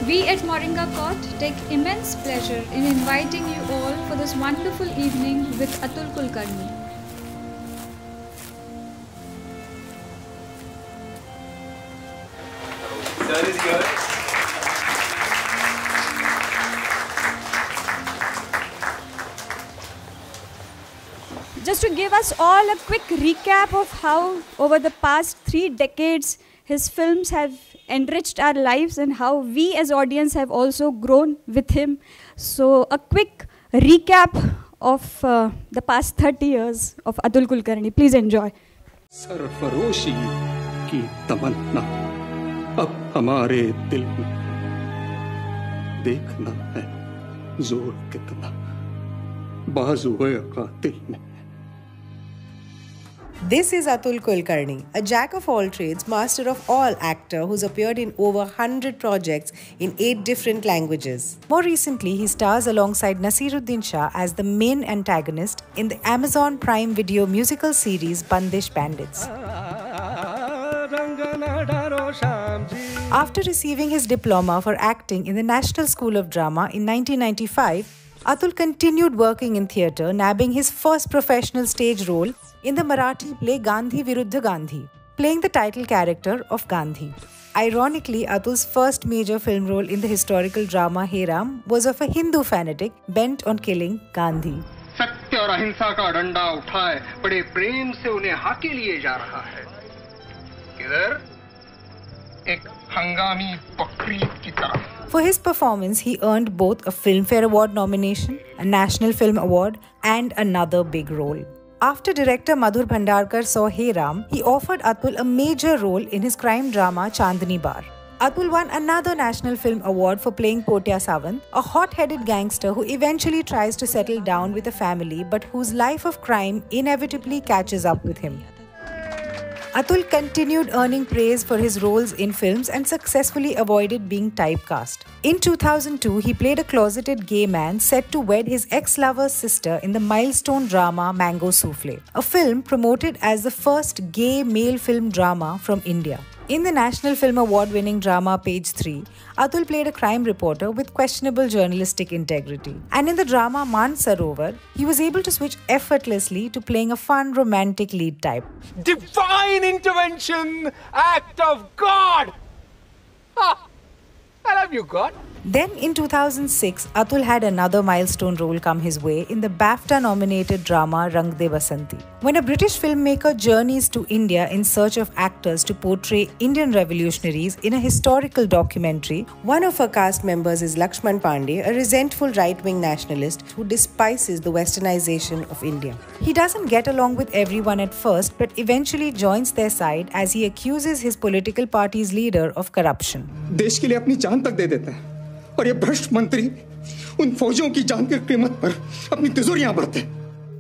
We at Moringa Court take immense pleasure in inviting you all for this wonderful evening with Atul Kulkarni. Sir is here. Just to give us all a quick recap of how over the past 3 decades his films have enriched our lives and how we as audience have also grown with him. So a quick recap of the past 30 years of Atul Kulkarni. Please enjoy. सरफरोशी की तमन्ना अब हमारे दिल में देखना है जोर कितना बाजुए कातिल में. This is Atul Kulkarni, a jack of all trades, master of all actor who's appeared in over 100 projects in 8 different languages. More recently, he stars alongside Naseeruddin Shah as the main antagonist in the Amazon Prime Video musical series Bandish Bandits. After receiving his diploma for acting in the National School of Drama in 1995, Atul continued working in theatre, nabbing his first professional stage role in the Marathi play Gandhi Viruddha Gandhi, playing the title character of Gandhi. Ironically, Atul's first major film role in the historical drama Hey Ram was of a Hindu fanatic bent on killing Gandhi. सत्य और अहिंसा का डंडा उठाए बड़े प्रेम से उन्हें हाके लिए जा रहा है. किधर? एक हंगामी बकरीद की तरह. For his performance, he earned both a Filmfare Award nomination, a National Film Award, and another big role. After director Madhur Bhandarkar saw Hey Ram, he offered Atul a major role in his crime drama Chandni Bar. Atul won another National Film Award for playing Potya Sawant, a hot-headed gangster who eventually tries to settle down with a family but whose life of crime inevitably catches up with him. Atul continued earning praise for his roles in films and successfully avoided being typecast. In 2002, he played a closeted gay man set to wed his ex-lover's sister in the milestone drama Mango Souffle, a film promoted as the first gay male film drama from India. In the National Film Award-winning drama Page 3, Atul played a crime reporter with questionable journalistic integrity. And in the drama Man Sarovar, he was able to switch effortlessly to playing a fun, romantic lead type. Divine intervention! Act of God! Ah, I love you, God. Then in 2006, Atul had another milestone role come his way in the BAFTA-nominated drama Rang De Basanti. When a British filmmaker journeys to India in search of actors to portray Indian revolutionaries in a historical documentary, one of her cast members is Lakshman Pandey, a resentful right-wing nationalist who despises the westernization of India. He doesn't get along with everyone at first, but eventually joins their side as he accuses his political party's leader of corruption. देश के लिए अपनी जान तक दे देते हैं और ये भ्रष्ट मंत्री उन फौजियों की जान की कीमत पर अपनी तिजोरियां भरते हैं.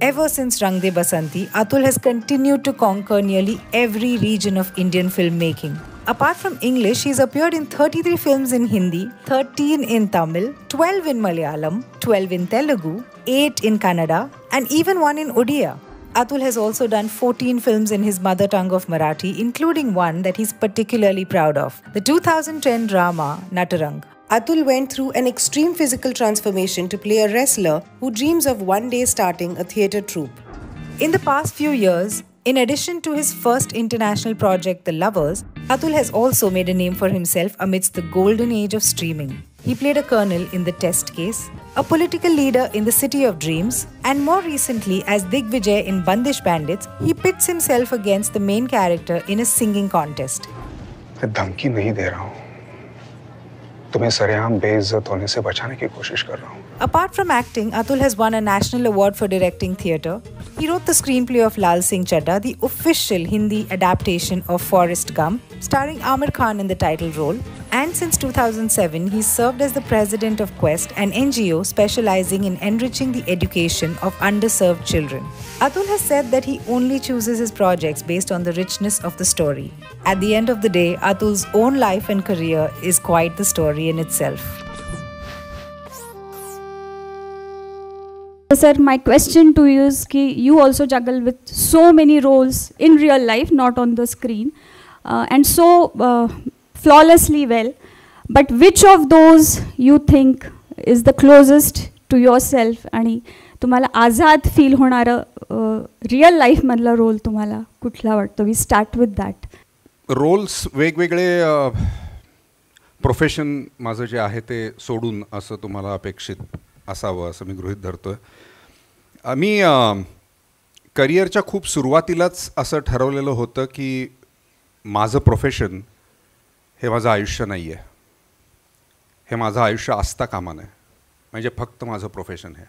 Ever since Rang De Basanti, Atul has continued to conquer nearly every region of Indian filmmaking. Apart from English, he's appeared in 33 films in Hindi, 13 in Tamil, 12 in Malayalam, 12 in Telugu, 8 in Kannada, and even one in Odia. Atul has also done 14 films in his mother tongue of Marathi, including one that he's particularly proud of, the 2010 drama Natarang. Atul went through an extreme physical transformation to play a wrestler who dreams of one day starting a theatre troupe. In the past few years, in addition to his first international project, The Lovers, Atul has also made a name for himself amidst the golden age of streaming. He played a colonel in The Test Case, a political leader in The City of Dreams, and more recently as Digvijay in Bandish Bandits, he pits himself against the main character in a singing contest. मैं धमकी नहीं दे रहा हूँ. तुम्हें सरेआम बेइज्जत होने से बचाने की कोशिश कर रहा हूँ. Apart from acting, Atul has won a national award for directing theatre. He wrote the screenplay of Lal Singh Chadda, the official Hindi adaptation of Forrest Gump, starring Amir Khan in the title role. And since 2007, he served as the president of Quest, an NGO specializing in enriching the education of underserved children. Atul has said that he only chooses his projects based on the richness of the story. At the end of the day, Atul's own life and career is quite the story in itself. Sir, my question to you is कि you also juggle with so many roles in real life, not on the screen, and so flawlessly well. But which of those you think is the closest to yourself आणि तुम्हाला आझाद feel होणारं real लाईफमधला role तुम्हाला कुठला वाटतो? We start with that. Roles वेगवेगळे profession माझं जे आहे ते सोडून असं तुम्हाला अपेक्षित असावं असं मी गृहीत धरतो आहे. मी करिअरच्या खूप सुरुवातीलाच असं ठरवलेलं होतं की माझं प्रोफेशन हे माझं आयुष्य नाही आहे, हे माझं आयुष्य असता कामा नये, म्हणजे फक्त माझं प्रोफेशन आहे.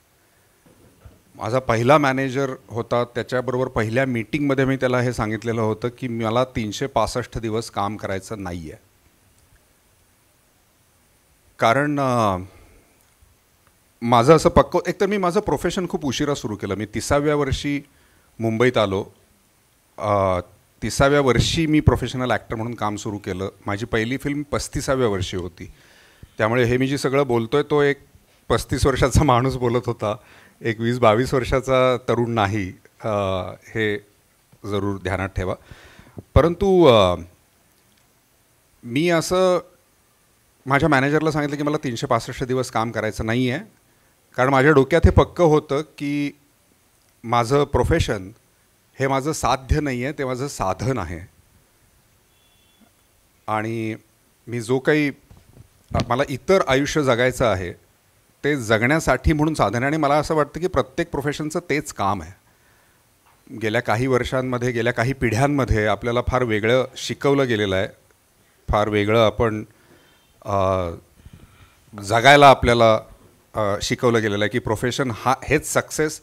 माझा पहिला मॅनेजर होता, त्याच्याबरोबर पहिल्या मीटिंगमध्ये मी त्याला हे सांगितलेलं होतं की मला 365 दिवस काम करायचं नाही आहे. कारण माझं असं पक्क, एकतर मी माझं प्रोफेशन खूप उशिरा सुरू केलं. मी 30व्या वर्षी मुंबईत आलो. 30व्या वर्षी मी प्रोफेशनल ॲक्टर म्हणून काम सुरू केलं. माझी पहिली फिल्म 35व्या वर्षी होती. त्यामुळे हे मी जे सगळं बोलतो आहे तो एक 35 वर्षाचा माणूस बोलत होता, एक 20-22 वर्षाचा तरुण नाही, हे जरूर ध्यानात ठेवा. परंतु मी असं माझ्या मॅनेजरला सांगितलं की मला 365 दिवस काम करायचं नाही आहे, कारण माझ्या डोक्यात हे पक्कं होतं की माझं प्रोफेशन हे माझं साध्य नाही आहे, ते माझं साधन आहे. आणि मी जो काही मला इतर आयुष्य जगायचं आहे ते जगण्यासाठी म्हणून साधन आहे. आणि मला असं वाटतं की प्रत्येक प्रोफेशनचं तेच काम आहे. गेल्या काही वर्षांमध्ये, गेल्या काही पिढ्यांमध्ये आपल्याला फार वेगळं शिकवलं गेलेलं आहे, फार वेगळं आपण जगायला आपल्याला शिकवलं गेलेलं आहे की प्रोफेशन हेच सक्सेस.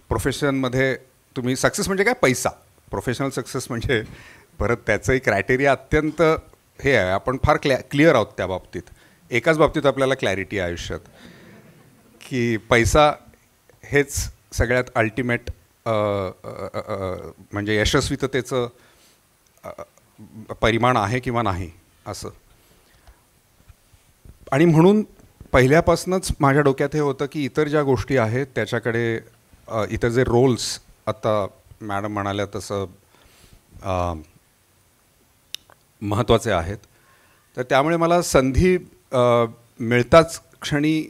प्रोफेशनमध्ये तुम्ही सक्सेस म्हणजे काय? पैसा. प्रोफेशनल सक्सेस म्हणजे परत त्याचंही क्रायटेरिया अत्यंत हे आहे. आपण फार क्लिअर आहोत त्या बाबतीत. एकाच बाबतीत आपल्याला क्लॅरिटी आहे आयुष्यात की पैसा हेच सगळ्यात अल्टिमेट म्हणजे यशस्वीततेचं परिमाण आहे किंवा नाही असं. आणि म्हणून पहिल्यापासूनच माझ्या डोक्यात हे होतं की इतर ज्या गोष्टी आहेत त्याच्याकडे, इतर जे रोल्स आता मॅडम म्हणाल्या तसं महत्त्वाचे आहेत, तर त्यामुळे मला संधी मिळताच क्षणी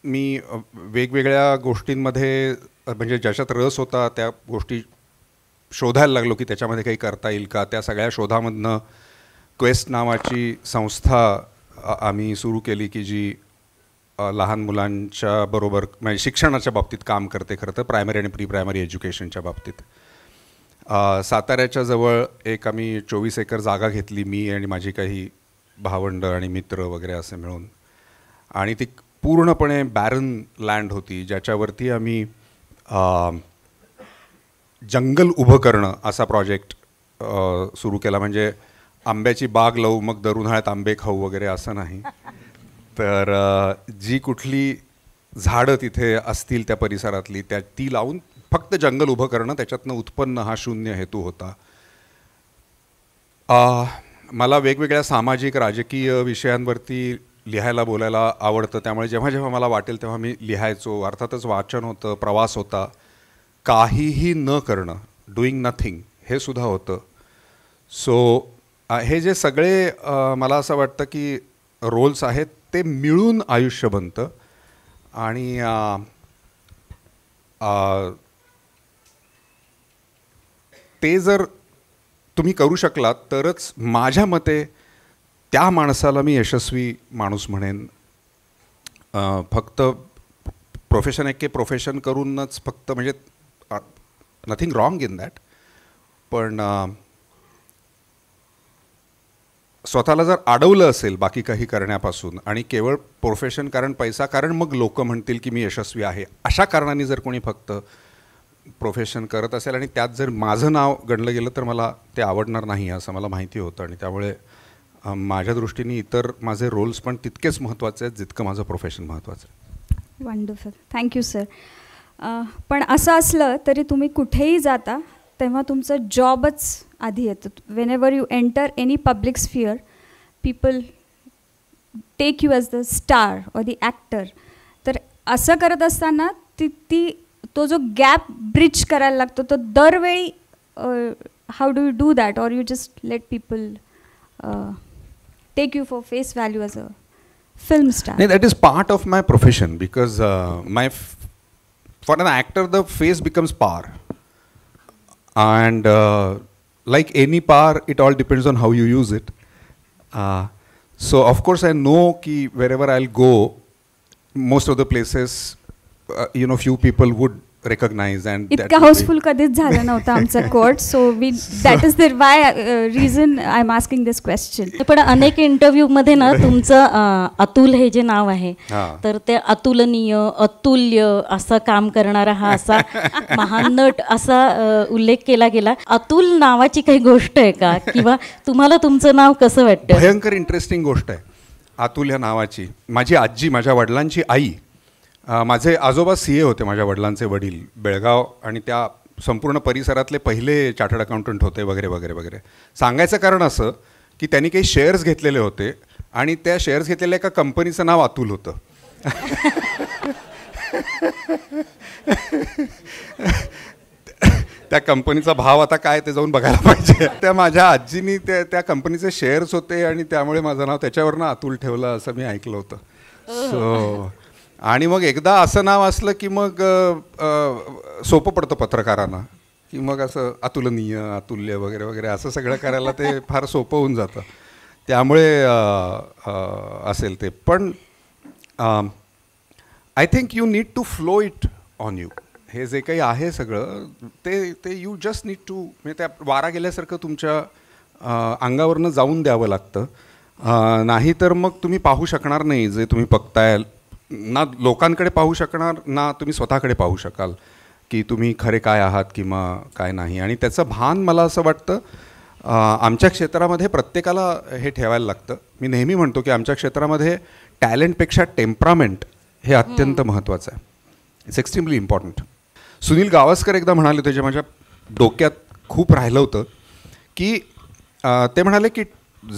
मी वेगवेगळ्या गोष्टींमध्ये म्हणजे ज्याच्यात रस होता त्या गोष्टी शोधायला लागलो की त्याच्यामध्ये काही करता येईल का. त्या सगळ्या शोधामधनं क्वेस्ट नावाची संस्था आम्ही सुरू केली की जी लहान मुलांच्या बरोबर म्हणजे शिक्षणाच्या बाबतीत काम करते. खरं तर प्रायमरी आणि प्री प्रायमरी एज्युकेशनच्या बाबतीत. साताऱ्याच्या जवळ एक आम्ही 24 एकर जागा घेतली, मी आणि माझी काही भावंड आणि मित्र वगैरे असे मिळून. आणि ती पूर्णपणे बॅरन लँड होती, ज्याच्यावरती आम्ही जंगल उभं करणं असा प्रोजेक्ट सुरू केला. म्हणजे आंब्याची बाग लावू मग दर उन्हाळ्यात आंबे खाऊ वगैरे असं नाही, तर जी कुठली झाडं तिथे असतील त्या परिसरातली ती लावून फक्त जंगल उभं करणं, त्याच्यातनं उत्पन्न हा शून्य हेतू होता. मला वेगवेगळ्या सामाजिक राजकीय विषयांवरती लिहायला बोलायला आवडतं. त्यामुळे जेव्हा जेव्हा मला वाटेल तेव्हा मी लिहायचो. अर्थातच वाचन होतं, प्रवास होता, काहीही न करणं, डुईंग नथिंग हे सुद्धा होतं. सो हे जे सगळे मला असं वाटतं की रोल्स आहेत ते मिळून आयुष्य बनतं. आणि ते जर तुम्ही करू शकलात तरच माझ्या मते त्या माणसाला मी यशस्वी माणूस म्हणेन. फक्त प्रोफेशन प्रोफेशन करूनच फक्त म्हणजे नथिंग रॉंग इन दॅट, पण स्वतःला जर अडवलं असेल बाकी काही करण्यापासून आणि केवळ प्रोफेशन कारण पैसा कारण मग लोक म्हणतील की मी यशस्वी आहे अशा कारणाने जर कोणी फक्त प्रोफेशन करत असेल आणि त्यात जर माझं नाव गणलं गेलं तर मला ते आवडणार नाही असं मला माहिती होतं. आणि त्यामुळे माझ्या दृष्टीने इतर माझे रोल्स पण तितकेच महत्त्वाचे आहेत जितकं माझं प्रोफेशन महत्त्वाचं आहे. Wonderful, thank you sir. पण असं असलं तरी तुम्ही कुठेही जाता तेव्हा तुमचं जॉबच आधी येतं. Whenever you enter any public sphere people take you as the star or the actor. तर असं करत असताना तो जो गॅप ब्रिज करायला लागतो तो दरवेळी how do you do that, or you just let people take you for face value as a film star? No, that is part of my profession because for an actor the face becomes power, and like any power, it all depends on how you use it. So of course I know ki wherever I'll go, most of the places, few people would recognize, and इतका housefull कधीच झालं नव्हतं आमचं court, so we that is the why reason I am asking this question. पण अनेक interview मध्ये ना तुमचं अतुल हे जे नाव आहे तर ते अतुलनीय, अतुल्य असं काम करणारा हा असा महान नट असा उल्लेख केला गेला. अतुल नावाची काही गोष्ट आहे का, किंवा तुम्हाला तुमचं नाव कसं वाटतं? भयंकर इंटरेस्टिंग गोष्ट आहे अतुल या नावाची. माझी आजी, माझ्या वडिलांची आई, माझे आजोबा CA होते, माझ्या वडिलांचे वडील बेळगाव, आणि त्या संपूर्ण परिसरातले पहिले चार्टर्ड अकाउंटंट होते वगैरे वगैरे वगैरे. सांगायचं कारण असं की त्यांनी काही शेअर्स घेतलेले होते आणि त्या शेअर्स घेतलेल्या एका कंपनीचं नाव अतुल होतं. त्या कंपनीचा भाव आता काय ते जाऊन बघायला पाहिजे. त्या माझ्या आजीनी त्या कंपनीचे शेअर्स होते आणि त्यामुळे माझं नाव त्याच्यावरनं अतुल ठेवलं असं मी ऐकलं होतं. सो आणि मग एकदा असं नाव असलं की मग सोपं पडतं पत्रकारांना, की मग असं अतुलनीय, अतुल्य वगैरे वगैरे असं सगळं करायला ते फार सोपं होऊन जातं. त्यामुळे असेल ते. पण I think you need to flow it on you. हे जे काही आहे सगळं ते यू जस्ट नीड टू, म्हणजे त्या वारा गेल्यासारखं तुमच्या अंगावरनं जाऊन द्यावं लागतं. नाही तर मग तुम्ही पाहू शकणार नाही जे तुम्ही बघताय, ना लोकांकडे पाहू शकणार, ना तुम्ही स्वतःकडे पाहू शकाल की तुम्ही खरे काय आहात किंवा काय नाही. आणि त्याचं भान मला असं वाटतं आमच्या क्षेत्रामध्ये प्रत्येकाला हे ठेवायला लागतं. मी नेहमी म्हणतो की आमच्या क्षेत्रामध्ये टॅलेंटपेक्षा टेम्परामेंट हे अत्यंत महत्त्वाचं आहे. It's extremely important. Sunil Gavaskar एकदा म्हणाले होते, जे माझ्या डोक्यात खूप राहिलं होतं, की ते म्हणाले की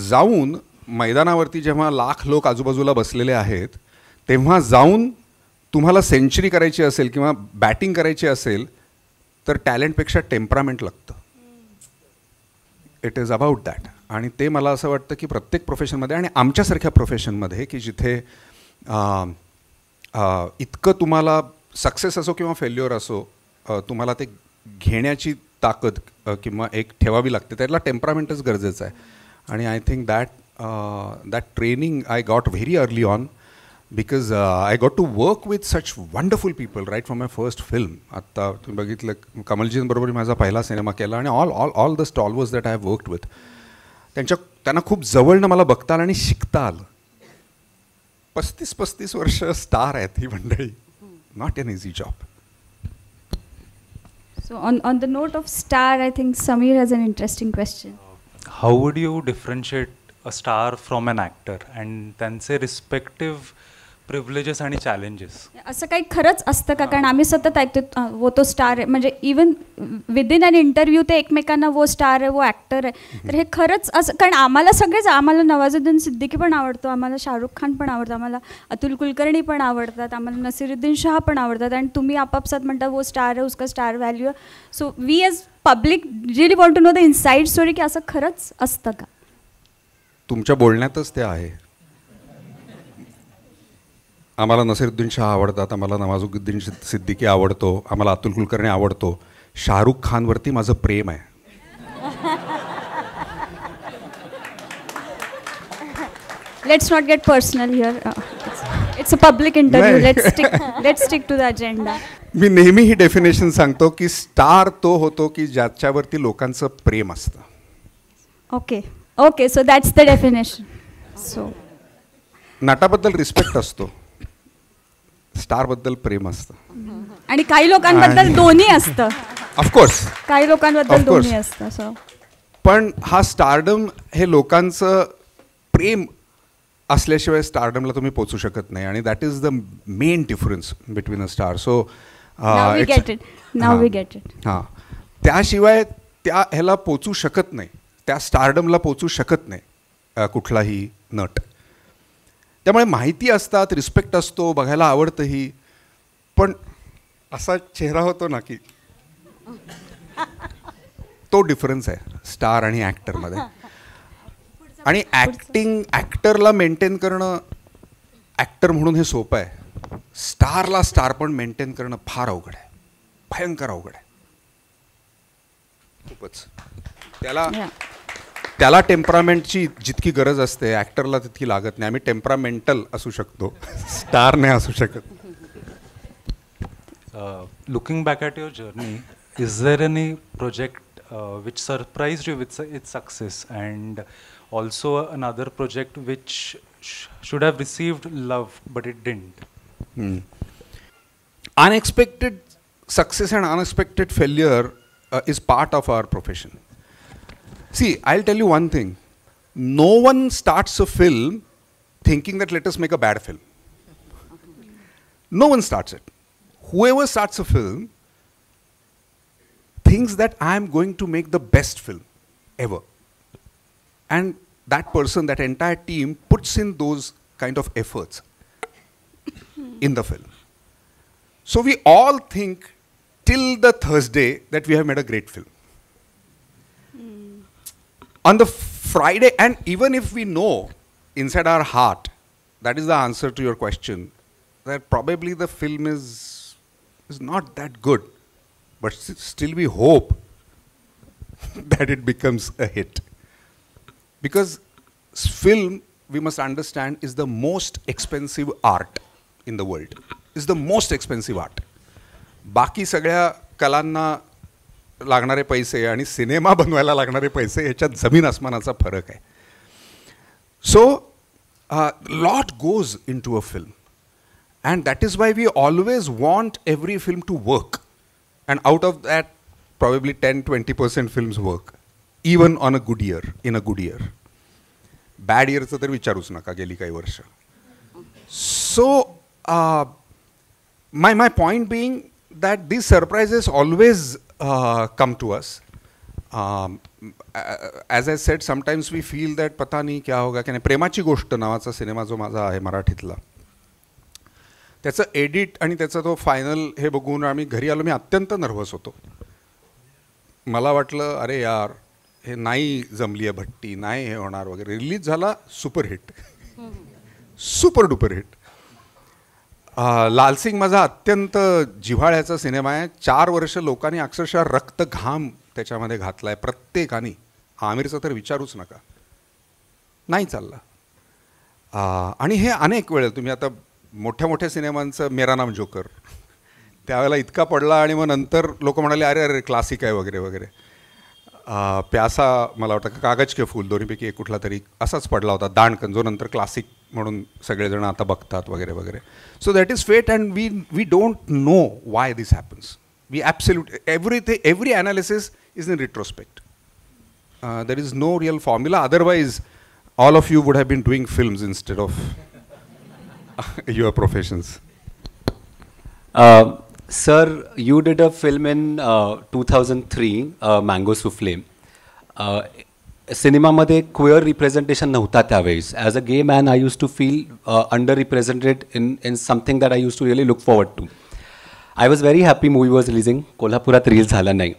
जाऊन मैदानावरती जेव्हा लाख लोक आजूबाजूला बसलेले आहेत तेव्हा जाऊन तुम्हाला सेंचुरी करायची असेल किंवा बॅटिंग करायची असेल तर टॅलेंटपेक्षा टेम्परामेंट लागतं. It is about that. आणि ते मला असं वाटतं की प्रत्येक प्रोफेशनमध्ये आणि आमच्यासारख्या प्रोफेशनमध्ये की जिथे इतकं तुम्हाला सक्सेस असो किंवा फेल्युअर असो तुम्हाला ते घेण्याची ताकद किंवा एक ठेवावी लागते, त्याला टेम्परामेंटच गरजेचं आहे. आणि I think that training I got very early on because I got to work with such wonderful people right from my first film. आता तुम्ही बघितलं कमलजींबरोबर माझा पहिला सिनेमा केला आणि all the stalwarts that I have worked with, त्यांना खूप जवळनं मला बघता आलं आणि शिकता आलं. 35 वर्ष स्टार आहेत ही मंडळी. Not an easy job. So on the note of star, I think Samir has an interesting question. How would you differentiate a star from an actor and त्यांचे रिस्पेक्टिव्ह प्रिव्हिलेजेस आणि चॅलेंजेस? असं काही खरंच असतं का? कारण आम्ही सतत ऐकतो वो तो स्टार आहे, म्हणजे इवन विदिन अन इंटरव्ह्यू ते एकमेकांना वो स्टार आहे, वो ॲक्टर आहे. तर हे खरंच असं, कारण आम्हाला सगळेच, आम्हाला नवाजुद्दीन सिद्दीकी पण आवडतो, आम्हाला शाहरुख खान पण आवडतं, आम्हाला अतुल कुलकर्णी पण आवडतात, आम्हाला नसीरुद्दीन शाह पण आवडतात, आणि तुम्ही आपापसात म्हणता वो स्टार है, उसका star value. So we as public really want to know the inside story, की असं खरंच असतं का? तुमच्या बोलण्यातच ते आहे. आम्हाला नसीरुद्दीन शाह आवडतात, आम्हाला नवाजुद्दीन सिद्दीकी आवडतो, आम्हाला अतुल कुलकर्णी आवडतो. शाहरुख खानवरती माझं प्रेम आहे. Let's not get personal here. It's a public interview. Let's stick to the agenda. मी नेहमी ही डेफिनेशन सांगतो की स्टार तो होतो की ज्याच्यावरती लोकांचं प्रेम असतं. Okay, so that's the definition. सो नटाबद्दल रिस्पेक्ट असतो, स्टारबद्दल प्रेम असतं. आणि काही लोकांबद्दल दोन्ही असतं. ऑफकोर्स काही लोकांबद्दल दोन्ही असतं. सो पण हा स्टारडम हे लोकांचं प्रेम असल्याशिवाय स्टारडमला तुम्ही पोचू शकत नाही. आणि that is the main difference between a star. So now we get it. हां, त्याशिवाय त्या ह्याला पोचू शकत नाही, त्या स्टारडमला पोचू शकत नाही कुठलाही नट. त्यामुळे माहिती असतात, रिस्पेक्ट असतो, बघायला आवडतंही, पण असा चेहरा होतो ना की तो डिफरन्स आहे स्टार आणि ॲक्टरमध्ये. आणि ॲक्टरला मेंटेन करणं ॲक्टर म्हणून हे सोपं आहे, स्टारला स्टार पण मेंटेन करणं फार अवघड आहे, भयंकर अवघड आहे खूपच. त्याला टेम्परामेंटची जितकी गरज असते ॲक्टरला तितकी लागत नाही. आम्ही टेम्परामेंटल असू शकतो, स्टार नाही असू शकत. Looking back at your journey, is there any project which surprised you with its success, and also another project which should have received love but it didn't? Unexpected success and unexpected failure is part of our profession. See, I'll tell you one thing. No one starts a film thinking that let us make a bad film. No one starts it. Whoever starts a film thinks that I am going to make the best film ever. And that person, that entire team puts in those kind of efforts in the film. So we all think till the Thursday that we have made a great film. On the Friday, and even if we know inside our heart, that is the answer to your question, that probably the film is not that good, but still we hope that it becomes a hit. Because film, we must understand, is the most expensive art in the world. It's the most expensive art. बाकी सगळ्या कलांना लागणारे पैसे आणि cinema बनवायला लागणारे पैसे ह्याच्यात जमीन आसमानाचा फरक आहे. So lot goes into a film. And that is why we always want every film to work. And out of that, probably 10-20% films work. Even on a good year, in a good year. Bad year चं तर विचारूच नका गेली काही वर्ष. So, my point being that these surprises always come to us. As I said, sometimes we feel that पता नहीं क्या होगा क्या नाही. प्रेमाची गोष्ट नावाचा सिनेमा जो माझा आहे मराठीतला, त्याचं एडिट आणि त्याचा तो फायनल हे बघून आम्ही घरी आलो. मी अत्यंत नर्वस होतो. मला वाटलं अरे यार हे नाही जमली आहे भट्टी, नाही हे होणार वगैरे. रिलीज झाला, superhit, super duper hit. Lalsing माझा अत्यंत जिव्हाळ्याचा सिनेमा आहे. 4 वर्ष लोकांनी अक्षरशः रक्त घाम त्याच्यामध्ये घातला आहे प्रत्येकाने. आमिरचं तर विचारूच नका, नाही चालला. आणि हे अनेक वेळा तुम्ही आता मोठ्या मोठ्या सिनेमांचं मेरा नाम जोकर त्यावेळेला इतका पडला आणि मग नंतर लोक म्हणाले अरे अरे क्लासिक आहे वगैरे वगैरे. प्यासा मला वाटतं कागज के फूल दोन्हीपैकी एक कुठला तरी असाच पडला होता, दांडकन, जो नंतर क्लासिक म्हणून सगळेजण आता बघतात वगैरे वगैरे. So that is fate and we don't know why this happens. We absolute every analysis is in retrospect. There is no real formula. Otherwise all of you would have been doing films instead of your professions. Sir, you did a film in 2003, Mango Souffle. सिनेमामध्ये क्वेअर representation नव्हता त्यावेळेस. As a gay man I use to feel underrepresented in something that I use to really look forward to. I was very happy movie was releasing. कोल्हापुरात release झाला नाही.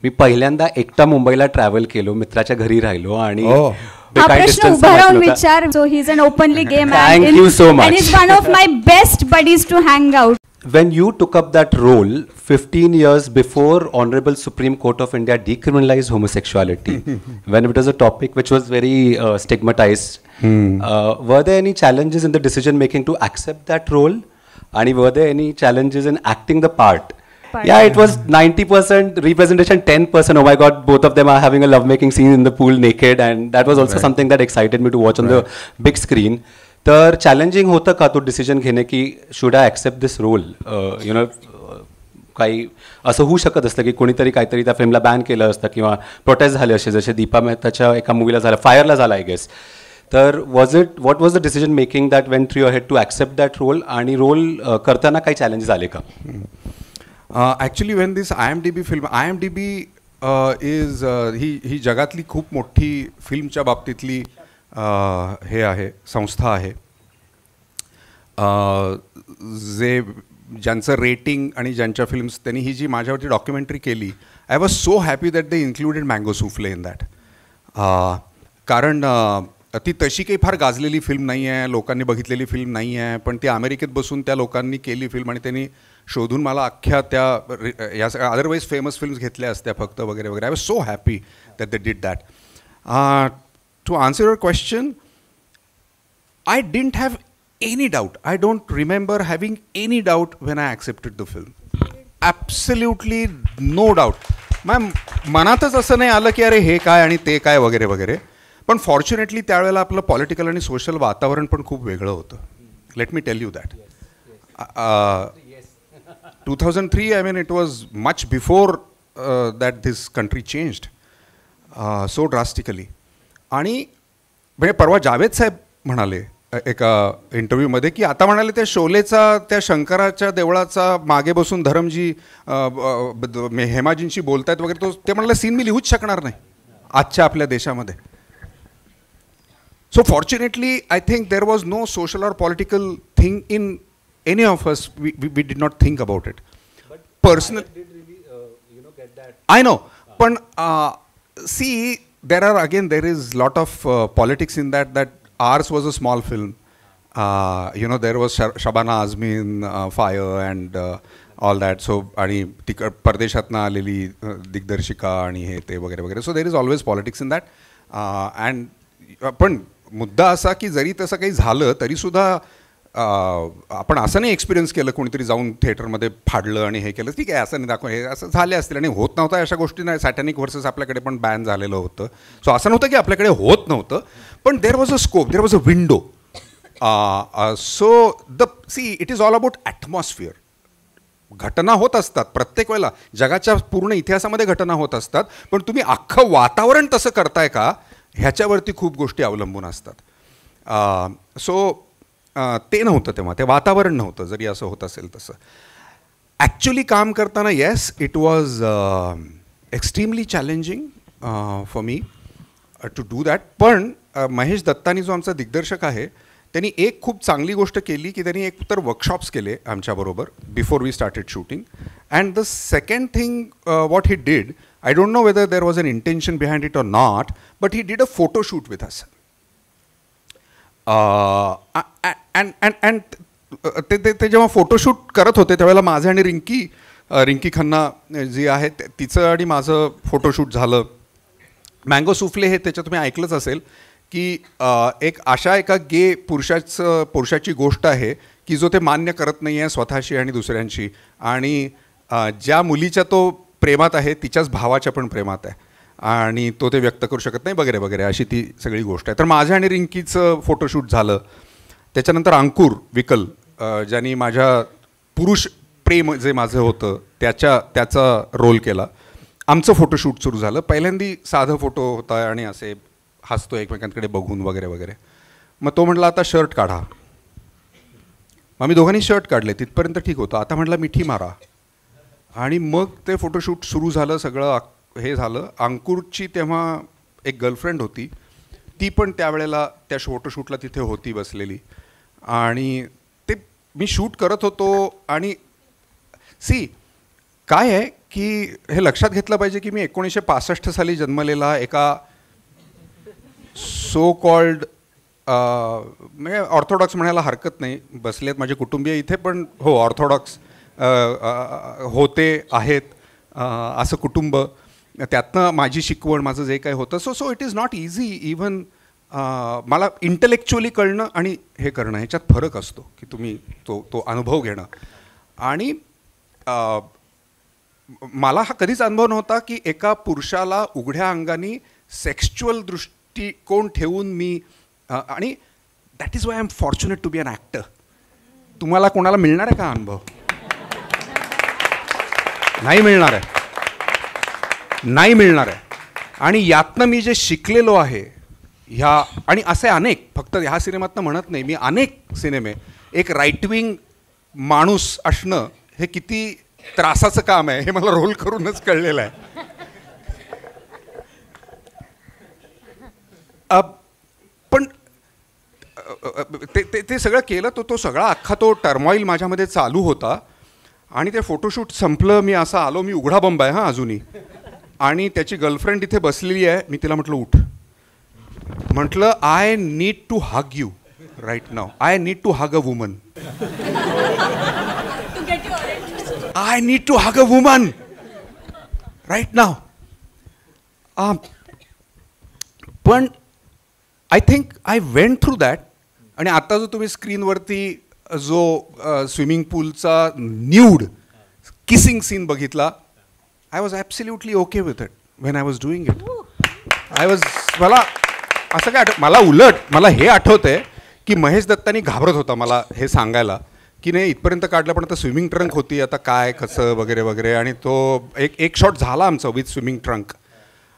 मी पहिल्यांदा एकटा मुंबईला travel केलो, मित्राच्या घरी राहिलो आणि प्रश्न उभा राहून विचार. So he is an openly gay man. Thank you so much. And he's one of my best buddies to hang out. When you took up that role 15 years before Honorable Supreme Court of India decriminalized homosexuality, when it was a topic which was very stigmatized, were there any challenges in the decision making to accept that role? And were there any challenges in acting the part? Yeah, it was 90% representation, 10%. Oh my God, both of them are having a lovemaking scene in the pool naked, and that was also something that excited me to watch on the big screen. तर challenging होतं का तो decision घेणे की should I accept this role? You know, काही असं होऊ शकत असतं की कोणीतरी काहीतरी त्या फिल्मला बॅन केलं असतं किंवा प्रोटेस्ट झाले असे, जसे दीपा मेहताच्या एका मूवीला झालं, फायरला झाला आय गेस. तर what was the decision making that went through your head to accept that role? आणि रोल करताना काही चॅलेंजेस आले का? Actually when this IMDb film, IMDb is ही जगातली खूप मोठी फिल्मच्या बाबतीतली हे आहे, संस्था आहे, जे ज्यांचं रेटिंग आणि ज्यांच्या फिल्म्स त्यांनी ही जी माझ्यावरती डॉक्युमेंटरी केली, I was so happy that they included Mango Souffle in that. कारण ती तशी काही फार गाजलेली फिल्म नाही आहे, लोकांनी बघितलेली फिल्म नाही आहे, पण ती अमेरिकेत बसून त्या लोकांनी केली फिल्म आणि त्यांनी शोधून मला अख्ख्या त्या या सगळ्या अदरवाईज फेमस फिल्म्स घेतल्या असत्या फक्त वगैरे वगैरे. I was so happy that they did that. To answer your question, I didn't have any doubt. I don't remember having any doubt when I accepted the film. Absolutely no doubt. मनातच असं नाही आलं की अरे हे काय आणि ते काय वगैरे वगैरे. पण फॉर्च्युनेटली त्यावेळेला आपलं पॉलिटिकल आणि सोशल वातावरण पण खूप वेगळं होतं. Let me tell you that. 2003, I mean, it was much before that this country changed so drastically. आणि म्हणजे परवा जावेद साहेब म्हणाले एका इंटरव्ह्यूमध्ये की आता म्हणाले त्या शोलेचा त्या शंकराच्या देवळाचा मागे बसून धरमजी हेमाजींशी बोलतायत वगैरे, ते म्हणाले सीन मी लिहूच शकणार नाही आजच्या आपल्या देशामध्ये. So fortunately I think there was no social or political thing in any of us. We did not think about it personal. I know, पण see there is lot of politics in that ours was a small film. There was Shabana Azmin, Fire and all that. So आणि परदेशातनं आलेली दिग्दर्शिका आणि हे ते वगैरे वगैरे. So there is always politics in that. And पण मुद्दा असा की जरी तसं काही झालं तरीसुद्धा आपण असं नाही एक्सपिरियन्स केलं कोणीतरी जाऊन थिएटरमध्ये फाडलं आणि हे केलं, ठीक आहे असं नाही दाखव, हे असं झाले असतील आणि होत नव्हतं अशा गोष्टी नाही. सॅटॅनिक व्हर्सेस आपल्याकडे पण बॅन झालेलं होतं. सो असं नव्हतं की आपल्याकडे होत नव्हतं, पण there was a scope, there was a window. So it is all about atmosphere. घटना होत असतात प्रत्येक वेळेला, जगाच्या पूर्ण इतिहासामध्ये घटना होत असतात, पण तुम्ही अख्खं वातावरण तसं करताय का ह्याच्यावरती खूप गोष्टी अवलंबून असतात. सो ते नव्हतं तेव्हा, ते वातावरण नव्हतं जरी असं होत असेल तसं. ॲक्च्युली काम करताना yes it was extremely challenging for me to do that. पण महेश दत्तानी जो आमचा दिग्दर्शक आहे त्यांनी एक खूप चांगली गोष्ट केली की त्यांनी एक तर वर्कशॉप्स केले आमच्याबरोबर before we started shooting. And the second thing what he did, I don't know whether there was an intention behind it or not, but he did a photoshoot with us. And ते जेव्हा photoshoot करत होते त्यावेळेला माझं आणि रिंकी खन्ना जी आहे तिचं आणि माझं फोटोशूट झालं. मँगो सुफले हे त्याच्यात तुम्ही ऐकलंच असेल की एक अशा एका गे पुरुषाची गोष्ट आहे की जो ते मान्य करत नाही आहे स्वतःशी आणि दुसऱ्यांशी, आणि ज्या मुलीच्या तो प्रेमात आहे तिच्याच भावाच्या पण प्रेमात आहे आणि तो ते व्यक्त करू शकत नाही वगैरे वगैरे, अशी ती सगळी गोष्ट आहे. तर माझ्या आणि रिंकीचं फोटोशूट झालं. त्याच्यानंतर अंकुर विकल ज्यांनी माझ्या पुरुष प्रेम जे माझं होतं त्याचा रोल केला. आमचं फोटोशूट सुरू झालं. पहिल्यांदी साधं फोटो होता आणि असे हसतो एकमेकांकडे बघून वगैरे वगैरे. मग तो म्हटला आता शर्ट काढा. मग आम्ही दोघांनी शर्ट काढले, तिथपर्यंत ठीक होतं. आता म्हटलं मिठी मारा, आणि मग ते फोटोशूट सुरू झालं. सगळं हे झालं. अंकुरची तेव्हा एक गर्लफ्रेंड होती, ती पण त्यावेळेला त्या फोटोशूटला तिथे होती बसलेली, आणि ते मी शूट करत होतो. आणि सी काय आहे की हे लक्षात घेतलं पाहिजे की मी 1965 साली जन्मलेला एका सो कॉल्ड म्हणजे ऑर्थोडॉक्स म्हणायला हरकत नाही, बसलेत माझे कुटुंबीय इथे, पण हो ऑर्थोडॉक्स होते आहेत असं कुटुंब, त्यातनं माझी शिकवण माझं जे काही होतं. So it is not easy even मला इंटलेक्च्युअली कळणं आणि हे करणं ह्याच्यात फरक असतो की तुम्ही तो अनुभव घेणं. आणि मला हा कधीच अनुभव नव्हता की एका पुरुषाला उघड्या अंगाने सेक्स्च्युअल दृष्टिकोन ठेवून मी, आणि that is why I am fortunate to be an actor. तुम्हाला कोणाला मिळणार आहे का अनुभव? नाही मिळणार आहे, नाही मिळणार आहे. आणि यातनं मी जे शिकलेलो आहे ह्या, आणि असे अनेक, फक्त ह्या सिनेमातनं म्हणत नाही मी, अनेक सिनेमे, एक राईट विंग माणूस असणं हे किती त्रासाचं काम आहे हे मला रोल करूनच कळलेलं आहे. पण ते सगळं केलं, तो सगळा अख्खा तो टर्मॉईल माझ्यामध्ये चालू होता. आणि ते फोटोशूट संपलं, मी असं आलो, मी उघडा बंब आहे अजूनही, आणि त्याची गर्लफ्रेंड इथे बसलेली आहे. मी तिला म्हटलं उठ. म्हटलं I need to hug you right now. I need to hug a woman. I need to hug a woman right now. पण I think I went through that. आणि आता जो तुम्ही स्क्रीनवरती जो स्विमिंग पूलचा न्यूड किसिंग सीन बघितला, I was absolutely okay with it when I was doing it. मला असं काय मला उलट मला हे आठवतंय की महेश दत्तानी घाबरत होता मला हे सांगायला की नाही इथपर्यंत काढलं, पण आता स्विमिंग ट्रंक होती, आता काय कसं वगैरे वगैरे. आणि तो एक शॉट झाला आमचा विथ स्विमिंग ट्रंक.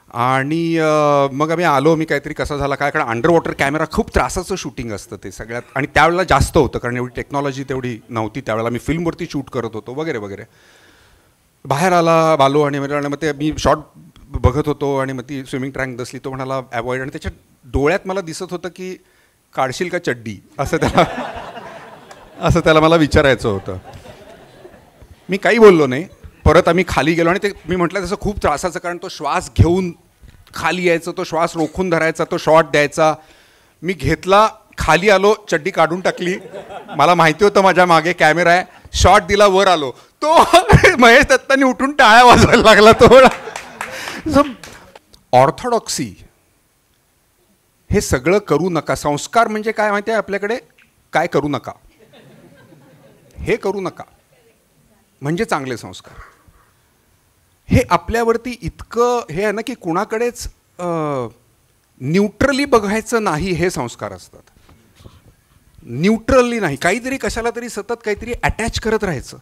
आणि मग आम्ही आलो. मी काहीतरी कसा झाला काय, कारण अंडर वॉटर कॅमेरा खूप त्रासाचं शूटिंग असतं ते सगळ्यात. आणि त्यावेळेला जास्त होतं कारण एवढी टेक्नॉलॉजी तेवढी नव्हती त्यावेळेला. मी फिल्मवरती शूट करत होतो वगैरे वगैरे. बाहेर आलो आणि मग ते मी शॉट बघत होतो आणि मग ती स्विमिंग ट्रँक दसली. तो म्हणाला अवॉइड. आणि त्याच्या डोळ्यात मला दिसत होतं की काढशील का चड्डी असं त्याला मला विचारायचं होतं. मी काही बोललो नाही. परत आम्ही खाली गेलो आणि ते मी म्हटलं तसं खूप त्रासाचं, कारण तो श्वास घेऊन खाली यायचं, तो श्वास रोखून धरायचा, तो शॉट द्यायचा. मी घेतला, खाली आलो, चड्डी काढून टाकली. मला माहिती होतं माझ्या मागे कॅमेरा आहे. शॉट दिला, वर आलो. तो महेश दत्तानी उठून टाळ्या वाजवायला लागला. तो ऑर्थोडॉक्सी हे सगळं करू नका. संस्कार म्हणजे काय माहिती आहे आपल्याकडे, काय करू नका, हे करू नका म्हणजे चांगले संस्कार. हे आपल्यावरती इतकं हे आहे ना की कुणाकडेच न्यूट्रली बघायचं नाही, हे संस्कार असतात. न्यूट्रली नाही, काहीतरी कशाला तरी सतत काहीतरी अटॅच करत राहायचं.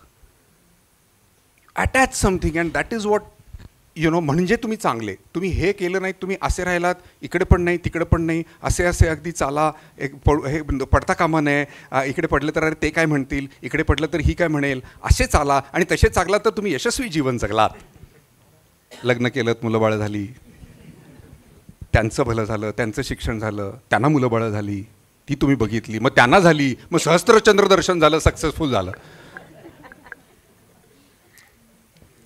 Attach something and that is what you know. म्हणजे तुम्ही चांगले, तुम्ही हे केलं नाही, तुम्ही असे राहिलात, इकडे पण नाही तिकडे पण नाही, असे अगदी चाला, हे पडता कामा नये, इकडे पडलं तर अरे ते काय म्हणतील, इकडे पडलं तर ही काय म्हणेल, असे चाला. आणि तसे चालला तर तुम्ही यशस्वी जीवन जगलात. लग्न केलं, मुलं बाळं झाली, त्यांचं भलं झालं, त्यांचं शिक्षण झालं, त्यांना मुलं बाळं झाली, ती तुम्ही बघितली, मग त्यांना झाली, मग सहस्त्रचंद्र दर्शन झालं, सक्सेसफुल झालं.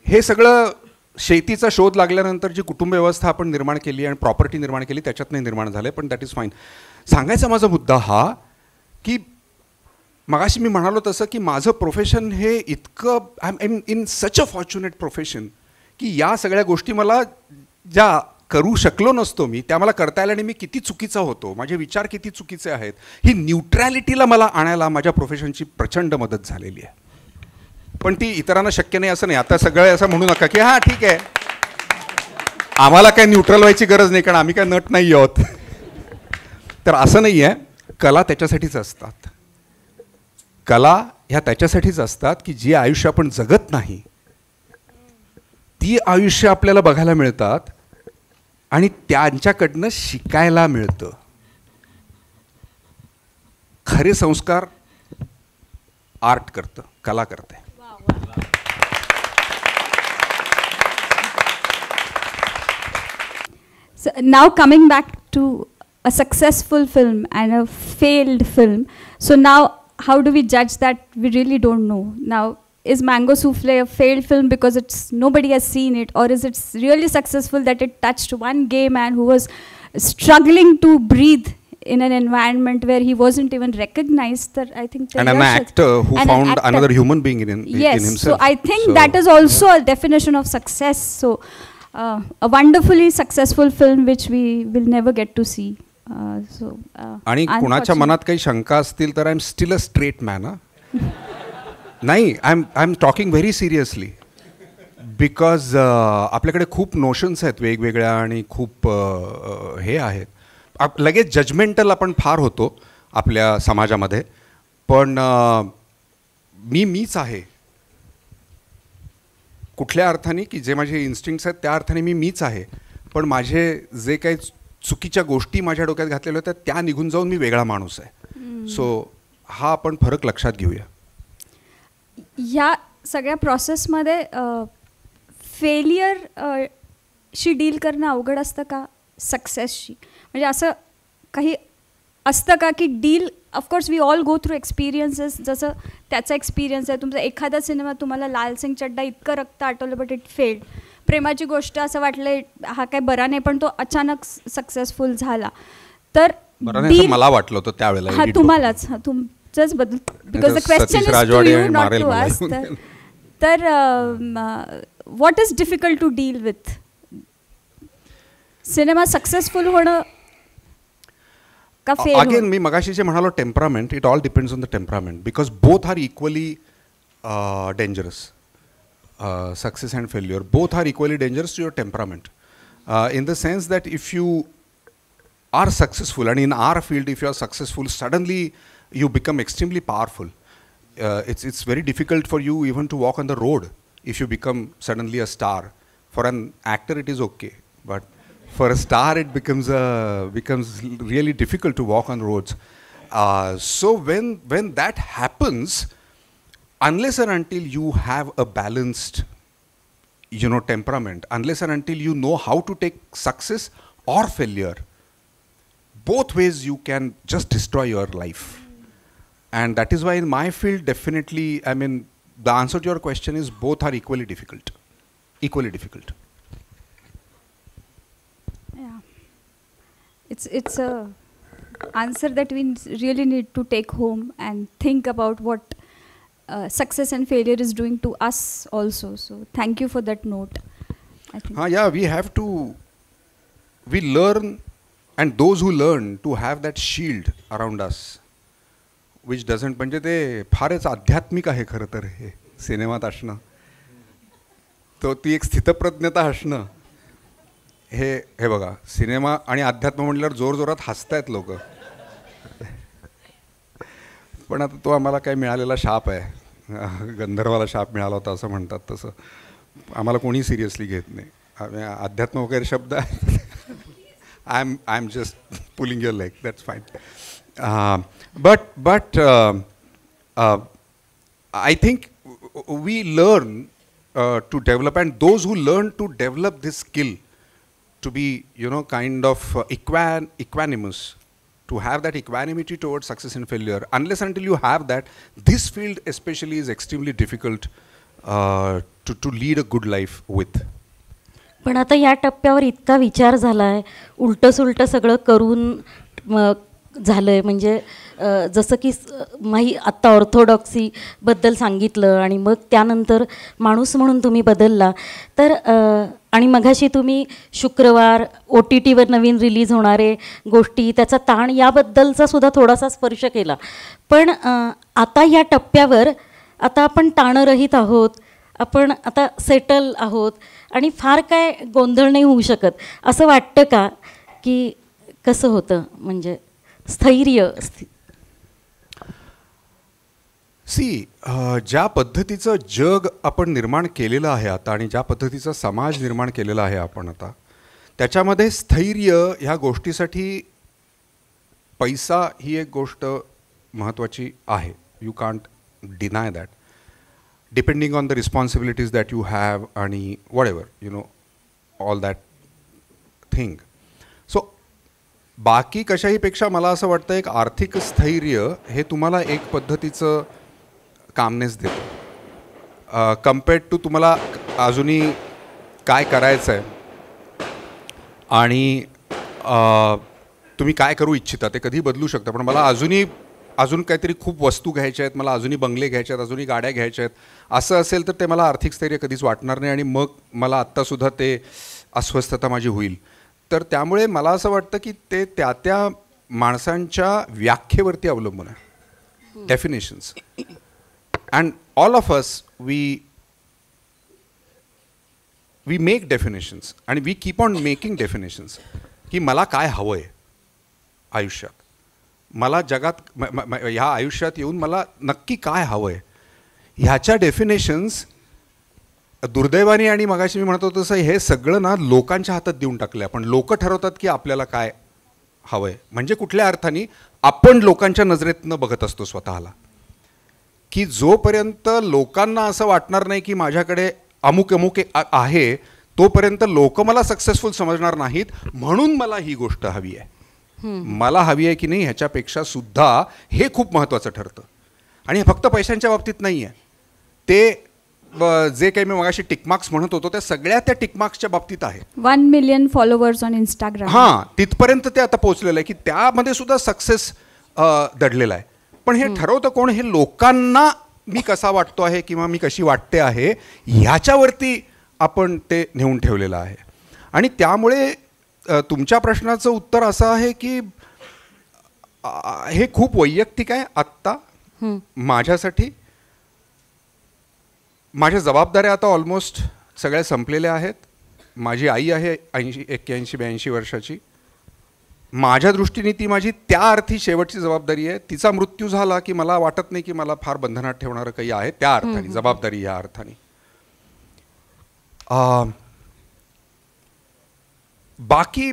हे सगळं शेतीचा शोध लागल्यानंतर जी कुटुंब व्यवस्था आपण निर्माण केली आणि प्रॉपर्टी निर्माण केली त्याच्यात नाही निर्माण झाले, पण दॅट इज फाईन. सांगायचा माझा मुद्दा हा की मगाशी मी म्हणालो तसं की माझं प्रोफेशन हे इतकं, I am in such a fortunate profession की या सगळ्या गोष्टी मला ज्या करू शकलो नसतो मी, त्या मला करता आल्या आणि मी किती चुकीचा होतो, माझे विचार किती चुकीचे आहेत, ही न्यूट्रॅलिटीला मला आणायला माझ्या प्रोफेशनची प्रचंड मदत झालेली आहे. पण ती इतरांना शक्य नाही असं नाही. आता सगळे असं म्हणू नका की हां ठीक आहे आम्हाला काय न्यूट्रल व्हायची गरज नाही कारण आम्ही काय नट नाही आहोत. तर असं नाही आहे. कला त्याच्यासाठीच असतात. कला ह्या त्याच्यासाठीच असतात की जी आयुष्य आपण जगत नाही ती आयुष्य आपल्याला बघायला मिळतात आणि त्यांच्याकडनं शिकायला मिळतं. खरे संस्कार आर्ट करतं, कला करते. So now coming back to a successful film and a failed film. So now how do we judge that? We really don't know. Now is Mango Souffle a failed film because it's nobody has seen it, or is it really successful that it touched one gay man who was struggling to breathe in an environment where he wasn't even recognized? That I think. And an actor who found another human being in himself. So I think that is also a definition of success. So a wonderfully successful film which we will never get to see. आणि कुणाच्या मनात काही शंका असतील तर I am still a straight man. नाही, I am talking very seriously because आपल्याकडे खूप नोशन्स आहेत वेगवेगळ्या आणि खूप हे आहेत. लगेच जजमेंटल आपण फार होतो आपल्या समाजामध्ये. पण मीच आहे कुठल्या अर्थाने की जे माझे इन्स्टिंक्ट्स आहेत त्या अर्थाने मीच आहे. पण माझे जे काही चुकीच्या गोष्टी माझ्या डोक्यात घातलेल्या होत्या त्या निघून जाऊन मी वेगळा माणूस आहे. सो हा आपण फरक लक्षात घेऊया. या सगळ्या प्रोसेसमध्ये फेलियर शी डील करणं अवघड असतं का सक्सेसशी? म्हणजे असं काही असतं का की deal, of course we all go through experiences. जसं त्याचा एक्सपिरियन्स आहे तुमचा, एखादा सिनेमा तुम्हाला लाल सिंग चड्डा इतकं रक्त आठवलं बट इट फेल्ड. प्रेमाची गोष्ट असं वाटलं हा काय बरा नाही पण तो अचानक सक्सेसफुल झाला. तर मला वाटलं होतं त्यावेळेला. हा तुम्हालाच, तुमच्याच बद्दल, because the question is to you not to us. तर what is difficult to deal with? Cinema successful होणं का फेल? अगेन मी मगाशी जे म्हणालो temperament, it all depends on the temperament, because both are equally dangerous. Success and failure both are equally dangerous to your temperament, in the sense that if you are successful, and in our field if you are successful, suddenly you become extremely powerful. It's very difficult for you even to walk on the road if you become suddenly a star. For an actor it is okay, but for a star it becomes really difficult to walk on roads. So when that happens, unless and until you have a balanced, temperament, unless and until you know how to take success or failure, both ways you can just destroy your life. And that is why in my field, definitely, I mean, the answer to your question is both are equally difficult. Equally difficult. Yeah. It's a answer that we really need to take home and think about what success and failure is doing to us also. So thank you for that note. I think. Yeah, we learn, and those who learn to have that shield around us, which doesn't, म्हणजे ते फारच आध्यात्मिक आहे खरं तर हे सिनेमात असणं. तो ती एक स्थितप्रज्ञता असणं, हे बघा, सिनेमा आणि अध्यात्म म्हटल्यावर जोरजोरात हसतायत लोक. पण आता तो आम्हाला काय मिळालेला शाप आहे, गंधर्वाला शाप मिळाला होता असं म्हणतात, तसं आम्हाला कोणी सिरियसली घेत नाही. अध्यात्म वगैरे शब्द आहे. I am just pulling your leg, that's fine. But I think we learn to develop, and those who learn to develop this skill to be kind of equanimous, to have that equanimity towards success and failure. Unless until you have that, this field especially is extremely difficult to lead a good life with. पण आता या टप्प्यावर इतका विचार झाला आहे, उलटं सुलटं सगळं करून झालं आहे. म्हणजे जसं की माही आत्ता ऑर्थोडॉक्सीबद्दल सांगितलं, आणि मग त्यानंतर माणूस म्हणून तुम्ही बदलला. तर आणि मघाशी तुम्ही शुक्रवार OTTवर नवीन रिलीज होणारे गोष्टी, त्याचा ताण, याबद्दलचा सुद्धा थोडासा स्पर्श केला. पण आता या टप्प्यावर आता आपण ताणरहित आहोत, आपण आता सेटल आहोत, आणि फार काय गोंधळ नाही होऊ शकत असं वाटतं का? की कसं होतं म्हणजे स्थैर्य? ज्या पद्धतीचं जग आपण निर्माण केलेलं आहे आता, आणि ज्या पद्धतीचा समाज निर्माण केलेला आहे आपण आता, त्याच्यामध्ये स्थैर्य ह्या गोष्टीसाठी पैसा ही एक गोष्ट महत्त्वाची आहे. You can't deny that, depending on the responsibilities that you have, आणि whatever all that thing. So बाकी कशाहीपेक्षा मला असं वाटतं एक आर्थिक स्थैर्य हे तुम्हाला एक पद्धतीचं कामनेस देतो, कम्पेअर्ड टू तुम्हाला अजूनही काय करायचं आहे आणि तुम्ही काय करू इच्छिता ते कधी बदलू शकता. पण मला अजून काहीतरी खूप वस्तू घ्यायच्या आहेत, मला अजूनही बंगले घ्यायचे आहेत, अजूनही गाड्या घ्यायच्या आहेत, असं असेल तर ते मला आर्थिक स्थैर्य कधीच वाटणार नाही, आणि मग मला आत्तासुद्धा ते अस्वस्थता माझी होईल. तर त्यामुळे मला असं वाटतं की ते त्या माणसांच्या व्याख्येवरती अवलंबून आहे, definitions. And all of us we make definitions, आणि we keep on making definitions की मला काय हवं आहे आयुष्यात, मला जगात ह्या आयुष्यात येऊन मला नक्की काय हवं आहे, ह्याच्या डेफिनेशन्स दुर्दैवाने, आणि मगाशी मी म्हणतो तसं, हे सगळं ना लोकांच्या हातात देऊन टाकलं आहे. पण लोक ठरवतात की आपल्याला काय हवं आहे. म्हणजे कुठल्या अर्थाने आपण लोकांच्या नजरेतनं बघत असतो स्वतःला, की जोपर्यंत लोकांना असं वाटणार नाही की माझ्याकडे अमुक अमुक आहे, तोपर्यंत लोक मला सक्सेसफुल समजणार नाहीत. म्हणून मला ही गोष्ट हवी आहे, मला हवी आहे की नाही, ह्याच्यापेक्षा सुद्धा हे खूप महत्त्वाचं ठरतं. आणि हे फक्त पैशांच्या बाबतीत नाही आहे, ते जे काही मी मगाशी टिकमार्क्स म्हणत होतो त्या सगळ्या त्या टिकमार्क्सच्या बाबतीत आहे. 1 million फॉलोअर्स ऑन इंस्टाग्राम. हां, तिथपर्यंत ते आता पोहोचलेलं आहे की त्यामध्ये सुद्धा सक्सेस दडलेला आहे. पण हे ठरवतं कोण? हे लोकांना मी कसा वाटतो आहे किंवा मी कशी वाटते आहे ह्याच्यावरती आपण ते नेऊन ठेवलेलं आहे. आणि त्यामुळे तुमच्या प्रश्नाचं उत्तर असं आहे की हे खूप वैयक्तिक आहे आत्ता माझ्यासाठी. माझ्या जबाबदाऱ्या आता ऑलमोस्ट सगळ्या संपलेल्या आहेत. माझी आई आहे 81-82 वर्षाची. माझ्या दृष्टीने ती माझी त्या अर्थी शेवटची जबाबदारी आहे. तिचा मृत्यू झाला की मला वाटत नाही की मला फार बंधनात ठेवणारं काही आहे त्या अर्थाने, जबाबदारी या अर्थाने. बाकी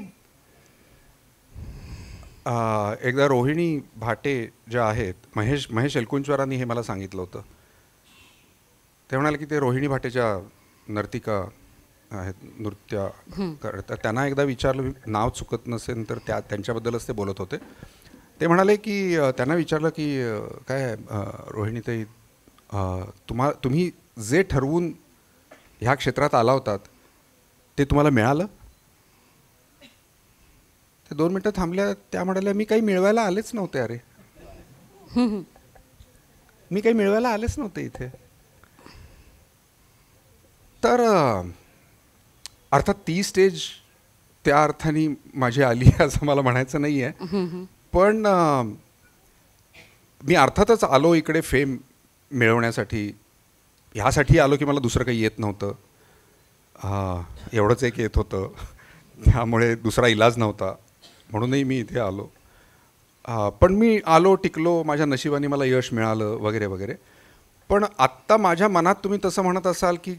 एकदा रोहिणी भाटे ज्या आहेत, महेश एलकुंचवारांनी हे मला सांगितलं होतं. ते म्हणाले की ते रोहिणी भाटेच्या नर्तिका आहेत, नृत्य करतात. त्यांना एकदा विचारलं, नाव चुकत नसेल तर त्यांच्याबद्दलच ते बोलत होते. ते म्हणाले की त्यांना विचारलं की काय रोहिणीताई, तुम्ही जे ठरवून ह्या क्षेत्रात आला होतात ते तुम्हाला मिळालं? ते 2 मिनटं थांबल्या. त्या म्हणाल्या मी काही मिळवायला आलेच नव्हते. अरे मी काही मिळवायला आलेच नव्हते इथे. तर अर्थात ती स्टेज त्या अर्थाने माझी आली असं मला म्हणायचं नाही आहे. पण मी अर्थातच आलो इकडे फेम मिळवण्यासाठी. ह्यासाठी आलो की मला दुसरं काही येत नव्हतं. एवढंच एक येत होतं, त्यामुळे दुसरा इलाज नव्हता, म्हणूनही मी इथे आलो. पण मी आलो, टिकलो, माझ्या नशिबाने मला यश मिळालं वगैरे वगैरे. पण आत्ता माझ्या मनात तुम्ही तसं म्हणत असाल की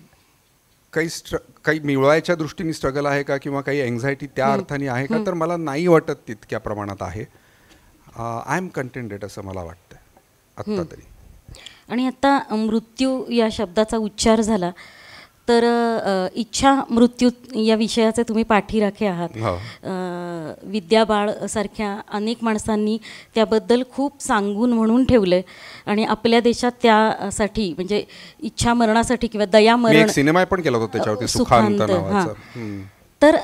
काही मिळवायच्या दृष्टीने स्ट्रगल आहे का किंवा काही एन्झायटी त्या अर्थाने आहे का, तर मला नाही वाटत तितक्या प्रमाणात आहे. आय एम कंटेंटेड असं मला वाटतं आत्ता तरी. आणि आता मृत्यू या शब्दाचा उच्चार झाला तर इच्छा मृत्यू या विषयाचे तुम्ही पाठीराखे आहात. विद्या बाळ सारख्या अनेक माणसांनी त्याबद्दल खूप सांगून म्हणून ठेवलंय. आणि आपल्या देशात त्यासाठी म्हणजे इच्छा मरणासाठी किंवा दया मरण सिनेमा पण केला होता त्याच्यावरती, सुखांत नावाचा. तर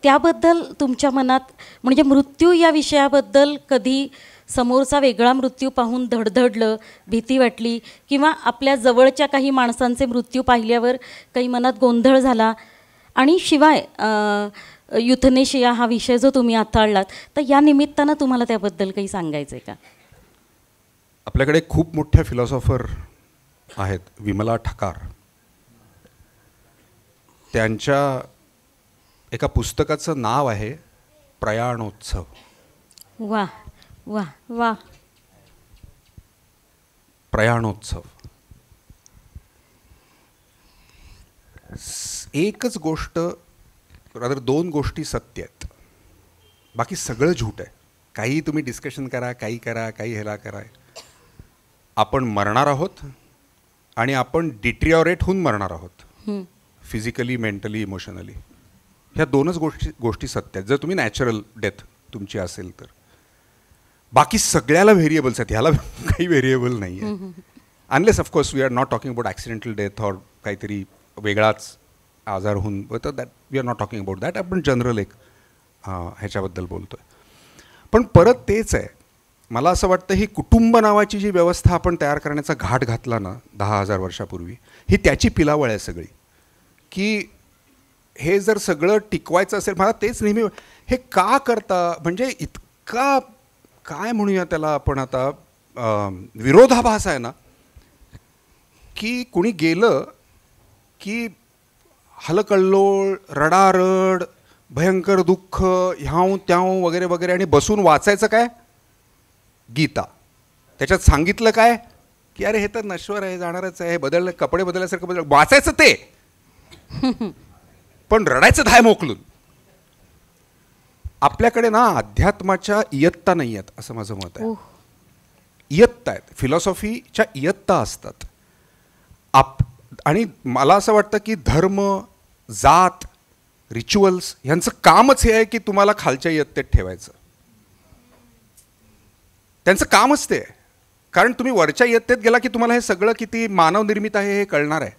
त्याबद्दल तुमच्या मनात म्हणजे मृत्यू या विषयाबद्दल कधी समोरचा वेगळा मृत्यू पाहून धडधडलं, भीती वाटली किंवा आपल्या जवळच्या काही माणसांचे मृत्यू पाहिल्यावर काही मनात गोंधळ झाला? आणि शिवाय युथनेशिया हा विषय जो तुम्ही हाताळलात, तर या निमित्तानं तुम्हाला त्याबद्दल काही सांगायचं आहे का? आपल्याकडे खूप मोठ्या फिलॉसॉफर आहेत, विमला ठकार. त्यांच्या एका पुस्तकाचं नाव आहे प्रयाणोत्सव. वा वा वा. प्रयाणोत्सव. एकच गोष्ट, रादर 2 गोष्टी सत्य आहेत, बाकी सगळं झूट आहे. काही तुम्ही डिस्कशन करा, काही करा, काही ह्याला करा. आपण मरणार आहोत आणि आपण डिट्रिओरेट होऊन मरणार आहोत, फिजिकली, मेंटली, इमोशनली. ह्या 2च गोष्टी सत्य आहेत जर तुम्ही नॅचरल डेथ तुमची असेल तर. बाकी सगळ्याला व्हेरिएबल्स आहेत, ह्याला काही व्हेरिएबल नाही आहे. Unless of course we are not talking about accidental death or काहीतरी वेगळाच आजार होऊन, तर that we are not talking about that. आपण जनरल एक ह्याच्याबद्दल बोलतो आहे. पण परत तेच आहे, मला असं वाटतं ही कुटुंब नावाची जी व्यवस्था आपण तयार करण्याचा घाट घातला ना 10,000 वर्षापूर्वी, ही त्याची पिलावळ आहे सगळी. की हे जर सगळं टिकवायचं असेल, मला तेच नेहमी हे का करता, म्हणजे इतका काय म्हणूया त्याला आपण आता, विरोधाभास आहे ना, की कुणी गेलं की हलकल्लोळ, रडारड, भयंकर दुःख, ह्याव त्याव वगैरे वगैरे, आणि बसून वाचायचं काय गीता. त्याच्यात सांगितलं काय की अरे हे तर नश्वर आहे, जाणारच आहे, बदललं, कपडे बदलल्यासारखं वाचायचं ते, पण रडायचं धाय मोकलून. आपल्याकडे ना अध्यात्माच्या इयत्ता नाही आहेत असं माझं मत आहे. इयत्ता आहेत, फिलॉसॉफीच्या इयत्ता असतात. आणि मला असं वाटतं की धर्म, जात, रिच्युअल्स ह्यांचं कामच हे आहे की तुम्हाला खालच्या इयत्तेत ठेवायचं. त्यांचं कामच ते आहे. कारण तुम्ही वरच्या इयत्तेत गेला की तुम्हाला हे सगळं किती मानवनिर्मित आहे हे कळणार आहे.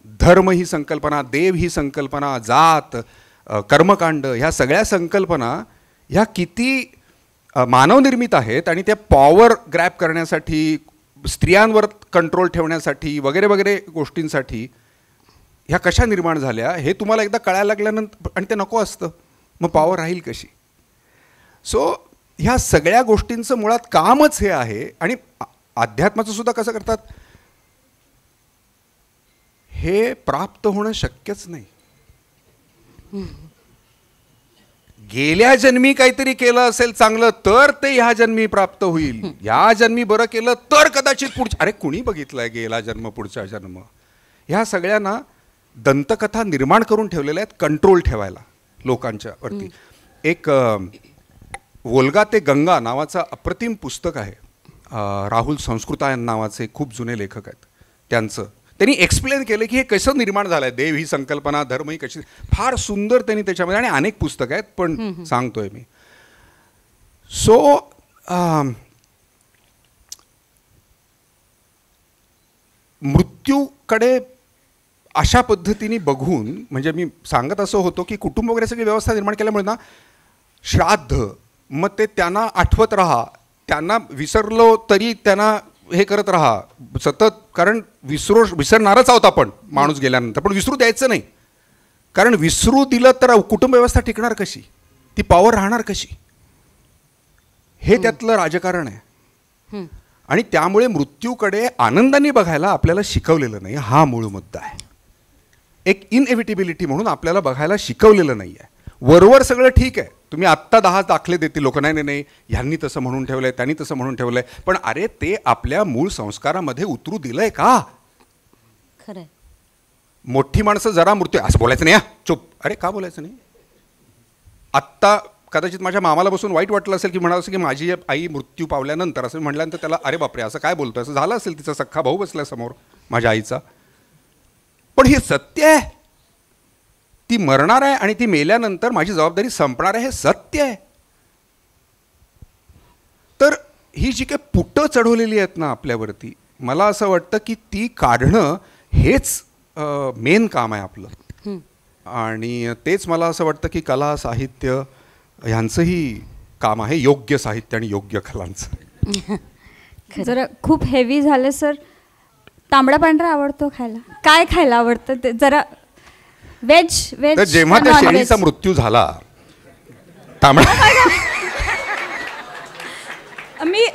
धर्म ही संकल्पना, देव ही संकल्पना, जात, कर्मकांड, ह्या सगळ्या संकल्पना ह्या किती मानवनिर्मित आहेत आणि त्या पॉवर ग्रॅब करण्यासाठी, स्त्रियांवर कंट्रोल ठेवण्यासाठी वगैरे वगैरे गोष्टींसाठी ह्या कशा निर्माण झाल्या हे तुम्हाला एकदा कळायला लागल्यानंतर, आणि ते नको असतं, मग पॉवर राहील कशी? सो ह्या सगळ्या गोष्टींचं मुळात कामच हे आहे. आणि अध्यात्माचं सुद्धा कसं करतात, हे प्राप्त होणं शक्यच नाही. गेल्या जन्मी काहीतरी केलं असेल चांगलं तर ते ह्या जन्मी प्राप्त होईल, ह्या जन्मी बरं केलं तर कदाचित पुढच्या, अरे कुणी बघितलंय गेला जन्म पुढचा जन्म? ह्या सगळ्यांना दंतकथा निर्माण करून ठेवलेल्या आहेत कंट्रोल ठेवायला लोकांच्या वरती. एक वोल्गा ते गंगा नावाचं अप्रतिम पुस्तक आहे, राहुल संस्कृतायन नावाचे खूप जुने लेखक आहेत, त्यांनी एक्सप्लेन केलं की हे कसं निर्माण झालं आहे, देव ही संकल्पना, धर्म ही कशी, फार सुंदर त्यांनी त्याच्यामध्ये, आणि अनेक पुस्तकं आहेत पण सांगतोय मी. सो मृत्यूकडे अशा पद्धतीने बघून, म्हणजे मी सांगत असं होतो की कुटुंब वगैरे सगळी व्यवस्था निर्माण केल्यामुळे ना, श्राद्ध मग ते त्यांना आठवत राहा, त्यांना विसरलो तरी त्यांना हे करत राहा सतत, कारण विसरणारच आहोत आपण माणूस गेल्यानंतर, पण विसरू द्यायचं नाही, कारण विसरू दिलं तर कुटुंब व्यवस्था टिकणार कशी, ती पॉवर राहणार कशी, हे त्यातलं राजकारण आहे. आणि त्यामुळे मृत्यूकडे आनंदाने बघायला आपल्याला शिकवलेलं नाही, हा मूळ मुद्दा आहे. एक इनएव्हिटेबिलिटी म्हणून आपल्याला बघायला शिकवलेलं नाही आहे. वरवर सगळं ठीक आहे, तुम्ही आत्ता 10 दाखले देतील लोक, नाही नाही ह्यांनी तसं म्हणून ठेवलंय, त्यांनी तसं म्हणून ठेवलंय, पण अरे ते आपल्या मूळ संस्कारामध्ये उतरू दिलंय का? खरंय. मोठी माणसं जरा मृत्यू असं बोलायचं नाही, चुप, अरे का बोलायचं नाही? आत्ता कदाचित माझ्या मामाला बसून वाईट वाटलं असेल की म्हणाल असेल की माझी आई मृत्यू पावल्यानंतर असं म्हटल्यानंतर त्याला अरे बापरे असं काय बोलतोय, असं झालं असेल, तिचा सख्खा भाऊ बसला समोर माझ्या आईचा, पण हे सत्य आहे, ती मरणार आहे आणि ती मेल्यानंतर माझी जबाबदारी संपणार आहे, हे सत्य आहे. तर ही जी काही पुटं चढवलेली आहेत ना आपल्यावरती, मला असं वाटतं की ती काढणं हेच मेन काम आहे आपलं. आणि तेच मला असं वाटतं की कला साहित्य ह्यांचंही काम आहे, योग्य साहित्य आणि योग्य कलांचं. जरा खूप हेवी झालं सर. तांबडा पांढरा आवडतो खायला, काय खायला आवडतं ते जरा? व्हेज तर जेव्हा त्या शेळीचा मृत्यू झाला, तांबडा, मी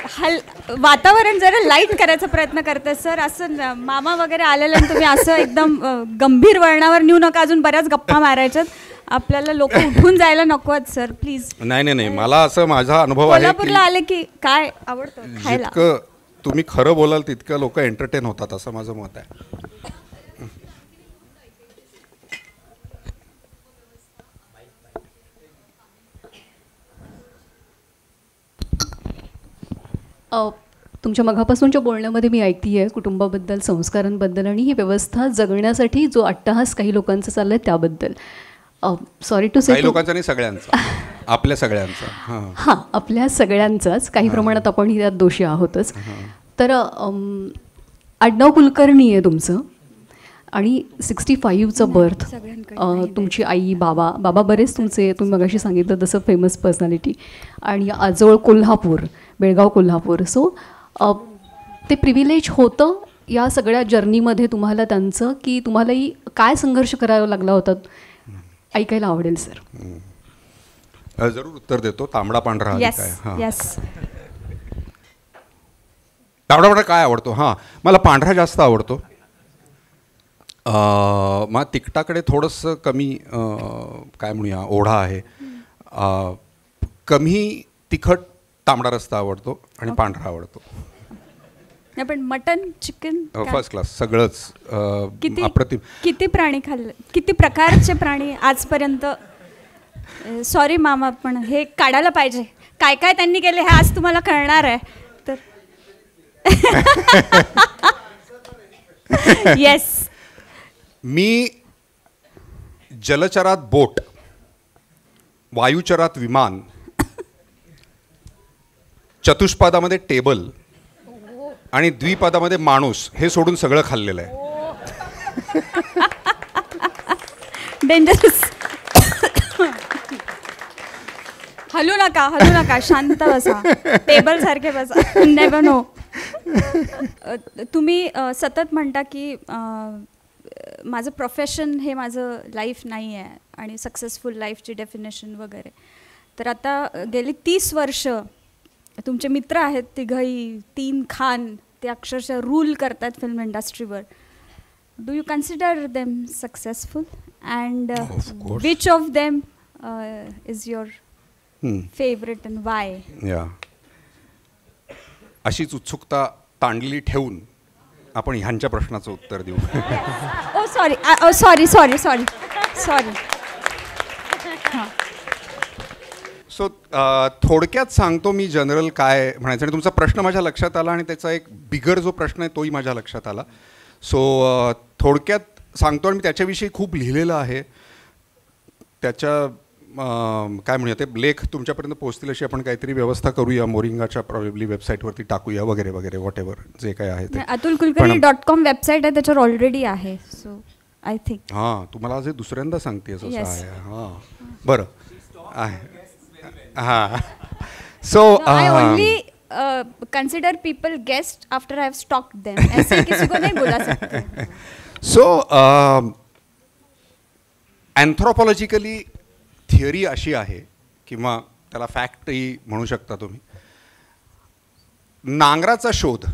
वातावरण जरा लाईट करायचा प्रयत्न करते सर. असं मामा वगैरे आलेलं तुम्ही असं एकदम गंभीर वळणावर नेऊ नका, अजून बऱ्याच गप्पा मारायच्यात आपल्याला, लोक उठून जायला नको आहेत सर प्लीज. नाही, मला असं माझा अनुभव आहे, कोल्हापूरला आले की काय आवडतं खायला? जितकं तुम्ही खरं बोलाल तितकं लोक एंटरटेन होतात असं माझं मत आहे. तुमच्या मघापासूनच्या बोलण्यामध्ये मी ऐकते आहे कुटुंबाबद्दल, संस्कारांबद्दल आणि ही व्यवस्था जगण्यासाठी जो अट्टहास काही लोकांचा चाललाय त्याबद्दल. सॉरी टू से, लोकांचा नाही सगळ्यांचा, आपल्या सगळ्यांचा. हां, आपल्या सगळ्यांचाच, काही प्रमाणात आपण त्यात दोषी आहोतच. तर आडनाव कुलकर्णी आहे तुमचं आणि 65चं बर्थ, तुमची आई, बाबा बरेच तुमचे, तुम्ही मगाशी सांगितलं तसं फेमस पर्सनॅलिटी, आणि आजोळ कोल्हापूर, बेळगाव कोल्हापूर. सो ते प्रिव्हिलेज होतं या सगळ्या जर्नीमध्ये तुम्हाला त्यांचं, की तुम्हालाही काय संघर्ष करावा लागला होता, ऐकायला आवडेल सर. जरूर उत्तर देतो. तांबडा पांढरा काय? तांबडा पांढरा काय आवडतो? हां, मला पांढरा जास्त आवडतो. मग तिखटाकडे थोडंसं कमी काय म्हणूया ओढा आहे. कमी तिखट तांबडा रस्ता आवडतो आणि पांढरा आवडतो. पण मटन, चिकन फर्स्ट क्लास सगळंच. अप्रतिम. किती प्राणी खाल्ले, किती प्रकारचे प्राणी आजपर्यंत? सॉरी मामा, पण हे काढायला पाहिजे, काय काय त्यांनी केले हे आज तुम्हाला कळणार आहे. तर येस, मी जलचरात बोट, वायुचरात विमान, चतुष्पादामध्ये टेबल आणि द्विपादामध्ये माणूस, हे सोडून सगळं खाल्लेलं आहे. डेंजरस. हलू नका, शांत बसा, टेबल सारखे बसा. Never know. तुम्ही सतत म्हणता की माझं प्रोफेशन हे माझं लाईफ नाही आहे आणि सक्सेसफुल लाईफची डेफिनेशन वगैरे. तर आता गेली 30 वर्ष तुमचे मित्र आहेत तिघही, 3 खान, ते अक्षरशः रूल करतात फिल्म इंडस्ट्रीवर. Do you consider them successful and which of them is your favourite and why? अशीच उत्सुकता तांडली ठेवून आपण ह्यांच्या प्रश्नाचं उत्तर देऊ. सॉरी. सो थोडक्यात सांगतो मी जनरल काय म्हणायचं, आणि तुमचा प्रश्न माझ्या लक्षात आला आणि त्याचा एक बिगर जो प्रश्न आहे तोही माझ्या लक्षात आला. सो थोडक्यात सांगतो, आणि मी त्याच्याविषयी खूप लिहिलेलं आहे. त्याच्या काय म्हणूया ते लेख तुमच्यापर्यंत पोहोचतील अशी आपण काहीतरी व्यवस्था करूया. मोरिंगाच्या प्रॉब्ली वेबसाईटवरती टाकूया वगैरे वगैरे, वॉट एव्हर जे काय आहे ते. atulkulkarni.com वेबसाईट आहे, त्याच्यावर ऑलरेडी आहे. सो आय थिंक हां, तुम्हाला आज दुसऱ्यांदा सांगते असं आहे. हां, बरं आहे. हां, so I only consider people guest after I have stocked them. ऐसे किसी को नहीं बोला सकते. सो अँथ्रोपॉलॉजिकली थिअरी अशी आहे, किंवा त्याला फॅक्टही म्हणू शकता तुम्ही, नांगराचा शोध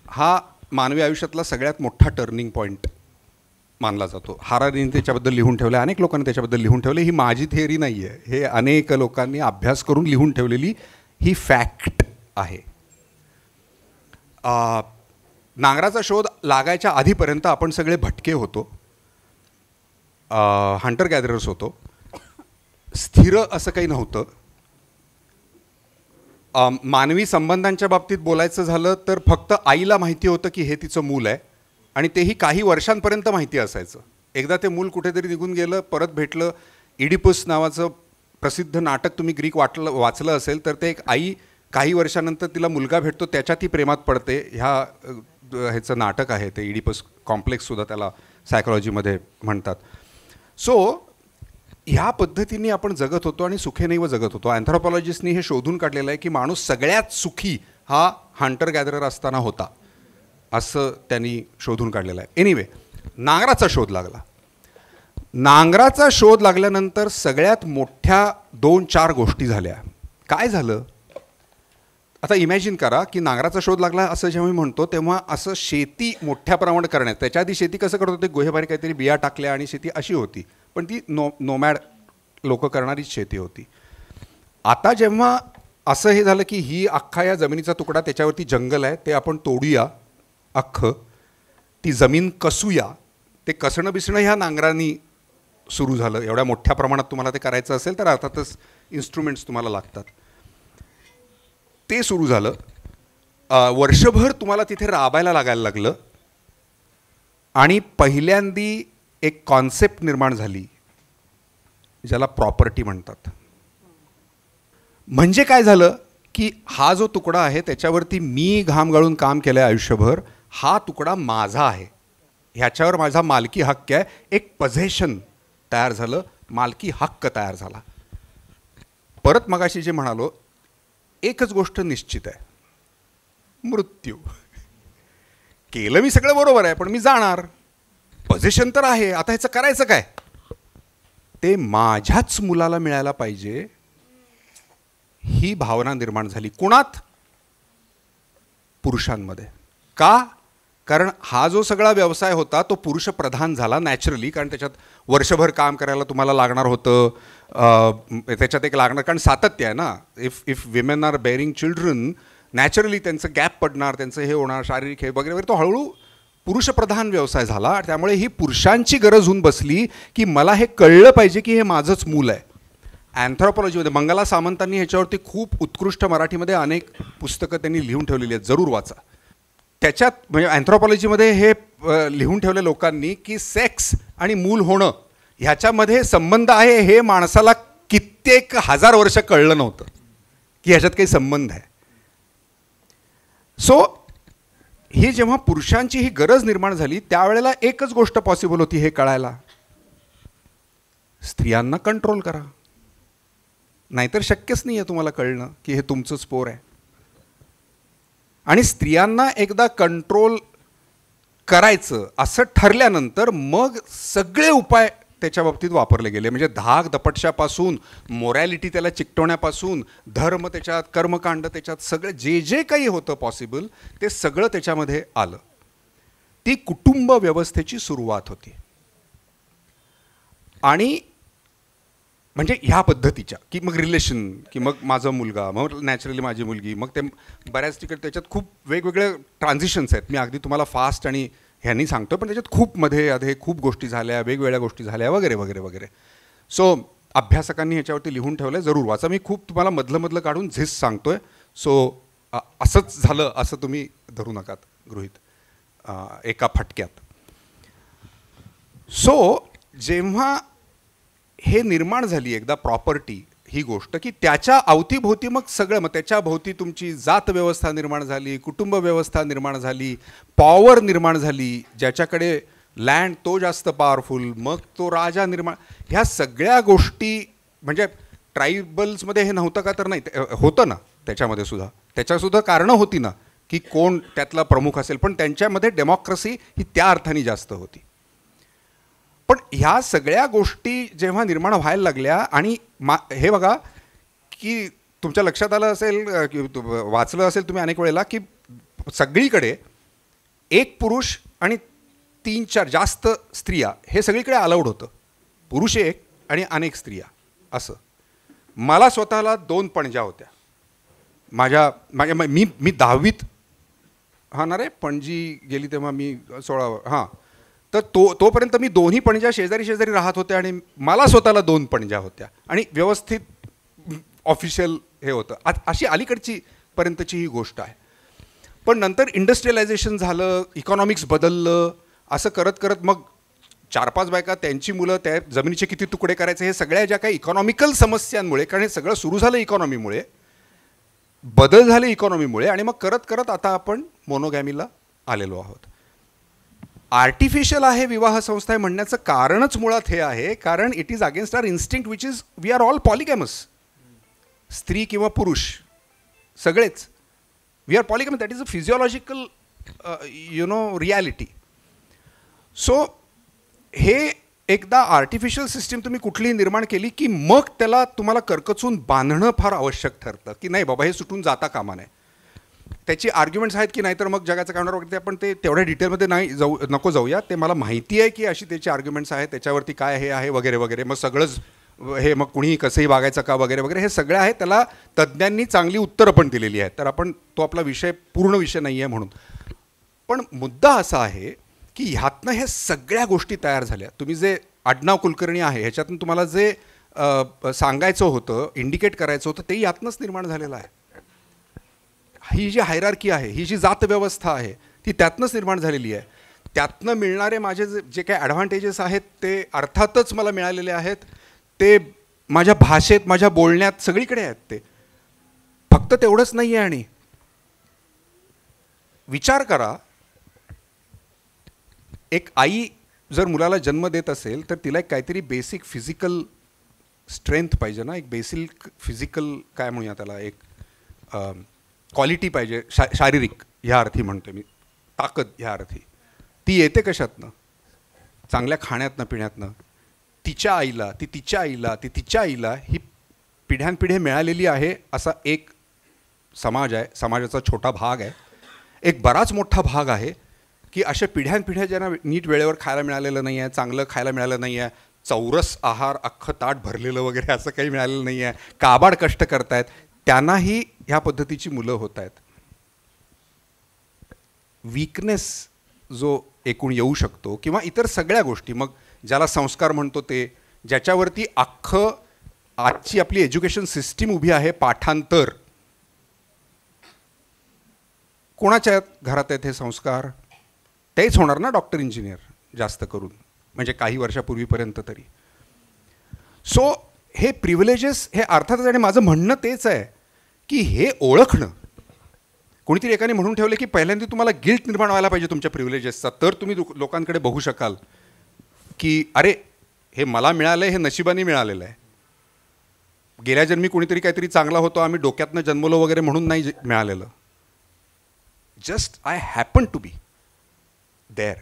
हा मानवी आयुष्यातला सगळ्यात मोठा टर्निंग पॉईंट मानला जातो. हारारीने त्याच्याबद्दल लिहून ठेवलं, अनेक लोकांनी त्याच्याबद्दल लिहून ठेवले. ही माझी थिअरी नाही आहे, हे अनेक लोकांनी अभ्यास करून लिहून ठेवलेली ही फॅक्ट आहे. नांगराचा शोध लागायच्या आधीपर्यंत आपण सगळे भटके होतो, हंटर गॅदरर्स होतो. स्थिर असं काही नव्हतं. मानवी संबंधांच्या बाबतीत बोलायचं झालं तर फक्त आईला माहिती होतं की हे तिचं मूल आहे, आणि तेही काही वर्षांपर्यंत माहिती असायचं. एकदा ते मूल कुठेतरी निघून गेलं, परत भेटलं. इडिपस नावाचं प्रसिद्ध नाटक तुम्ही ग्रीक वाचलं असेल तर ते एक आई काही वर्षानंतर तिला मुलगा भेटतो, त्याच्यात ती प्रेमात पडते. ह्याचं नाटक आहे ते, इडिपस कॉम्प्लेक्ससुद्धा त्याला सायकोलॉजीमध्ये म्हणतात. सो ह्या पद्धतीने आपण जगत होतो आणि सुखेनैव जगत होतो. अँथ्रोपॉलॉजिस्टनी हे शोधून काढलेलं आहे की माणूस सगळ्यात सुखी हा हंटर गॅदरर असताना होता, असं त्यांनी शोधून काढलेलं आहे. एनिवे, नांगराचा शोध लागला. नांगराचा शोध लागल्यानंतर सगळ्यात मोठ्या 2-4 गोष्टी झाल्या. काय झालं आता इमॅजिन करा की नांगराचा शोध लागला असं जेव्हा मी म्हणतो तेव्हा असं शेती मोठ्या प्रमाणात करण्यात. त्याच्या आधी शेती कसं करत होते, गोहेबारी काहीतरी बिया टाकल्या आणि शेती अशी होती, पण ती नोमॅड लोक करणारीच शेती होती. आता जेव्हा असं हे झालं की ही अख्खा या जमिनीचा तुकडा, त्याच्यावरती जंगल आहे, ते आपण तोडूया अख्खं, ती जमीन कसूया. ते कसणं बिसणं ह्या नांगरांनी सुरू झालं. एवढ्या मोठ्या प्रमाणात तुम्हाला ते करायचं असेल तर अर्थातच इन्स्ट्रुमेंट्स तुम्हाला लागतात. ते सुरू झालं. वर्षभर तुम्हाला तिथे राबायला लागायला लागलं, आणि पहिल्यांदी एक कॉन्सेप्ट निर्माण झाली ज्याला प्रॉपर्टी म्हणतात. म्हणजे काय झालं की हा जो तुकडा आहे त्याच्यावरती मी घाम गाळून काम केलं आहे आयुष्यभर, हा तुकडा माझा आहे, ह्याच्यावर माझा मालकी हक्क आहे. एक पझेशन तयार झालं, मालकी हक्क तयार झाला. परत मगाशी जे म्हणालो, एकच गोष्ट निश्चित आहे, मृत्यू. केलं मी सगळं बरोबर आहे, पण मी जाणार. पोझिशन तर आहे, आता ह्याचं करायचं काय? ते माझ्याच मुलाला मिळायला पाहिजे ही भावना निर्माण झाली. कुणात? पुरुषांमध्ये. का? कारण हा जो सगळा व्यवसाय होता तो पुरुष प्रधान झाला नॅचरली, कारण त्याच्यात वर्षभर काम करायला तुम्हाला लागणार होतं. त्याच्यात एक लागणार, कारण सातत्य आहे ना. If women are bearing children, naturally त्यांचं गॅप पडणार, त्यांचं हे होणार, शारीरिक हे वगैरे वगैरे. तो हळूहळू पुरुषप्रधान व्यवसाय झाला. त्यामुळे ही पुरुषांची गरज होऊन बसली की मला हे कळलं पाहिजे की हे माझंच मूल आहे. अँथ्रोपॉलॉजीमध्ये मंगला सामंतांनी ह्याच्यावरती खूप उत्कृष्ट मराठीमध्ये अनेक पुस्तकं त्यांनी लिहून ठेवलेली आहेत, जरूर वाचा. त्याच्यात म्हणजे अँथ्रोपॉलॉजीमध्ये हे लिहून ठेवले लोकांनी की सेक्स आणि मूल होणं ह्याच्यामध्ये संबंध आहे हे माणसाला कित्येक हजार वर्ष कळलं नव्हतं की ह्याच्यात काही संबंध आहे. सो ही जेव्हा पुरुषांची ही गरज निर्माण झाली त्यावेळेला एकच गोष्ट पॉसिबल होती हे कळायला, स्त्रियांना कंट्रोल करा, नाहीतर शक्यच नाही आहे तुम्हाला कळणं की हे तुमचं स्पोर आहे. आणि स्त्रियांना एकदा कंट्रोल करायचं असं ठरल्यानंतर मग सगळे उपाय त्याच्या बाबतीत वापरले गेले. म्हणजे धाक दपटशापासून, मोरॅलिटी त्याला चिकटवण्यापासून, धर्म त्याच्यात, कर्मकांड त्याच्यात, सगळं जे जे काही होतं पॉसिबल ते सगळं त्याच्यामध्ये आलं. ती कुटुंब व्यवस्थेची सुरुवात होती. आणि म्हणजे ह्या पद्धतीच्या की मग रिलेशन, की मग माझा मुलगा, मग नॅचरली माझी मुलगी, मग ते बऱ्याच ठिकाणी त्याच्यात खूप वेगवेगळे ट्रान्झिशन्स आहेत. मी अगदी तुम्हाला फास्ट आणि ह्यांनी सांगतो, पण त्याच्यात खूप मध्ये अधे खूप गोष्टी झाल्या, वेगवेगळ्या गोष्टी झाल्या वगैरे वगैरे वगैरे. सो अभ्यासकांनी ह्याच्यावरती लिहून ठेवलं आहे, जरूर वाचा. मी खूप तुम्हाला मधलं काढून झिस सांगतोय. सो असंच झालं असं तुम्ही धरू नकात गृहीत एका फटक्यात. सो जेव्हा हे निर्माण झाली एकदा प्रॉपर्टी ही गोष्ट, की त्याच्या अवतीभोवती मग सगळं, मग त्याच्या भोवती तुमची जात व्यवस्था निर्माण झाली, कुटुंब व्यवस्था निर्माण झाली, पॉवर निर्माण झाली, ज्याच्याकडे लँड तो जास्त पॉवरफुल, मग तो राजा निर्माण. ह्या सगळ्या गोष्टी म्हणजे ट्रायबल्समध्ये हे नव्हतं का? तर नाही, होतं ना त्याच्यामध्ये सुद्धा, त्याच्यासुद्धा कारणं होती ना की कोण त्यातला प्रमुख असेल, पण त्यांच्यामध्ये डेमोक्रेसी ही त्या अर्थाने जास्त होती. पण ह्या सगळ्या गोष्टी जेव्हा निर्माण व्हायला लागल्या आणि हे बघा की तुमच्या लक्षात आलं असेल की वाचलं असेल तुम्ही अनेक वेळेला की सगळीकडे एक पुरुष आणि 3-4 जास्त स्त्रिया हे सगळीकडे अलाउड होतं. पुरुष एक आणि अनेक स्त्रिया असं. मला स्वतःला 2 पणज्या होत्या. मी 10वीत हा ना रे पणजी गेली तेव्हा मी 16 हां, तर तोपर्यंत मी दोन्ही पणज्या शेजारी शेजारी राहत होत्या आणि मला स्वतःला 2 पणज्या होत्या आणि व्यवस्थित ऑफिशियल हे होतं. अशी अलीकडची पर्यंतची ही गोष्ट आहे. पण नंतर इंडस्ट्रियलायझेशन झालं, इकॉनॉमिक्स बदललं, असं करत करत मग 4-5 बायका, त्यांची मुलं, त्या जमिनीचे किती तुकडे करायचे, हे सगळ्या ज्या काही इकॉनॉमिकल समस्यांमुळे, कारण हे सगळं सुरू झालं इकॉनॉमीमुळे, बदल झाले इकॉनॉमीमुळे, आणि मग करत करत आता आपण मोनोगॅमीला आलेलो आहोत. आर्टिफिशियल आहे विवाह संस्था आहे म्हणण्याचं कारणच मुळात हे आहे, कारण it is against our instinct which is we are all polygamous. स्त्री किंवा पुरुष सगळेच we are polygamous. That is a physiological reality. So हे एकदा आर्टिफिशियल सिस्टीम तुम्ही कुठलीही निर्माण केली की मग त्याला तुम्हाला करकचून बांधणं फार आवश्यक ठरतं की नाही बाबा हे सुटून जाता कामा नये. त्याची आर्ग्युमेंट्स आहेत की नाहीतर मग जगाचं काउंटर वगैरे, आपण ते तेवढ्या डिटेलमध्ये नको जाऊया. ते मला माहिती आहे की अशी त्याची आर्ग्युमेंट्स आहेत, त्याच्यावरती काय हे आहे वगैरे वगैरे. मग सगळंच हे मग कुणीही कसंही वागायचं का वगैरे वगैरे हे सगळं आहे. त्याला तज्ज्ञांनी चांगली उत्तरं पण दिलेली आहेत. तर आपण तो आपला विषय पूर्ण विषय नाही आहे म्हणून. पण मुद्दा असा आहे की ह्यातनं ह्या सगळ्या गोष्टी तयार झाल्या. तुम्ही जे आडनाव कुलकर्णी आहे ह्याच्यातून तुम्हाला जे सांगायचं होतं, इंडिकेट करायचं होतं, ते यातनंच निर्माण झालेलं आहे. ही जी हायरार्की आहे, ही जी जात व्यवस्था आहे, ती त्यातनंच निर्माण झालेली आहे. त्यातनं मिळणारे माझे जे काही ॲडव्हान्टेजेस आहेत ते अर्थातच मला मिळालेले आहेत. ते माझ्या भाषेत, माझ्या बोलण्यात सगळीकडे आहेत. ते फक्त तेवढंच नाही आहे. आणि विचार करा, एक आई जर मुलाला जन्म देत असेल तर तिला एक काहीतरी बेसिक फिजिकल स्ट्रेंथ पाहिजे ना, एक बेसिक फिजिकल काय म्हणूया त्याला, एक क्वालिटी पाहिजे, शारीरिक ह्या अर्थी म्हणतो मी, ताकद ह्या अर्थी. ती येते कशातनं? चांगल्या खाण्यातनं, पिण्यातनं. तिच्या आईला, ती तिच्या आईला, ती तिच्या आईला ही पिढ्यानपिढ्या मिळालेली आहे. असा एक समाज आहे, समाजाचा छोटा भाग आहे. एक बराच मोठा भाग आहे की अशा पिढ्यानपिढ्या ज्यांना नीट वेळेवर खायला मिळालेलं नाही आहे, चांगलं खायला मिळालं नाही आहे, चौरस आहार, अख्खं ताट भरलेलं वगैरे असं काही मिळालेलं नाही आहे, काबाड कष्ट करतायत, त्यांनाही ह्या पद्धतीची मुलं होत आहेत. वीकनेस जो एकूण येऊ शकतो किंवा इतर सगळ्या गोष्टी, मग ज्याला संस्कार म्हणतो ते, ज्याच्यावरती अख्खं आजची आपली एज्युकेशन सिस्टीम उभी आहे, पाठांतर. कोणाच्या घरात आहेत हे संस्कार? तेच होणार ना डॉक्टर, इंजिनियर जास्त करून, म्हणजे काही वर्षापूर्वीपर्यंत तरी. सो हे प्रिव्हिलेजेस हे अर्थातच, आणि माझं म्हणणं तेच आहे की हे ओळखणं, कोणीतरी एकाने म्हणून ठेवले की पहिल्यांदा तुम्हाला गिल्ट निर्माण व्हायला पाहिजे तुमच्या प्रिव्हिलेजेसचा, तर तुम्ही लोकांकडे बघू शकाल की अरे हे मला मिळालं आहे, हे नशिबाने मिळालेलं आहे. गेल्या जन्मी कोणीतरी काहीतरी चांगला होतो, आम्ही डोक्यातनं जन्मलो वगैरे म्हणून नाही मिळालेलं. Just I happen to be there.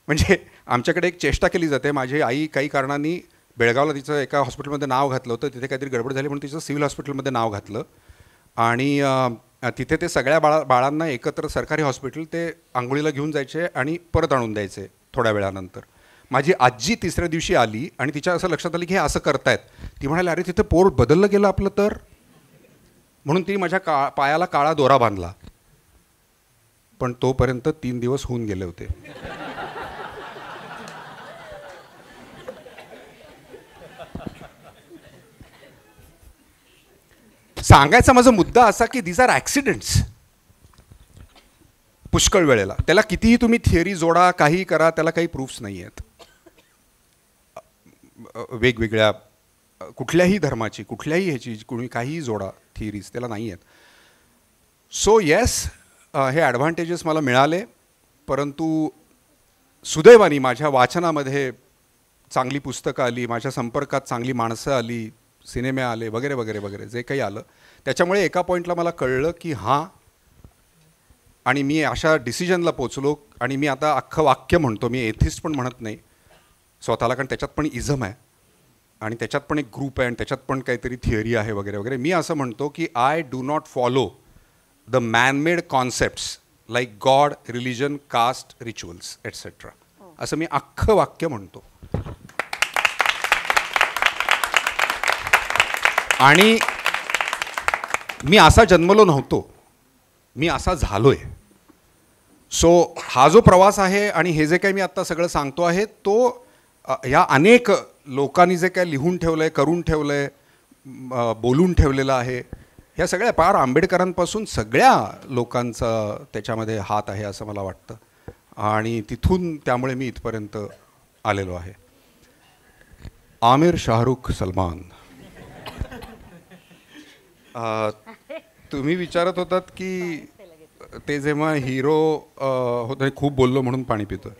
म्हणजे आमच्याकडे एक चेष्टा केली जाते. माझी आई काही कारणांनी बेळगावला तिचं एका हॉस्पिटलमध्ये नाव घातलं होतं, तिथे काहीतरी गडबड झाली म्हणून तिचं सिव्हिल हॉस्पिटलमध्ये नाव घातलं आणि तिथे ते सगळ्या बाळांना एकत्र सरकारी हॉस्पिटल ते आंघोळीला घेऊन जायचे आणि परत आणून द्यायचे थोड्या वेळानंतर. माझी आजी तिसऱ्या दिवशी आली आणि तिच्या असं लक्षात आलं की हे असं करतायत. ती म्हणाली अरे तिथे पोर बदललं गेलं आपलं तर, म्हणून ती माझ्या पायाला काळा दोरा बांधला. पण तोपर्यंत 3 दिवस होऊन गेले होते. सांगायचा माझा मुद्दा असा की दीज आर ॲक्सिडेंट्स. पुष्कळ वेळेला त्याला कितीही तुम्ही थिअरी जोडा, काही करा, त्याला काही प्रूफ्स नाही आहेत. वेगवेगळ्या कुठल्याही धर्माची, कुठल्याही ह्याची कोणी काहीही जोडा थिअरीज, त्याला नाही आहेत. सो येस, हे ॲडव्हान्टेजेस मला मिळाले, परंतु सुदैवाने माझ्या वाचनामध्ये चांगली पुस्तकं आली, माझ्या संपर्कात चांगली माणसं आली, सिनेमे आले वगैरे वगैरे वगैरे जे काही आलं, त्याच्यामुळे एका पॉईंटला मला कळलं की हां, आणि मी अशा डिसिजनला पोचलो. आणि मी आता अख्खं वाक्य म्हणतो, मी एथिस्ट पण म्हणत नाही स्वतःला, कारण त्याच्यात पण इझम आहे आणि त्याच्यात पण एक ग्रुप आहे आणि त्याच्यात पण काहीतरी थिअरी आहे वगैरे वगैरे. मी असं म्हणतो की I do not follow the manmade concepts like God, religion, caste, rituals etcetera, असं मी अख्खं वाक्य म्हणतो. आणि मी असा जन्मलो नव्हतो, मी असा झालो आहे. सो हा जो प्रवास आहे आणि हे जे काही मी आत्ता सगळं सांगतो आहे, तो या अनेक लोकांनी जे काय लिहून ठेवलं आहे, करून ठेवलं आहे, बोलून ठेवलेलं आहे, ह्या सगळ्या पार आंबेडकरांपासून सगळ्या लोकांचा त्याच्यामध्ये हात आहे असं मला वाटतं. आणि तिथून त्यामुळे मी इथपर्यंत आलेलो आहे. आमिर, शाहरुख, सलमान. तुम्ही विचारत होतात की ते जेव्हा हिरो होतं, खूप बोललो म्हणून पाणी पितो.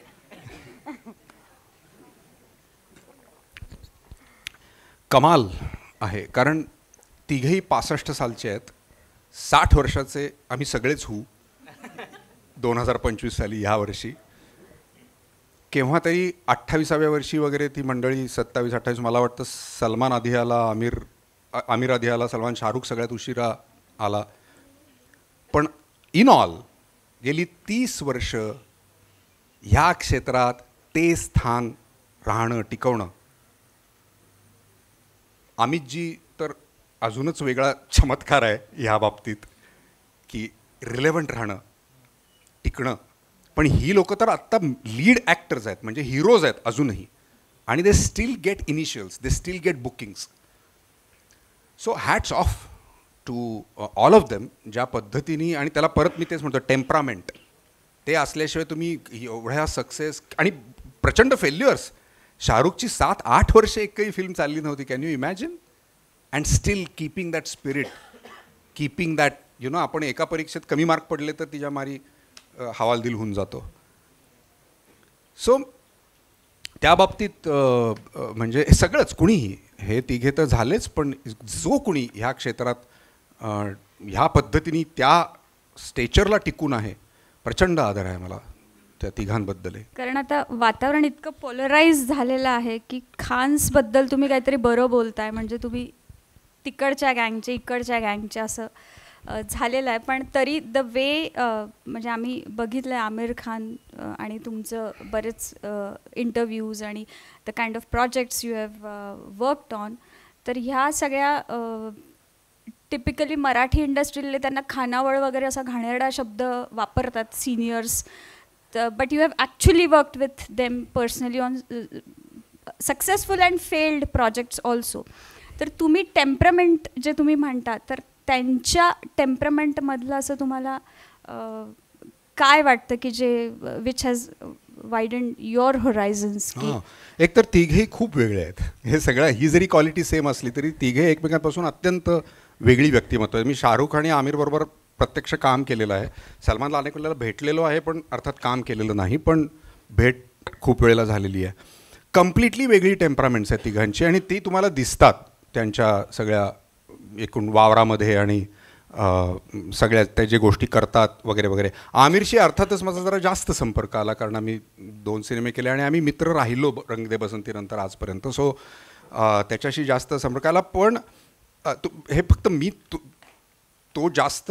कमाल आहे, कारण तिघेही 65 सालचे आहेत, 60 वर्षाचे आम्ही सगळेच होऊ 2025 साली, ह्या वर्षी. केव्हा तरी 28व्या वर्षी वगैरे ती मंडळी 27-28, मला वाटतं सलमान आधी आला, आमिर आधी आला, सलमान, शाहरुख सगळ्यात उशिरा आला. पण इन ऑल गेली 30 वर्ष ह्या क्षेत्रात ते स्थान राहणं, टिकवणं. अमितजी तर अजूनच वेगळा चमत्कार आहे ह्या बाबतीत की रिलेव्हंट राहणं, टिकणं. पण ही लोकं तर आत्ता लीड ॲक्टर्स आहेत, म्हणजे हिरोज आहेत अजूनही, आणि they still get initials, they still get bookings. So hats off to all of them. ज्या पद्धतीने, आणि त्याला परत मी तेच म्हणतो, टेम्परामेंट ते असल्याशिवाय तुम्ही एवढ्या सक्सेस आणि प्रचंड फेल्युअर्स. शाहरुखची 7-8 वर्षे एकही फिल्म चालली नव्हती, can you imagine? And still keeping that spirit, keeping that, you know, आपण एका परीक्षेत कमी मार्क पडले तर तिच्या मारी हवालदिल होऊन जातो. सो त्या बाबतीत म्हणजे सगळंच, कुणीही, हे तिघे तर झालेच, पण जो कुणी ह्या क्षेत्रात ह्या पद्धतीने त्या स्टेचरला टिकून आहे, प्रचंड आदर आहे मला त्या तिघांबद्दल. कारण आता वातावरण इतकं पोलराईज झालेलं आहे की खान्सबद्दल तुम्ही काहीतरी बरं बोलताय म्हणजे तुम्ही तिकडच्या गँगचे, इकडच्या गँगचे असं झालेलं आहे. पण तरी द वे, म्हणजे आम्ही बघितलं आहे आमिर खान आणि तुमचं बरेच इंटरव्ह्यूज आणि the kind of projects you have worked on, तर ह्या सगळ्या टिपिकली मराठी इंडस्ट्रीतले त्यांना खानावळ वगैरे असा घाणेरडा शब्द वापरतात seniors, but you have actually worked with them personally on successful and failed projects also. तर तुम्ही टेम्परामेंट जे तुम्ही म्हणता, तर त्यांच्या टेम्परामेंटमधलं असं तुम्हाला काय वाटतं की जे विच हॅज वायडन युअर होरायझन्स? एक तर तिघेही खूप वेगळे आहेत. हे सगळं, ही जरी क्वालिटी सेम असली तरी तिघे एकमेकांपासून अत्यंत वेगळी व्यक्तिमत्व आहे. मी शाहरुख आणि आमिर बरोबर प्रत्यक्ष काम केलेलं आहे. सलमानला अनेक वेळेला भेटलेलो आहे, पण अर्थात काम केलेलं नाही, पण भेट खूप वेळेला झालेली आहे. कम्प्लिटली वेगळी टेम्परामेंट्स आहेत तिघांची आणि ती तुम्हाला दिसतात त्यांच्या सगळ्या एकूण वावरामध्ये आणि सगळ्या त्या जे गोष्टी करतात वगैरे वगैरे. आमिरशी अर्थातच माझा जरा जास्त संपर्क आला, कारण आम्ही 2 सिनेमे केले आणि आम्ही मित्र राहिलो रंग दे बसंतीनंतर आजपर्यंत. सो त्याच्याशी जास्त संपर्क आला. पण हे फक्त मी तो जास्त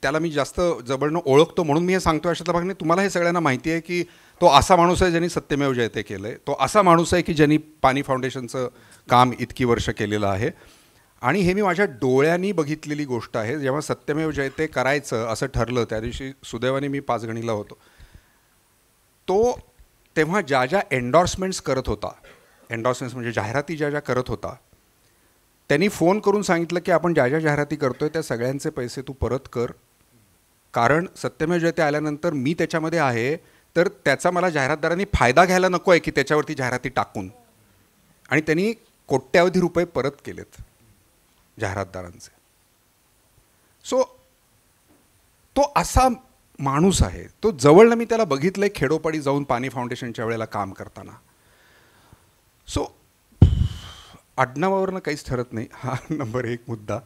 त्याला मी जास्त जवळनं ओळखतो म्हणून मी हे सांगतो अशातला भाग नाही. तुम्हाला हे सगळ्यांना माहिती आहे की तो असा माणूस आहे ज्यांनी सत्यमेव जयते केलं आहे, तो असा माणूस आहे की ज्यांनी पानी फाउंडेशनचं काम इतकी वर्ष केलेलं आहे. आणि हे मी माझ्या डोळ्यांनी बघितलेली गोष्ट आहे. जेव्हा सत्यमेव जयते करायचं असं ठरलं, त्या दिवशी सुदैवाने मी पाचगणीला होतो. तो तेव्हा ज्या ज्या एन्डॉर्समेंट्स करत होता, एन्डॉर्समेंट्स म्हणजे जाहिराती ज्या ज्या करत होता, त्यांनी फोन करून सांगितलं की आपण ज्या ज्या जाहिराती करतोय त्या सगळ्यांचे पैसे तू परत कर, कारण सत्यमेव जयते आल्यानंतर मी त्याच्यामध्ये आहे, तर त्याचा मला जाहिरातदारांनी फायदा घ्यायला नको आहे की त्याच्यावरती जाहिराती टाकून. आणि त्यांनी कोट्यावधी रुपये परत केलेत जाहिरातदारांचे. सो तो असा माणूस आहे. तो जवळनं मी त्याला बघितलंय खेडोपाडी जाऊन पानी फाउंडेशनच्या वेळेला काम करताना. सो आडनावावरनं काहीच ठरत नाही, हा नंबर 1 मुद्दा.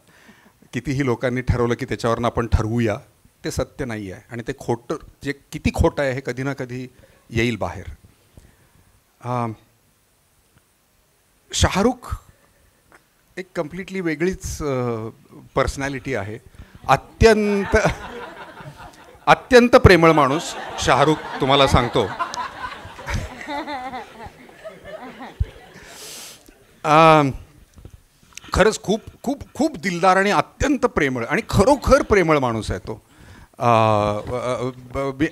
कितीही लोकांनी ठरवलं की त्याच्यावरनं आपण ठरवूया, ते सत्य नाही आहे आणि ते खोटं, जे किती खोटं आहे हे कधी ना कधी येईल बाहेर. शाहरुख एक कम्प्लिटली वेगळीच पर्सनॅलिटी आहे. अत्यंत प्रेमळ माणूस शाहरुख, तुम्हाला सांगतो. खरंच खूप खूप खूप दिलदार आणि अत्यंत प्रेमळ आणि खरोखर प्रेमळ माणूस आहे तो.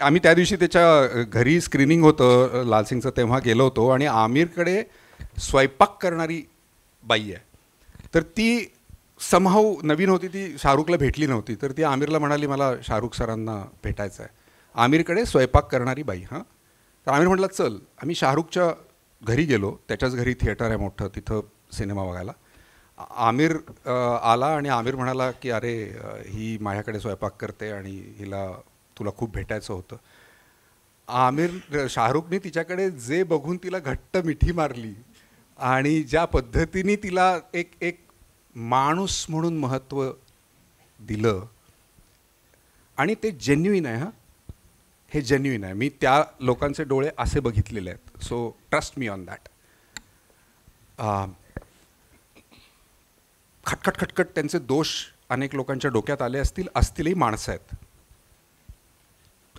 आम्ही त्या दिवशी त्याच्या घरी स्क्रीनिंग होतं लालसिंगचं, तेव्हा गेलो होतो आणि आमिरकडे स्वयंपाक करणारी बाई आहे. तर ती समहाऊ नवीन होती, ती शाहरुखला भेटली नव्हती, तर ती आमिरला म्हणाली मला शाहरुख सरांना भेटायचं आहे. आमिरकडे स्वयंपाक करणारी बाई. हां, तर आमिर म्हटलं चल. आम्ही शाहरुखच्या घरी गेलो, त्याच्याच घरी थिएटर आहे मोठं, तिथं सिनेमा बघायला. आमिर आला आणि आमिर म्हणाला की अरे ही माझ्याकडे स्वयंपाक करते आणि हिला तुला खूप भेटायचं होतं. शाहरुखने तिच्याकडे जे बघून तिला घट्ट मिठी मारली आणि ज्या पद्धतीने तिला एक माणूस म्हणून महत्त्व दिलं, आणि ते जेन्युइन आहे. हां, हे जेन्युइन आहे. मी त्या लोकांचे डोळे असे बघितलेले आहेत. So trust me on that. खटखट खटखट त्यांचे दोष अनेक लोकांच्या डोक्यात आले असतीलही. माणसं आहेत,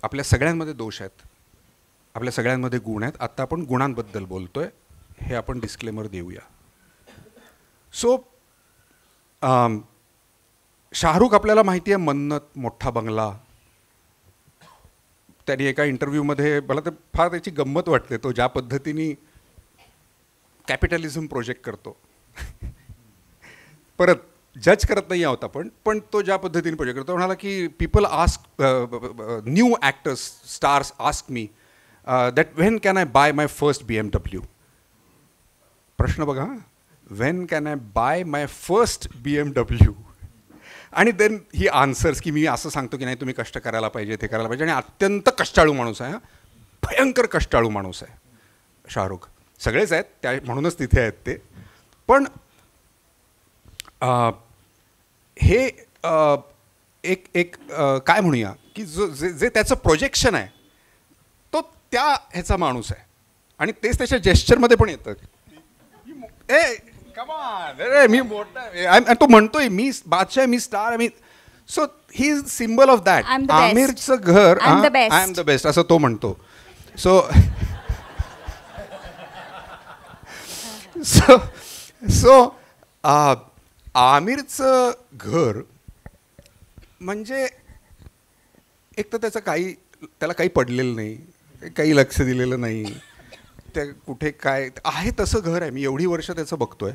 आपल्या सगळ्यांमध्ये दोष आहेत, आपल्या सगळ्यांमध्ये गुण आहेत. आत्ता आपण गुणांबद्दल बोलतोय, हे आपण डिस्क्लेमर देऊया. सो शाहरुख आपल्याला माहिती आहे, मन्नत, मोठा बंगला. त्यांनी एका इंटरव्ह्यूमध्ये, मला तर फार त्याची गंमत वाटते, तो ज्या पद्धतीने कॅपिटलिझम प्रोजेक्ट करतो. परत जज करत नाही आहोत आपण, पण तो ज्या पद्धतीने प्रोजेक्ट करतो, म्हणाला की people ask, new actors, stars ask me that when can I buy my first BMW. प्रश्न बघा, when can I buy my first BMW. आणि देन ही आन्सर्स की मी असं सांगतो की नाही तुम्ही कष्ट करायला पाहिजे, ते करायला पाहिजे. आणि अत्यंत कष्टाळू माणूस आहे, भयंकर कष्टाळू माणूस आहे शाहरुख. सगळेच आहेत त्या, म्हणूनच तिथे आहेत ते. पण हे एक काय म्हणूया की जे त्याचं प्रोजेक्शन आहे, तो त्या ह्याचा माणूस आहे. आणि तेच त्याच्या जेस्चरमध्ये पण येतं. अरे मी मोठा, तो म्हणतोय मी बादशाह, मी स्टार, मी. So he is symbol of that. आमिरचं घर, आय एम द बेस्ट असं तो म्हणतो. सो आमिरचं घर म्हणजे एक तर त्याला काही पडलेलं नाही, काही लक्ष दिलेलं नाही, त्या कुठे काय आहे तसं घर आहे. मी एवढी वर्ष त्याचं बघतोय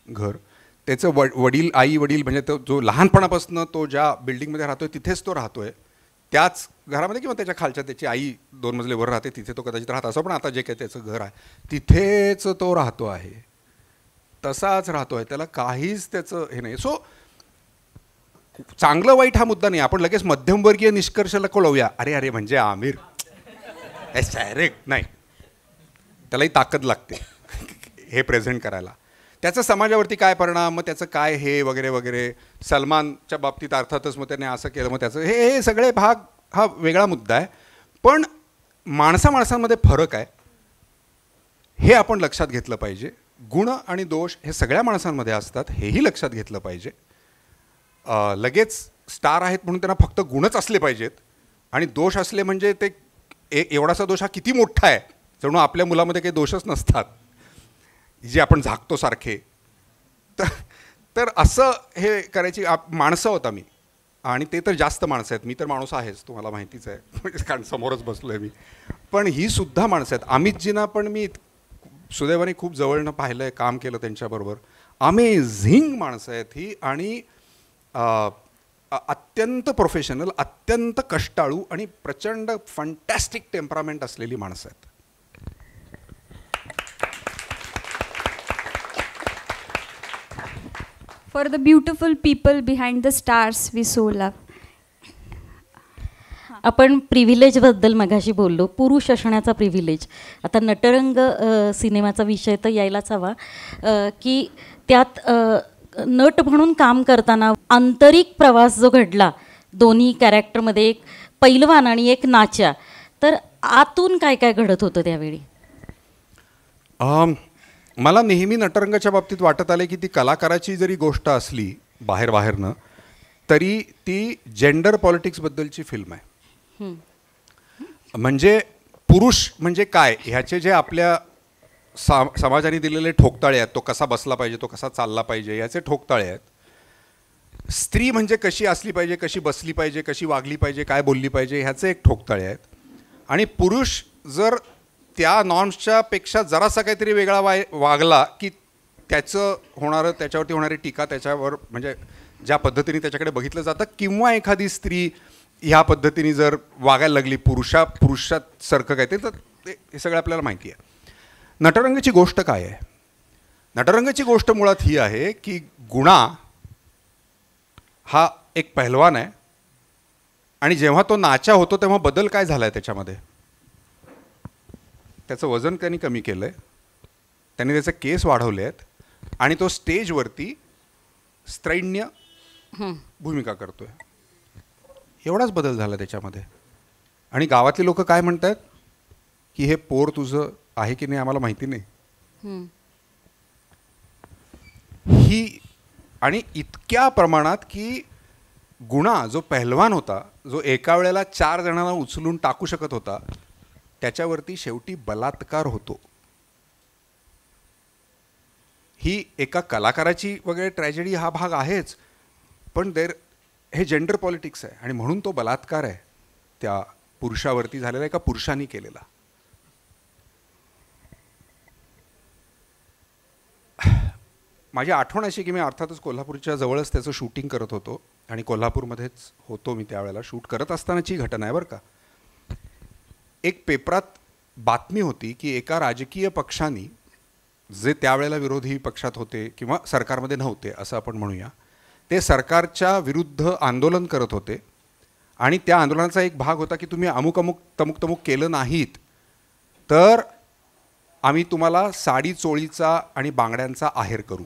घर. त्याचं वडील, आई वडील, म्हणजे तो जो लहानपणापासून तो ज्या बिल्डिंगमध्ये राहतोय तिथेच तो राहतोय, त्याच घरामध्ये, किंवा त्याच्या खालच्या त्याची आई 2 मजले वर राहते, तिथे तो कदाचित राहत असं. पण आता जे काही त्याचं घर आहे तिथेच तो राहतो आहे, तसाच राहतो आहे, त्याला काहीच त्याचं हे नाही. सो चांगलं वाईट हा मुद्दा नाही, आपण लगेच मध्यमवर्गीय निष्कर्षाला कळवूया, अरे अरे म्हणजे आमिर डायरेक्ट नाही, त्यालाही ताकद लागते हे प्रेझेंट करायला. त्याचा समाजावरती काय परिणाम, मग त्याचं काय हे वगैरे वगैरे. सलमानच्या बाबतीत अर्थातच मग त्याने असं केलं, मग त्याचं हे सगळे भाग हा वेगळा मुद्दा आहे. पण माणसांमध्ये फरक आहे हे आपण लक्षात घेतलं पाहिजे. गुण आणि दोष हे सगळ्या माणसांमध्ये असतात हेही लक्षात घेतलं पाहिजे. लगेच स्टार आहेत म्हणून त्यांना फक्त गुणच असले पाहिजेत आणि दोष असले म्हणजे ते एवढासा दोष हा किती मोठा आहे, जणू आपल्या मुलामध्ये काही दोषच नसतात जे आपण झाकतो सारखे. तर असं हे करायची माणसं होता मी, आणि ते तर जास्त माणसं आहेत. मी तर माणूस आहेच, तुम्हाला माहितीच आहे, कारण समोरच बसलो आहे मी. पण ही सुद्धा माणसं आहेत. अमितजींना पण मी सुदैवाने खूप जवळनं पाहिलं आहे, काम केलं त्यांच्याबरोबर. अमेझिंग माणसं आहेत ही, आणि अत्यंत प्रोफेशनल, अत्यंत कष्टाळू आणि प्रचंड फंटॅस्टिक टेम्परामेंट असलेली माणसं आहेत. For the beautiful people behind the stars we so love. आपण प्रिव्हिलेजबद्दल मगाशी बोललो, पुरुष असण्याचा प्रिव्हिलेज. आता नटरंग सिनेमाचा विषय तर यायलाच हवा की त्यात नट म्हणून काम करताना आंतरिक प्रवास जो घडला दोन्ही कॅरेक्टरमध्ये, एक पैलवान आणि एक नाच्या, तर आतून काय काय घडत होतं त्यावेळी? मला नेहमी नटरंगाच्या बाबतीत वाटत आले की ती कलाकाराची जरी गोष्ट असली बाहेरनं, तरी ती जेंडर पॉलिटिक्सबद्दलची फिल्म आहे. म्हणजे पुरुष म्हणजे काय ह्याचे जे आपल्या समाजाने दिलेले ठोकताळे आहेत, तो कसा बसला पाहिजे, तो कसा चालला पाहिजे, याचे ठोकताळे आहेत. स्त्री म्हणजे कशी असली पाहिजे, कशी बसली पाहिजे, कशी वागली पाहिजे, काय बोलली पाहिजे, ह्याचे एक ठोकताळे आहेत. आणि पुरुष जर त्या नॉर्म्सच्या पेक्षा जरासा काहीतरी वेगळा वागला की त्याच्यावरती होणारी टीका, त्याच्यावर म्हणजे ज्या पद्धतीने त्याच्याकडे बघितलं जातं, किंवा एखादी स्त्री ह्या पद्धतीने जर वागायला लागली पुरुषासारखं काहीतरी, तर हे सगळं आपल्याला माहिती आहे. नटरंगाची गोष्ट काय आहे? नटरंगाची गोष्ट मुळात ही आहे की गुणा हा एक पहिलवान आहे, आणि जेव्हा तो नाचा होतो तेव्हा बदल काय झाला आहे त्याच्यामध्ये? त्याचं वजन त्यांनी कमी केलं आहे, त्यांनी त्याचे केस वाढवले आहेत, आणि तो स्टेजवरती स्त्रैण्य भूमिका करतोय. एवढाच बदल झाला त्याच्यामध्ये. आणि गावातले लोक काय म्हणतात की हे पोर तुझं आहे की नाही आम्हाला माहिती नाही. ही आणि इतक्या प्रमाणात की गुणा जो पहिलवान होता, जो एका वेळेला 4 जणांना उचलून टाकू शकत होता, त्याच्यावरती शेवटी बलात्कार होतो. ही एका कलाकाराची वगैरे ट्रॅजेडी हा भाग आहेच, पण हे जेंडर पॉलिटिक्स आहे, आणि म्हणून तो बलात्कार आहे त्या पुरुषावरती झालेला, एका पुरुषाने केलेला. माझी आठवण अशी की मी अर्थातच कोल्हापूरच्या जवळच त्याचं शूटिंग करत होतो, आणि कोल्हापूरमध्येच होतो मी त्यावेळेला. शूट करत असतानाची घटना आहे बरं का. एक पेपरात बातमी होती की एका राजकीय पक्षाने, जे त्यावेळेला विरोधी पक्षात होते किंवा सरकारमध्ये नव्हते असं आपण म्हणूया, ते सरकारच्या विरुद्ध आंदोलन करत होते, आणि त्या आंदोलनाचा एक भाग होता की तुम्ही अमुक तमुक केलं नाहीत तर आम्ही तुम्हाला साडी चोळीचा आणि बांगड्यांचा आहेर करू.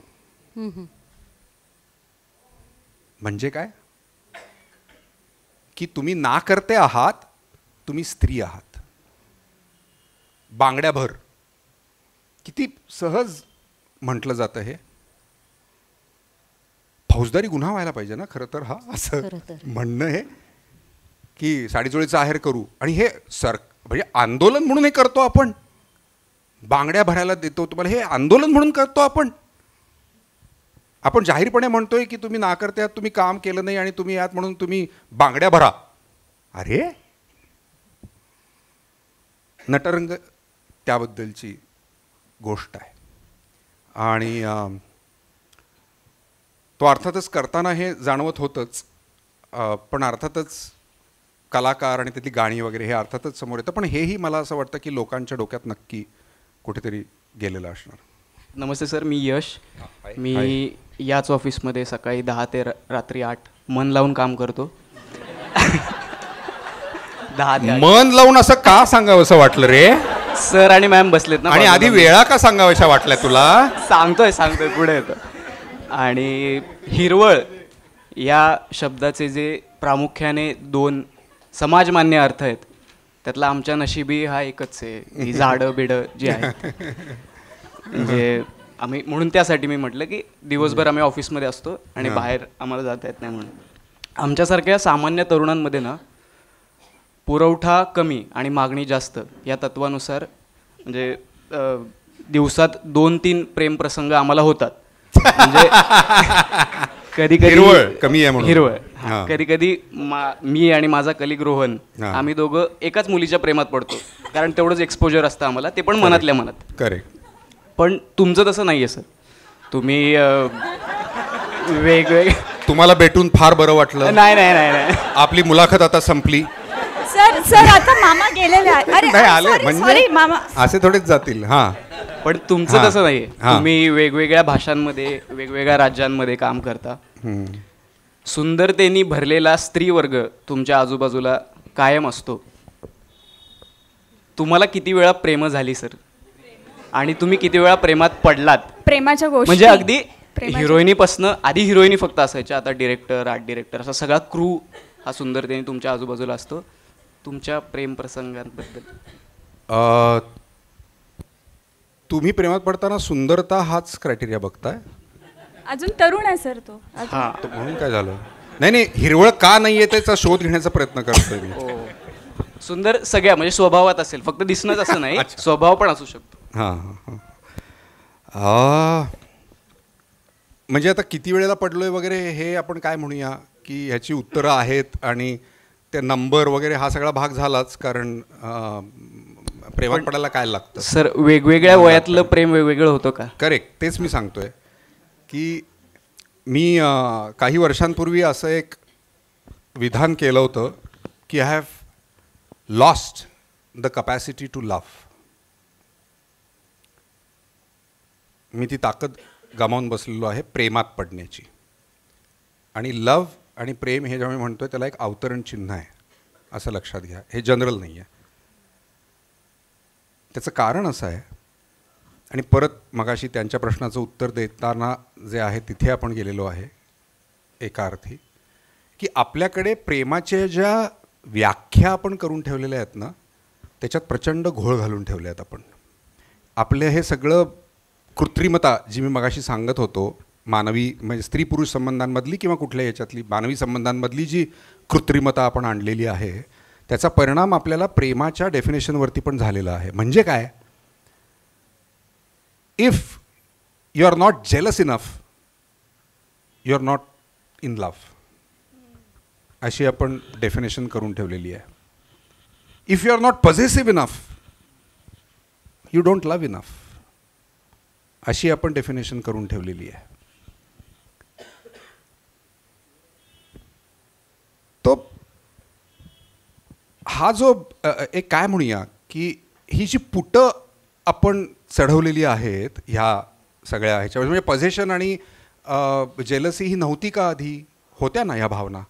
म्हणजे काय की तुम्ही ना करते आहात, तुम्ही स्त्री आहात, बांगड्याभर. किती सहज म्हटलं जातं हे. फौजदारी गुन्हा व्हायला पाहिजे ना खरं तर हा, असं म्हणणं हे की साडीचोळीचा आहेर करू. आणि हे म्हणजे आंदोलन म्हणून हे करतो आपण, बांगड्या भरायला देतो तुम्हाला, हे आंदोलन म्हणून करतो आपण. आपण जाहीरपणे म्हणतोय की तुम्ही नाकारते आहात, तुम्ही काम केलं नाही आणि तुम्ही यात म्हणून तुम्ही बांगड्या भरा. अरे नटरंग त्याबद्दलची गोष्ट आहे. आणि तो अर्थातच करताना हे जाणवत होतंच, पण अर्थातच कलाकार आणि त्यातली गाणी वगैरे हे अर्थातच समोर येतं. पण हेही मला असं वाटतं की लोकांच्या डोक्यात नक्की कुठेतरी गेलेलं असणार. नमस्ते सर, मी यश. मी याच ऑफिसमध्ये सकाळी 10 ते रात्री 8 मन लावून काम करतो. 10 ते 8 मन लावून असं का सांगावं असं वाटलं रे? सर आणि मॅम बसलेत ना. आणि आधी वेळा का सांगाव्याशा वाटल्या तुला? सांगतोय पुढे येतं. आणि हिरवळ या शब्दाचे जे प्रामुख्याने 2 समाजमान्य अर्थ आहेत, त्यातला आमच्या नशिबी हा एकच आहे, ही झाडं बिडं जी आहेत. म्हणजे आम्ही म्हणून त्यासाठी मी म्हटलं की दिवसभर आम्ही ऑफिसमध्ये असतो आणि बाहेर आम्हाला जाता येत नाही म्हणून. आमच्यासारख्या सामान्य तरुणांमध्ये ना पुरवठा कमी आणि मागणी जास्त या तत्वानुसार म्हणजे दिवसात 2-3 प्रेमप्रसंग आम्हाला होतात. म्हणजे कधी कधी हिरवळ कमी आहे म्हणून. हिरवळ कधी कधी मी आणि माझा कलिग रोहन आम्ही दोघं एकाच मुलीच्या प्रेमात पडतो, कारण तेवढंच एक्सपोजर असतं आम्हाला, ते पण मनातल्या मनात. करेक्ट. पण तुमचं तसं नाही आहे सर. तुम्ही वेगवेगळे. तुम्हाला भेटून फार बरं वाटलं. नाही आपली मुलाखत आता संपली. सर आता मामा गेलेले आहेत. अरे आले म्हणजे मामा असे थोडेच जातील. हा पण तुमचं तसं नाहीये. तुम्ही वेगवेगळ्या भाषांमध्ये वेगवेगळ्या राज्यांमध्ये काम करता. सुंदरतेने भरलेला स्त्री वर्ग तुमच्या आजूबाजूला कायम असतो. तुम्हाला किती वेळा प्रेम झाली सर? आणि तुम्ही किती वेळा प्रेमात पडलात? प्रेमाच्या गोष्टी म्हणजे अगदी हिरोईनीपासनं, आधी हिरोईनी फक्त असायच्या, आता डिरेक्टर, आर्ट डिरेक्टर, असा सगळा क्रू हा सुंदरतेने तुमच्या आजूबाजूला असतो. तुमच्या प्रेम प्रसंगांबद्दल तुम्ही प्रेमात पडताना सुंदरता हाच क्रायटेरिया बघताय? अजून तरुण आहे सर तो. म्हणून काय झालं? नाही हिरवळ का नाहीये त्याचा शोध घेण्याचा प्रयत्न करतोय मी. सुंदर सगळ्या म्हणजे स्वभावात असेल, फक्त दिसणंच असं नाही, स्वभाव पण असू शकतो. म्हणजे आता किती वेळेला पडलोय वगैरे हे आपण काय म्हणूया की ह्याची उत्तरं आहेत आणि ते नंबर वगैरे हा सगळा भाग झालाच, कारण प्रेमात पडायला काय लागतं सर? वेगवेगळ्या वयातलं प्रेम वेगवेगळं होतं का? करेक्ट, तेच मी सांगतोय की मी काही वर्षांपूर्वी असं एक विधान केलं होतं की I have lost the capacity to love. मी ती ताकद गमावून बसलेलो आहे प्रेमात पडण्याची. आणि लव आणि प्रेम हे जेव्हा मी म्हणतोय त्याला एक अवतरण चिन्ह आहे असं लक्षात घ्या. हे जनरल नाही आहे. त्याचं कारण असं आहे, आणि परत मगाशी त्यांच्या प्रश्नाचं उत्तर देताना जे आहे तिथे आपण गेलेलो आहे एका अर्थी, की आपल्याकडे प्रेमाच्या ज्या व्याख्या आपण करून ठेवलेल्या आहेत ना, त्याच्यात प्रचंड घोळ घालून ठेवले आहेत आपण. आपलं हे सगळं कृत्रिमता जी मी मगाशी सांगत होतो, मानवी म्हणजे स्त्री पुरुष संबंधांमधली किंवा कुठल्या याच्यातली मानवी संबंधांमधली जी कृत्रिमता आपण आणलेली आहे, त्याचा परिणाम आपल्याला प्रेमाच्या डेफिनेशनवरती पण झालेला आहे. म्हणजे काय? If you are not jealous enough, you are not in love, अशी आपण डेफिनेशन करून ठेवलेली आहे. If you are not possessive enough, you don't love enough, अशी आपण डेफिनेशन करून ठेवलेली आहे. तो हा जो एक काय म्हणूया की ही जी पुटं आपण चढवलेली आहेत ह्या सगळ्या ह्याच्यावर, म्हणजे पॉझेशन आणि जेलसी ही नव्हती का आधी? होत्या ना ह्या भावना,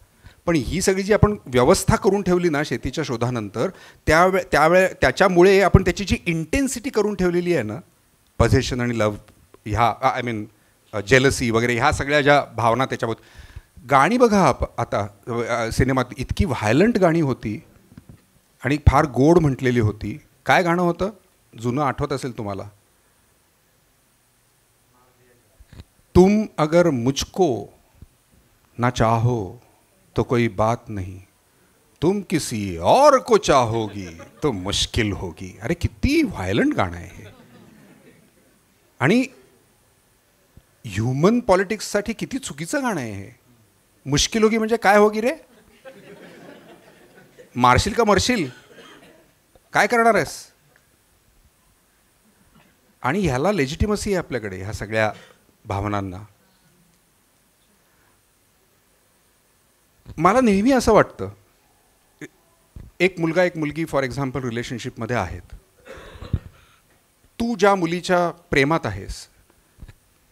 पण ही सगळी जी आपण व्यवस्था करून ठेवली ना शेतीच्या शोधानंतर, त्याच्यामुळे आपण त्याची जी इंटेन्सिटी करून ठेवलेली आहे ना, पॉझेशन आणि लव्ह ह्या, आय मीन जेलसी वगैरे ह्या सगळ्या ज्या भावना त्याच्याबद्दल. गाणी बघा आता सिनेमात, इतकी व्हायलंट गाणी होती आणि फार गोड म्हटलेली होती. काय गाणं होतं जुनं, आठवत असेल तुम्हाला? तुम अगर मुझको ना चाहो तो कोई बात नहीं, तुम किसी और को चाहोगी तो मुश्किल होगी. अरे किती व्हायलंट गाणं आहे हे. आणि ह्युमन पॉलिटिक्ससाठी किती चुकीचं गाणं आहे हे. मुश्किल होगी म्हणजे काय होगी रे? मारशील का मरशील? काय करणार आहेस? आणि ह्याला लेजिटिमसी आहे आपल्याकडे ह्या सगळ्या भावनांना. मला नेहमी असं वाटतं, एक मुलगा एक मुलगी फॉर एक्झाम्पल रिलेशनशिपमध्ये आहेत, तू ज्या मुलीच्या प्रेमात आहेस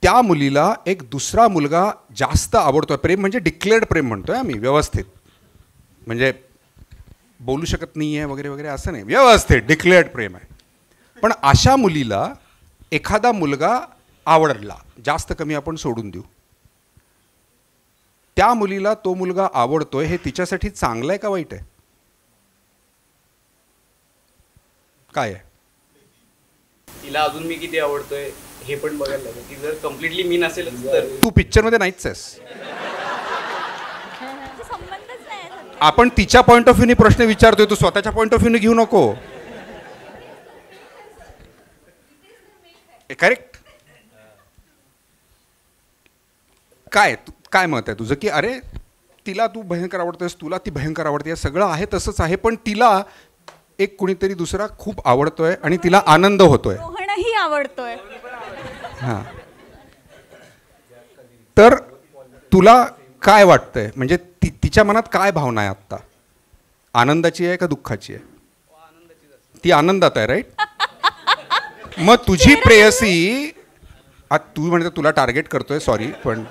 त्या मुलीला एक दुसरा मुलगा जास्त आवडतोय. प्रेम म्हणजे डिक्लेअर्ड प्रेम म्हणतोय आम्ही, व्यवस्थित, म्हणजे बोलू शकत नाही आहे वगैरे वगैरे असं नाही, व्यवस्थित डिक्लेअर्ड प्रेम आहे. पण अशा मुलीला एखादा मुलगा आवडला, जास्त कमी आपण सोडून देऊ, त्या मुलीला तो मुलगा आवडतोय हे तिच्यासाठी चांगलं आहे का वाईट आहे? काय आहे? तिला अजून मी किती आवडतोय हे पण बघायला लागेल. ती जर कम्प्लिटली मी नसेल तर तू पिक्चरमध्ये नाहीच आहेस. आपण तिच्या पॉइंट ऑफ व्ह्यूने प्रश्न विचारतोय, तू स्वतःच्या पॉइंट ऑफ व्ह्यूने घेऊ नको. करेक्ट. काय मत आहे तुझं की अरे तिला तू भयंकर आवडतेस, तुला ती भयंकर आवडते, सगळं आहे तसंच आहे, पण तिला एक कुणीतरी दुसरा खूप आवडतोय आणि तिला आनंद होतोय, मोहनही आवडतोय. हां, तर तुला काय वाटतंय, म्हणजे तिच्या मनात काय भावना आहे आत्ता? आनंदाची आहे का दुःखाची आहे? ती आनंदात आहे, राईट? मग तुझी प्रेयसी, तू म्हणते तुला टार्गेट करतोय, सॉरी, पण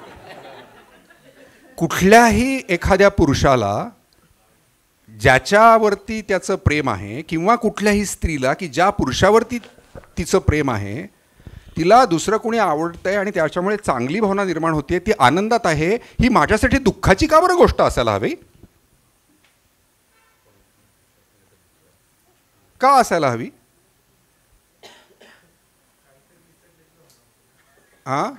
कुठल्याही एखाद्या पुरुषाला ज्याच्यावरती त्याचं प्रेम आहे, किंवा कुठल्याही स्त्रीला की ज्या पुरुषावरती तिचं प्रेम आहे, तिला दुसरं कोणी आवडतंय आणि त्याच्यामुळे चांगली भावना निर्माण होते, ती आनंदात आहे, ही माझ्यासाठी दुःखाची का बरं गोष्ट असायला हवी? का असायला हवी? हां,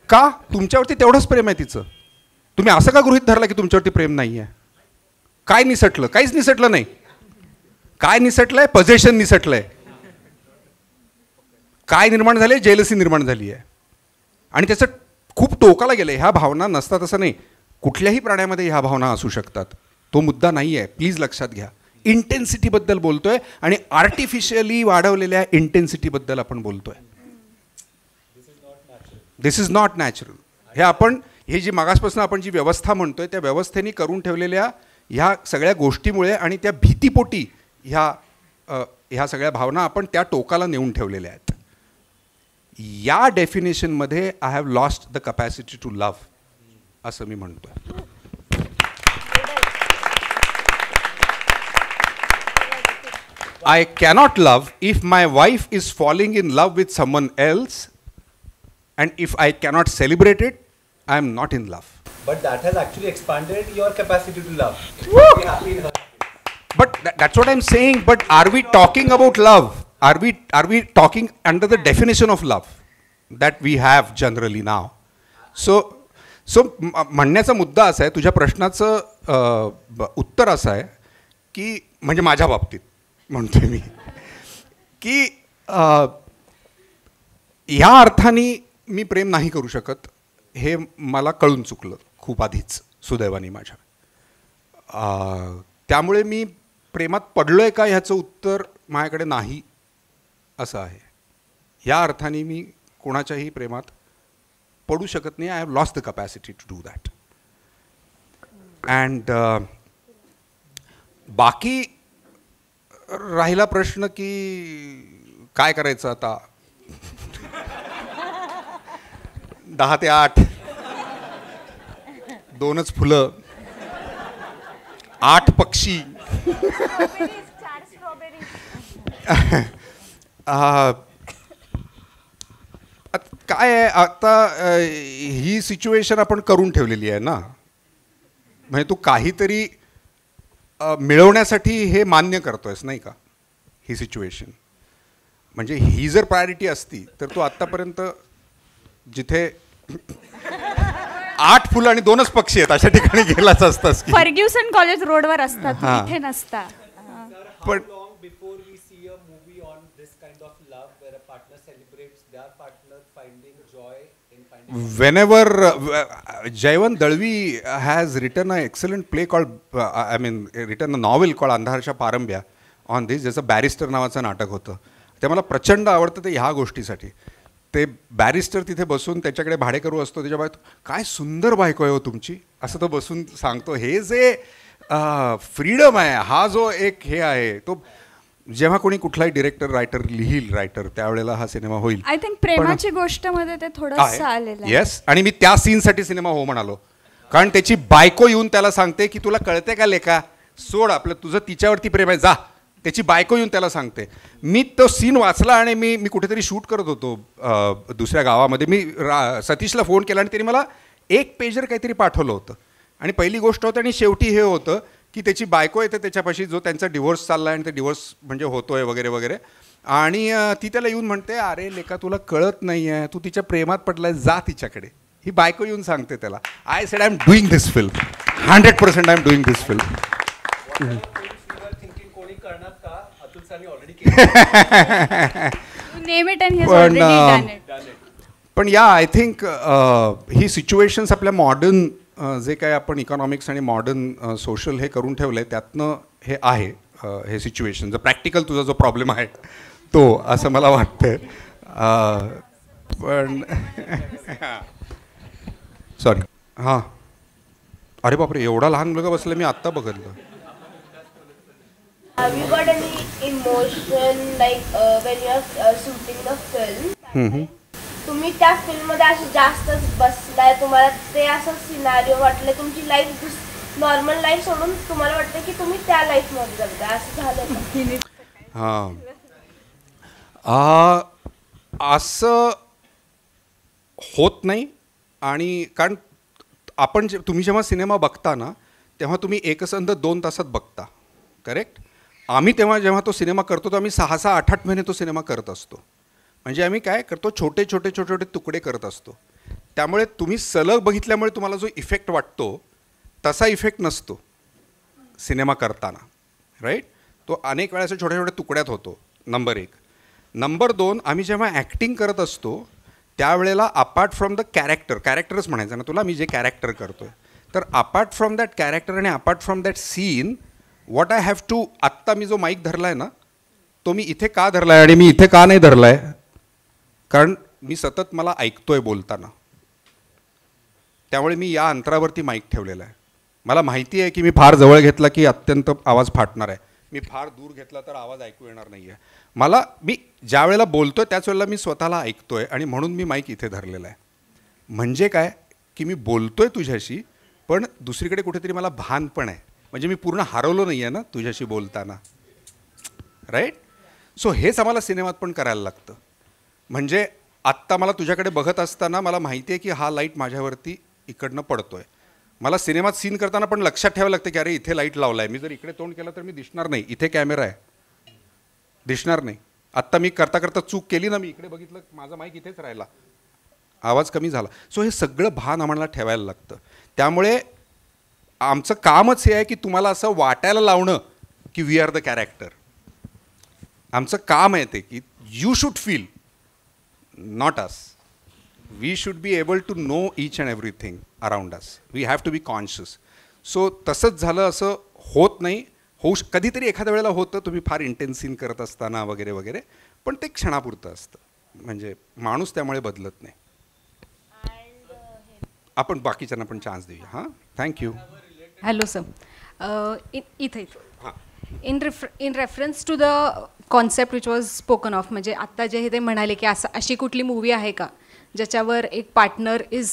का? तुमच्यावरती तेवढंच प्रेम आहे तिचं, तुम्ही असं का गृहीत धरला की तुमच्यावरती प्रेम नाही आहे? काय निसटलं? काहीच निसटलं नाही. काय निसटलंय? पजेशन निसटलंय. काय निर्माण झाले? जेलसी निर्माण झाली आहे, आणि त्याचं खूप टोकाला गेलं. ह्या भावना नसतात असं नाही, कुठल्याही प्राण्यामध्ये ह्या भावना असू शकतात, तो मुद्दा नाही आहे, प्लीज लक्षात घ्या. इंटेन्सिटीबद्दल बोलतोय आणि आर्टिफिशियली वाढवलेल्या इंटेन्सिटीबद्दल आपण बोलतोय. दिस इज नॉट नॅचरल. हे आपण, हे जी मागासपासून आपण जी व्यवस्था म्हणतोय, त्या व्यवस्थेने करून ठेवलेल्या ह्या सगळ्या गोष्टीमुळे आणि त्या भीतीपोटी ह्या सगळ्या भावना आपण त्या टोकाला नेऊन ठेवलेल्या आहेत. या डेफिनेशनमध्ये I have lost the capacity to love, असं मी म्हणतोय. I cannot love if my wife is falling in love with someone else, and if I cannot celebrate it, I am not in love. But that has actually expanded your capacity to love. But that's what I'm saying. But are we talking about love? Are we talking under the definition of love that we have generally now? So म्हणण्याचा मुद्दा असा आहे, तुझ्या प्रश्नाचं उत्तर असं आहे की, म्हणजे माझ्या बाबतीत म्हणतोय मी की ह्या अर्थाने मी प्रेम नाही करू शकत, हे मला कळून चुकलं खूप आधीच सुदैवाने माझ्या. त्यामुळे मी प्रेमात पडलोय का ह्याचं उत्तर माझ्याकडे नाही असं आहे. या अर्थाने मी कोणाच्याही प्रेमात पडू शकत नाही. I have lost the capacity to do that. And बाकी राहिला प्रश्न की काय करायचं आता, 10 ते 8, 2च फुलं, 8 पक्षी, काय आहे आता, ही सिच्युएशन आपण करून ठेवलेली आहे ना. म्हणजे तू काहीतरी मिळवण्यासाठी हे मान्य करतोयस, नाही का, ही सिच्युएशन. म्हणजे ही जर प्रायोरिटी असती तर तू आत्तापर्यंत जिथे 8 फुलं आणि 2च पक्षी आहेत अशा ठिकाणी गेलाच असतास. फर्ग्युसन कॉलेज रोडवर असतात, इथे नसता. पण before we see a movie on this kind of love where a partner celebrates their partner finding joy in finding. Whenever Jayawant Dalvi has written an excellent play called, written a novel called अंधारच्या पारंब्या on this, ज्याचं barrister नावाचं नाटक होतं, ते मला प्रचंड आवडतं. ते ह्या गोष्टीसाठी, ते बॅरिस्टर तिथे बसून त्याच्याकडे भाडेकरू असतो, त्याच्या बायको, काय सुंदर बायको आहे हो तुमची, असं तो बसून सांगतो. हे जे फ्रीडम आहे, हा जो एक हे आहे, तो जेव्हा कोणी कुठलाही डिरेक्टर रायटर त्यावेळेला हा सिनेमा होईल. आय थिंक प्रेमाची गोष्ट मध्ये ते थोडंसं आलेलं आहे. येस, आणि मी त्या सीनसाठी सिनेमा हो म्हणालो, कारण त्याची बायको येऊन त्याला सांगते की तुला कळते का लेका, सोड आपलं, तुझं तिच्यावरती प्रेम आहे, जा. त्याची बायको येऊन त्याला सांगते. मी तो सीन वाचला आणि मी कुठेतरी शूट करत होतो दुसऱ्या गावामध्ये. मी सतीशला फोन केला आणि त्याने मला 1 पेजर काहीतरी पाठवलं होतं. आणि पहिली गोष्ट होती आणि शेवटी हे होतं की त्याची बायको येते त्याच्यापाशी, जो त्यांचा डिवोर्स चालला आहे आणि ते डिवोर्स म्हणजे होतोय वगैरे वगैरे. आणि ती त्याला येऊन म्हणते, अरे लेका तुला कळत नाही आहे, तू तिच्या प्रेमात पडलाय, जा तिच्याकडे. ही बायको येऊन सांगते त्याला. I said I am doing this film, 100% I am doing this film. पण या आय थिंक ही सिच्युएशन्स आपल्या मॉडर्न जे काय आपण इकॉनॉमिक्स आणि मॉडर्न सोशल हे करून ठेवलं आहे त्यातनं हे आहे, हे सिच्युएशन. जर प्रॅक्टिकल तुझा जो प्रॉब्लेम आहे तो, असं मला वाटतंय. पण सॉरी. हां, अरे बापरे, एवढा लहान मुलगा बसला, मी आत्ता बघितलं. Have you got any emotion like when you are shooting the film? तुम्ही त्या फिल्म मध्ये असे जास्तच बसलाय, तुम्हाला ते असं सिनारिओ वाटलं, तुमची लाईफ नॉर्मल लाईफ सोडून तुम्हाला वाटतं की तुम्ही त्या लाईफ मध्ये जगताय, असं झालं का? हां, असं होत नाही. आणि कारण आपण तुम्ही जेव्हा सिनेमा बघता ना, तेव्हा तुम्ही एकसंध 2 तासात बघता, करेक्ट. आम्ही जेव्हा तो सिनेमा करतो तो आम्ही 6-6, 8-8 महिने तो सिनेमा करत असतो. म्हणजे आम्ही काय करतो, छोटे तुकडे करत असतो. त्यामुळे तुम्ही सलग बघितल्यामुळे तुम्हाला जो इफेक्ट वाटतो तसा इफेक्ट नसतो सिनेमा करताना, राईट. तो अनेक वेळा असे छोट्या तुकड्यात होतो, नंबर 1. नंबर 2, आम्ही जेव्हा ॲक्टिंग करत असतो त्यावेळेला अपार्ट फ्रॉम द कॅरेक्टरच म्हणायचं ना तुला, मी जे कॅरेक्टर करतो आहे, तर अपार्ट फ्रॉम दॅट कॅरेक्टर आणि apart from that scene what I have to. आत्ता मी जो माईक धरला आहे ना, तो मी इथे का धरला आहे आणि मी इथे का नाही धरला आहे, कारण मी सतत मला ऐकतोय बोलताना. त्यामुळे मी या अंतरावरती माईक ठेवलेला आहे. मला माहिती आहे की मी फार जवळ घेतला की अत्यंत आवाज फाटणार आहे, मी फार दूर घेतला तर आवाज ऐकू येणार नाही आहे. मी ज्या वेळेला बोलतोय त्याच वेळेला मी स्वतःला ऐकतोय आणि म्हणून मी माईक इथे धरलेला आहे. म्हणजे काय की मी बोलतोय तुझ्याशी, पण दुसरीकडे कुठेतरी मला भान पण आहे. म्हणजे मी पूर्ण हरवलो नाही आहे ना तुझ्याशी बोलताना, राईट. सो हेच आम्हाला सिनेमात पण करायला लागतं. म्हणजे आत्ता मला तुझ्याकडे बघत असताना मला माहिती आहे की हा लाईट माझ्यावरती इकडनं पडतोय. मला सिनेमात सीन करताना पण लक्षात ठेवावं लागतं की अरे इथे लाईट लावला आहे, मी जर इकडे तोंड केलं तर मी दिसणार नाही, इथे कॅमेरा आहे, दिसणार नाही. आत्ता मी करता चूक केली ना, मी इकडे बघितलं, माझा माईक इथेच राहिला, आवाज कमी झाला. सो हे सगळं भान आम्हाला ठेवायला लागतं. त्यामुळे आमचं कामच हे आहे की तुम्हाला असं वाटायला लावणं की वी आर द कॅरेक्टर. आमचं काम आहे ते की you should feel, not us. We should be able to know each and everything around us. We have to be conscious. So तसंच झालं असं होत नाही. कधीतरी एखाद्या वेळेला होतं, तुम्ही फार इंटेन्स सीन करत असताना वगैरे वगैरे, पण ते क्षणापुरतं असतं. म्हणजे माणूस त्यामुळे बदलत नाही. आपण बाकीच्यांना पण चान्स देऊया. हां, थँक्यू. हॅलो सर, इथे in reference to the concept which was spoken of, म्हणजे आत्ता जे ते म्हणाले की अशी कुठली मूवी आहे का ज्याच्यावर एक partner is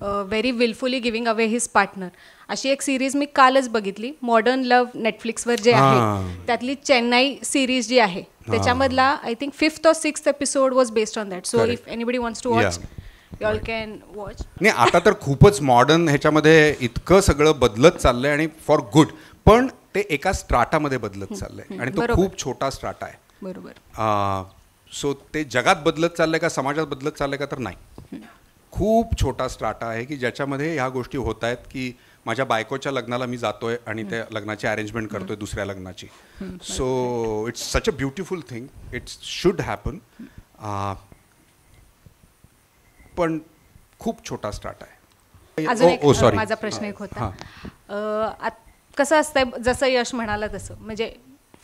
very wilfully giving away his partner. अशी एक सिरीज मी कालच बघितली, मॉडर्न लव्ह, नेटफ्लिक्सवर जे आहे, त्यातली चेन्नई सिरीज जी आहे त्याच्यामधला I think 5th or 6th episode was based on that. So if anybody wants to watch, y'all can watch. नाही, आता तर खूपच मॉडर्न ह्याच्यामध्ये इतकं सगळं बदलत चाललंय आणि फॉर गुड. पण ते एका स्ट्राटामध्ये बदलत चाललंय आणि तो खूप छोटा स्ट्राटा आहे. बरोबर. सो ते जगात बदलत चाललंय का समाजात बदलत चाललंय का, तर नाही. खूप छोटा स्ट्राटा आहे की ज्याच्यामध्ये ह्या गोष्टी होत आहेत की माझ्या बायकोच्या लग्नाला मी जातोय आणि त्या लग्नाची अरेंजमेंट करतोय दुसऱ्या लग्नाची. So it's such a beautiful thing, it should happen. पण खूप छोटा स्टार्ट आहे. अजून माझा प्रश्न एक होता, कसं असतंय, जसं यश म्हणाला तसं, म्हणजे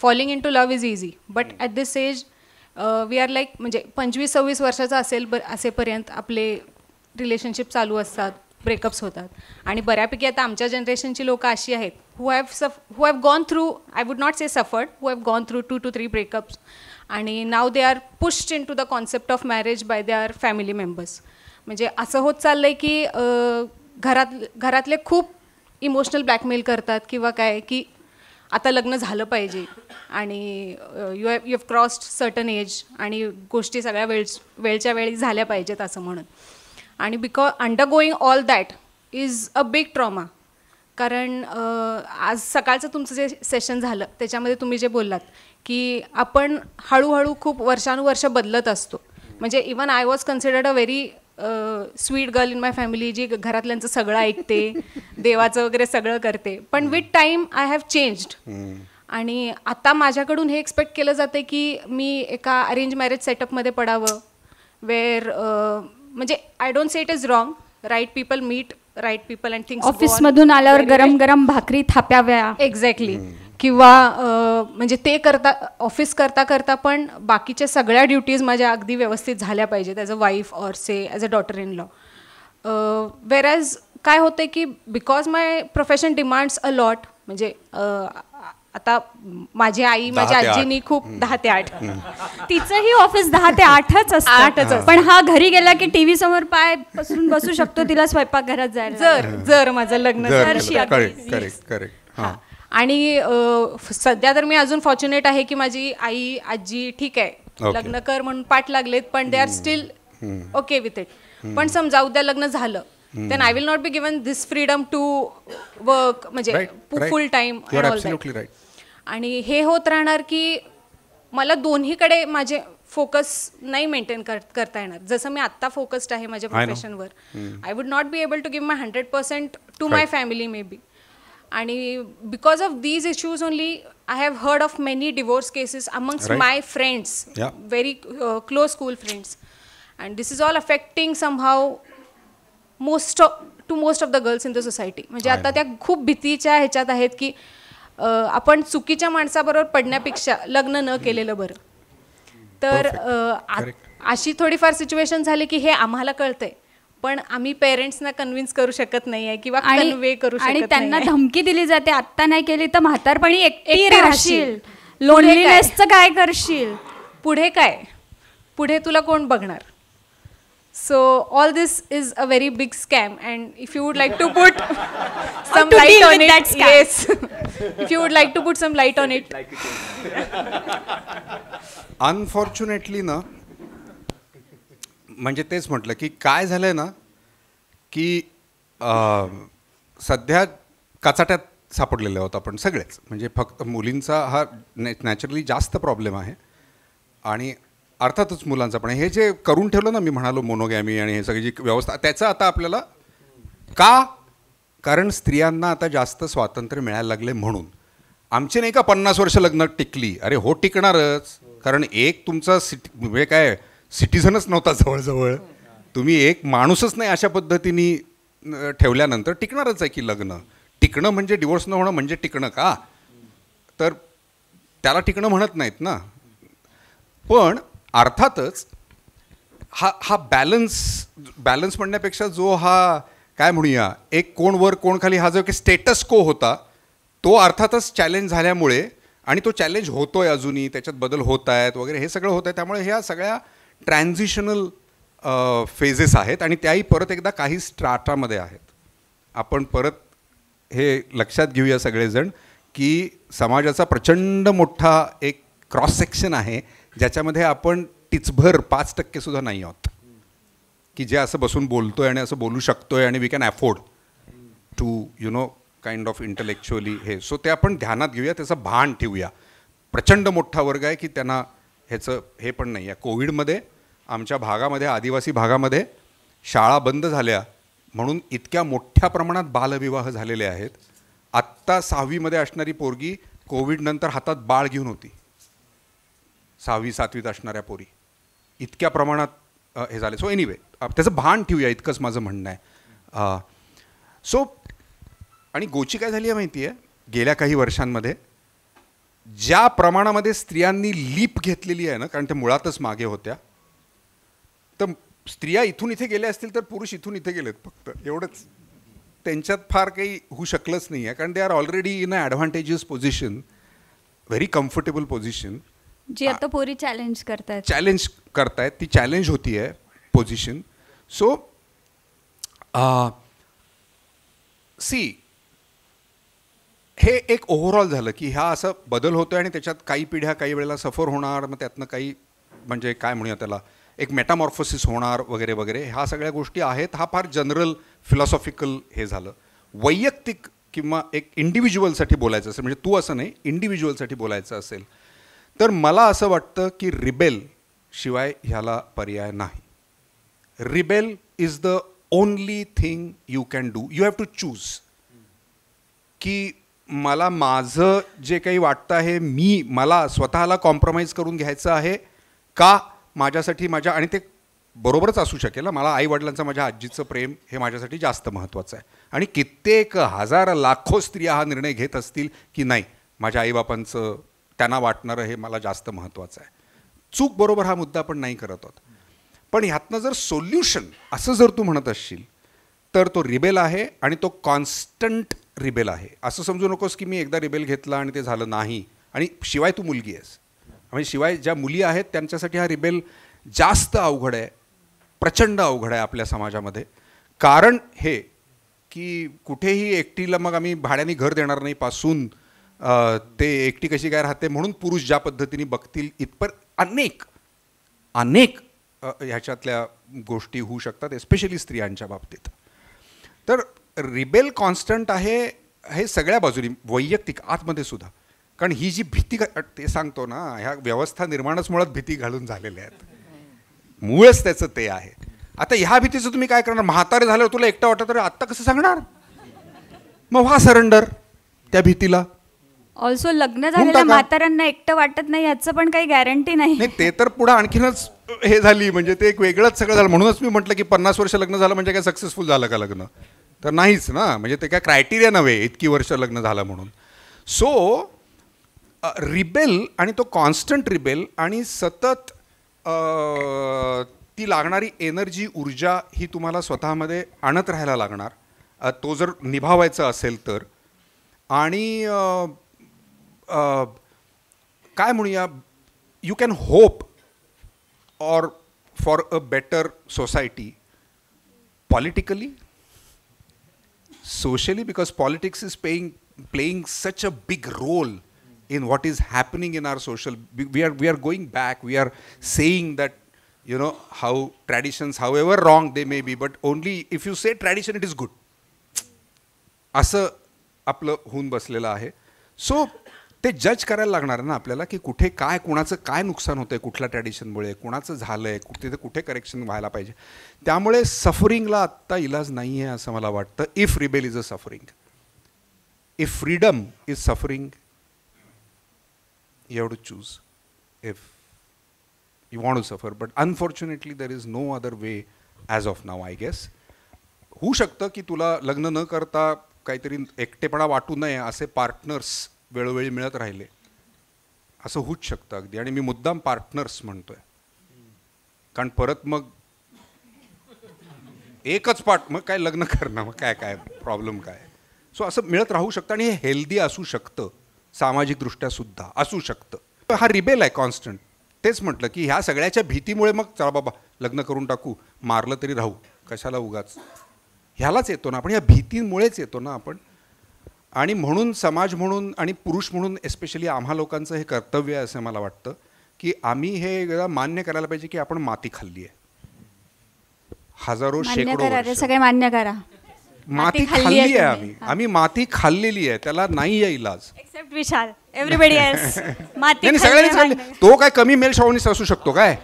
falling into love is easy, but at this age we are like, म्हणजे 25-26 वर्षाचं असेपर्यंत आपले रिलेशनशिप चालू असतात, ब्रेकअप्स होतात. आणि बऱ्यापैकी आता आमच्या जनरेशनची लोक अशी आहेत who have gone through, I would not say suffered, who have gone through 2 to 3 breakups आणि now they are pushed into the concept of marriage by their family members. म्हणजे असं होत चाललं आहे की घरातले खूप इमोशनल ब्लॅकमेल करतात किंवा काय की आता लग्न झालं पाहिजे आणि you have crossed certain age आणि गोष्टी सगळ्या वेळच्या वेळी झाल्या पाहिजेत असं म्हणून. आणि because undergoing all that is a big trauma. कारण आज सकाळचं तुमचं जे सेशन झालं त्याच्यामध्ये तुम्ही जे बोललात की आपण हळूहळू खूप वर्षानुवर्ष बदलत असतो. म्हणजे even I was considered a very sweet girl in my family, जी घरातल्यांचं सगळं ऐकते, देवाचं वगैरे सगळं करते. पण with time I have changed. आणि आता माझ्याकडून हे एक्सपेक्ट केलं जातं की मी एका अरेंज मॅरेज सेटअपमध्ये पडावं वेअर म्हणजे I don't say it is wrong, right people meet right people and things. ऑफिसमधून आल्यावर गरम गरम भाकरी थाप्याव्या. एक्झॅक्टली. किंवा म्हणजे ते ऑफिस करता पण बाकीच्या सगळ्या ड्युटीज माझ्या अगदी व्यवस्थित झाल्या पाहिजेत as a wife or say as a daughter in law. Where as काय होतं की because my profession demands a lot. म्हणजे आता माझी आई माझ्या आजीनी खूप 10 ते 8 तिचंही ऑफिस 10 ते 8च असतं. पण हा घरी गेला की टीव्ही समोर पाय पसरून बसू शकतो, तिला स्वयंपाकघरात जायला जर माझं लग्न आणि सध्या तर मी अजून फॉर्च्युनेट आहे की माझी आई आजी ठीक आहे लग्न कर म्हणून पाठ लागलेत पण they are still okay with it. पण समजा उद्या लग्न झालं then I will not be given this freedom to work म्हणजे फुल टाइम. आणि हे होत राहणार की मला दोन्हीकडे माझे फोकस नाही मेंटेन करता येणार. जसं मी आत्ता फोकस्ड आहे माझ्या प्रोफेशनवर, I would not be able to give my 100% to my family maybe. आणि because of these issues only I have heard of many divorce cases amongst my friends, very close school friends. And this is all affecting somehow most of the girls in the society. म्हणजे आता त्या खूप भीतीच्या ह्याच्यात आहेत की आपण चुकीच्या माणसाबरोबर पडण्यापेक्षा लग्न न केलेलं बरं. तर अशी थोडीफार सिच्युएशन झाली की हे आम्हाला कळतंय पण आम्ही पेरेंट्सना कन्व्हिन्स करू शकत नाही आहे किंवा कन्वे करू शकत नाही. आणि त्यांना धमकी दिली जाते आत्ता नाही केली तर म्हातारपणी एकटी राहशील, लोनलीनेसचं काय करशील, पुढे तुला कोण बघणार. So all this is a very big scam, and if you would like to put some light on it, yes, if you would like to put some light on it. Unfortunately ना, म्हणजे तेच म्हटलं की काय झालंय ना की सध्या कचाट्यात सापडलेले आहोत आपण सगळेच. म्हणजे फक्त मुलींचा हा नॅचरली जास्त प्रॉब्लेम आहे आणि अर्थातच मुलांचा पण. हे जे करून ठेवलं ना मी म्हणालो मोनोगॅमी आणि हे सगळी जी व्यवस्था त्याचं आता आपल्याला का, कारण स्त्रियांना आता जास्त स्वातंत्र्य मिळायला लागले म्हणून. आमची नाही का 50 वर्ष लग्न टिकली, अरे हो टिकणारच, कारण एक तुमचा म्हणजे काय सिटिझनच नव्हता जवळजवळ, तुम्ही एक माणूसच नाही अशा पद्धतीने ठेवल्यानंतर टिकणारच आहे की लग्न. टिकणं म्हणजे डिवोर्स न होणं म्हणजे टिकणं का, तर त्याला टिकणं म्हणत नाहीत ना. पण अर्थातच हा बॅलन्स म्हणण्यापेक्षा जो हा काय म्हणूया एक कोण वर कोण खाली हा जो की स्टेटस को होता तो अर्थातच चॅलेंज झाल्यामुळे, आणि तो चॅलेंज होतोय अजूनही, त्याच्यात बदल होत आहेत वगैरे हे सगळं होत आहे. त्यामुळे ह्या सगळ्या ट्रान्झिशनल फेजेस आहेत आणि त्याही परत एकदा काही स्ट्राटामध्ये आहेत. आपण परत हे लक्षात घेऊया सगळेजण की समाजाचा प्रचंड मोठा एक क्रॉस सेक्शन आहे ज्याच्यामध्ये आपण टिचभर 5% सुद्धा नाही आहोत की जे असं बसून बोलतोय आणि असं बोलू शकतोय आणि we can afford to kind of intellectually हे. सो ते आपण ध्यानात घेऊया, त्याचं भान ठेवूया. प्रचंड मोठा वर्ग आहे की त्यांना ह्याचं हे पण नाही आहे. कोविडमध्ये आमच्या भागामध्ये, आदिवासी भागामध्ये शाळा बंद झाल्या म्हणून इतक्या मोठ्या प्रमाणात बालविवाह झालेले आहेत. आत्ता 6वीमध्ये असणारी पोरगी कोविडनंतर हातात बाळ घेऊन होती, 6वी 7वीत असणाऱ्या पोरी, इतक्या प्रमाणात हे झाले. सो एनिवे त्याचं भान ठेवूया इतकंच माझं म्हणणं आहे. सो आणि गोची काय झाली आहे माहिती आहे, गेल्या काही वर्षांमध्ये ज्या प्रमाणामध्ये स्त्रियांनी लीप घेतलेली आहे ना, कारण त्या मुळातच मागे होत्या, तर स्त्रिया इथून इथे गेल्या असतील तर पुरुष इथून इथे गेलेत फक्त, एवढंच. त्यांच्यात फार काही होऊ शकलंच नाही आहे, कारण they are already in a advantageous position, very comfortable position. जी आता पोरी चॅलेंज करतायत, ती चॅलेंज होती आहे पोझिशन. सो सी, हे एक ओव्हरऑल झालं की ह्या असं बदल होतो आहे आणि त्याच्यात काही पिढ्या काही वेळेला सफर होणार, मग त्यातनं काही म्हणजे काय म्हणूया त्याला एक मेटामॉर्फोसिस होणार वगैरे वगैरे, ह्या सगळ्या गोष्टी आहेत. हा फार जनरल फिलॉसॉफिकल हे झालं. वैयक्तिक किंवा एक इंडिव्हिज्युअलसाठी बोलायचं असेल, म्हणजे तू असं नाही, इंडिव्हिज्युअलसाठी बोलायचं असेल तर मला असं वाटतं की रिबेल शिवाय ह्याला पर्याय नाही. Rebel is the only thing you can do. You have to choose की मला माझं जे काही वाटतं आहे मला स्वतःला कॉम्प्रोमाइज करून घ्यायचं आहे का माझ्यासाठी माझ्या, आणि ते बरोबरच असू शकेल. मला आईवडिलांचं, माझ्या आजीचं प्रेम हे माझ्यासाठी जास्त महत्त्वाचं आहे. आणि कित्येक हजार लाखो स्त्रिया हा निर्णय घेत असतील की नाही, माझ्या आईबापांचं त्यांना वाटणारं हे मला जास्त महत्त्वाचं आहे. चूक बरोबर हा मुद्दा आपण नाही करत आहोत. पण ह्यातनं जर सोल्युशन असं जर तू म्हणत असशील तर तो रिबेल आहे, आणि तो कॉन्स्टंट रिबेल आहे. असं समजू नकोस की मी एकदा रिबेल घेतला आणि ते झालं नाही, आणि शिवाय तू मुलगी आहेस, म्हणजे शिवाय ज्या मुली आहेत त्यांच्यासाठी हा रिबेल जास्त अवघड आहे, प्रचंड अवघड आहे आपल्या समाजामध्ये. कारण हे की कुठेही एकटीला मग आम्ही भाड्याने घर देणार नाही पासून ते एकटी कशी काय राहते म्हणून पुरुष ज्या पद्धतीने बघतील इथपर अनेक ह्याच्यातल्या गोष्टी होऊ शकतात, एस्पेशली स्त्रियांच्या बाबतीत. तर रिबेल कॉन्स्टंट आहे हे सगळ्या बाजूनी, वैयक्तिक आतमध्ये सुद्धा. कारण ही जी भीती, ते सांगतो ना, ह्या व्यवस्था निर्माणच मुळात भीती घालून झालेल्या आहेत, मूळच त्याचं ते आहे. आता ह्या भीतीचं तुम्ही काय करणार? म्हातारे झाल्यावर तुला एकटं वाटत तर आत्ता कसं सांगणार? मग व्हा सरेंडर त्या भीतीला. ऑल्सो लग्न झालेल्या म्हाताऱ्यांना एकटं वाटत नाही याचं पण काही गॅरंटी नाही. ते तर पुढं आणखीनच हे झाली, म्हणजे ते एक वेगळंच सगळं झालं. म्हणूनच मी म्हटलं की 50 वर्ष लग्न झालं म्हणजे काय सक्सेसफुल झालं का लग्न? तर नाहीच ना, म्हणजे ते काय क्रायटेरिया नव्हे इतकी वर्ष लग्न झालं म्हणून. सो रिबेल, आणि तो कॉन्स्टंट रिबेल, आणि सतत ती लागणारी एनर्जी, ऊर्जा ही तुम्हाला स्वतःमध्ये आणत राहायला लागणार, तो जर निभावायचा असेल तर. आणि काय म्हणूया, you can hope or for a better society politically, socially, because politics is playing such a big role in what is happening in our social. We are going back. We are saying that, you know, how traditions, however wrong they may be, but only if you say tradition, it is good. असं आपलं होऊन बसलेलं आहे. So ते जज करायला लागणार ना आपल्याला की कुठे काय, कुणाचं काय नुकसान होतं आहे कुठल्या ट्रॅडिशनमुळे, कुणाचं झालं आहे, तिथे कुठे करेक्शन व्हायला पाहिजे. त्यामुळे सफरिंगला आत्ता इलाज नाही आहे असं मला वाटतं. If rebel is a suffering, if freedom is suffering, you have to choose if you want to suffer. But unfortunately there is no other way as of now. I guess होऊ शकतं की तुला लग्न न करता काहीतरी एकटेपणा वाटू नये असे पार्टनर्स वेळोवेळी मिळत राहिले, असं होऊच शकतं अगदी. आणि मी मुद्दाम पार्टनर्स म्हणतोय कारण परत मग एकच मग काय लग्न करणं, मग काय प्रॉब्लेम काय. सो असं मिळत राहू शकतं, आणि हे हेल्दी असू शकतं, सामाजिकदृष्ट्या सुद्धा असू शकतं. हा रिबेल आहे कॉन्स्टंट. तेच म्हटलं की ह्या सगळ्याच्या भीतीमुळे मग चला बाबा लग्न करून टाकू, मारलं तरी राहू, कशाला उगाच, ह्यालाच येतो ना आपण, या भीतीमुळेच येतो ना आपण. आणि म्हणून समाज म्हणून आणि पुरुष म्हणून एस्पेशली आम्हा लोकांचं हे कर्तव्य आहे असं मला वाटतं की आम्ही हे मान्य करायला पाहिजे की आपण माती खाल्ली आहे. हजारो शेकडो सगळे मान्य करा, माती खाल्ली आहे आम्ही माती खाल्लेली आहे, त्याला नाही आहे इलाज. एक्सेप्ट विशाल, एव्हरीबडी एल्स माती सगळ्यांनी. तो काय कमी मेल शॉवनिस्ट असू शकतो काय?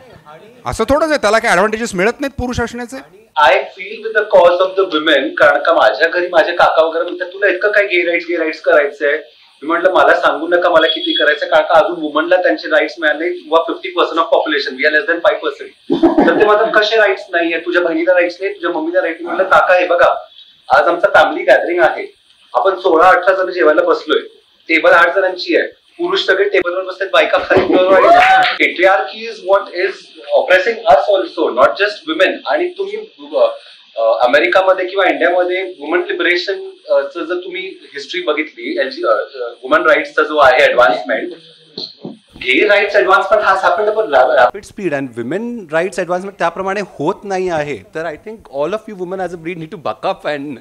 असं थोडंच आहे, त्याला काय ॲडव्हान्टेजेस मिळत नाहीत पुरुष असण्याचे. I feel with the cause of the women. कारण का माझ्या घरी माझे काका वगैरे म्हणतात तुला इतकं काय गे राईट्स करायचंय. मी म्हटलं मला सांगू नका मला किती करायचं, कारण का अजून वुमनला त्यांचे राईट्स मिळाले. 50% of population, we are less than 5%. तर ते म्हणतात कसे राईट्स नाहीये, तुझ्या बहिणीला राईट्स नाही, तुझ्या मम्मीला राईट्स. म्हटलं काका हे बघा, आज आमचा फॅमिली गॅदरिंग आहे, आपण 16-18 जण जेवायला बसलोय, टेबल 8 जणांची आहे, पुरुष सगळे टेबलवर बसतात, बायका खाली. Patriarchy is what is oppressing us also, not just women. आणि तुम्ही अमेरिकामध्ये किंवा इंडियामध्ये वुमन लिबरेशन जर तुम्ही हिस्ट्री बघितली, वुमन राईट्सचा जो आहे advancement, gay rights advancement has happened at rapid speed and women rights advancement त्याप्रमाणे होत नाही आहे. तर I think all of you woman as a breed need to buck up and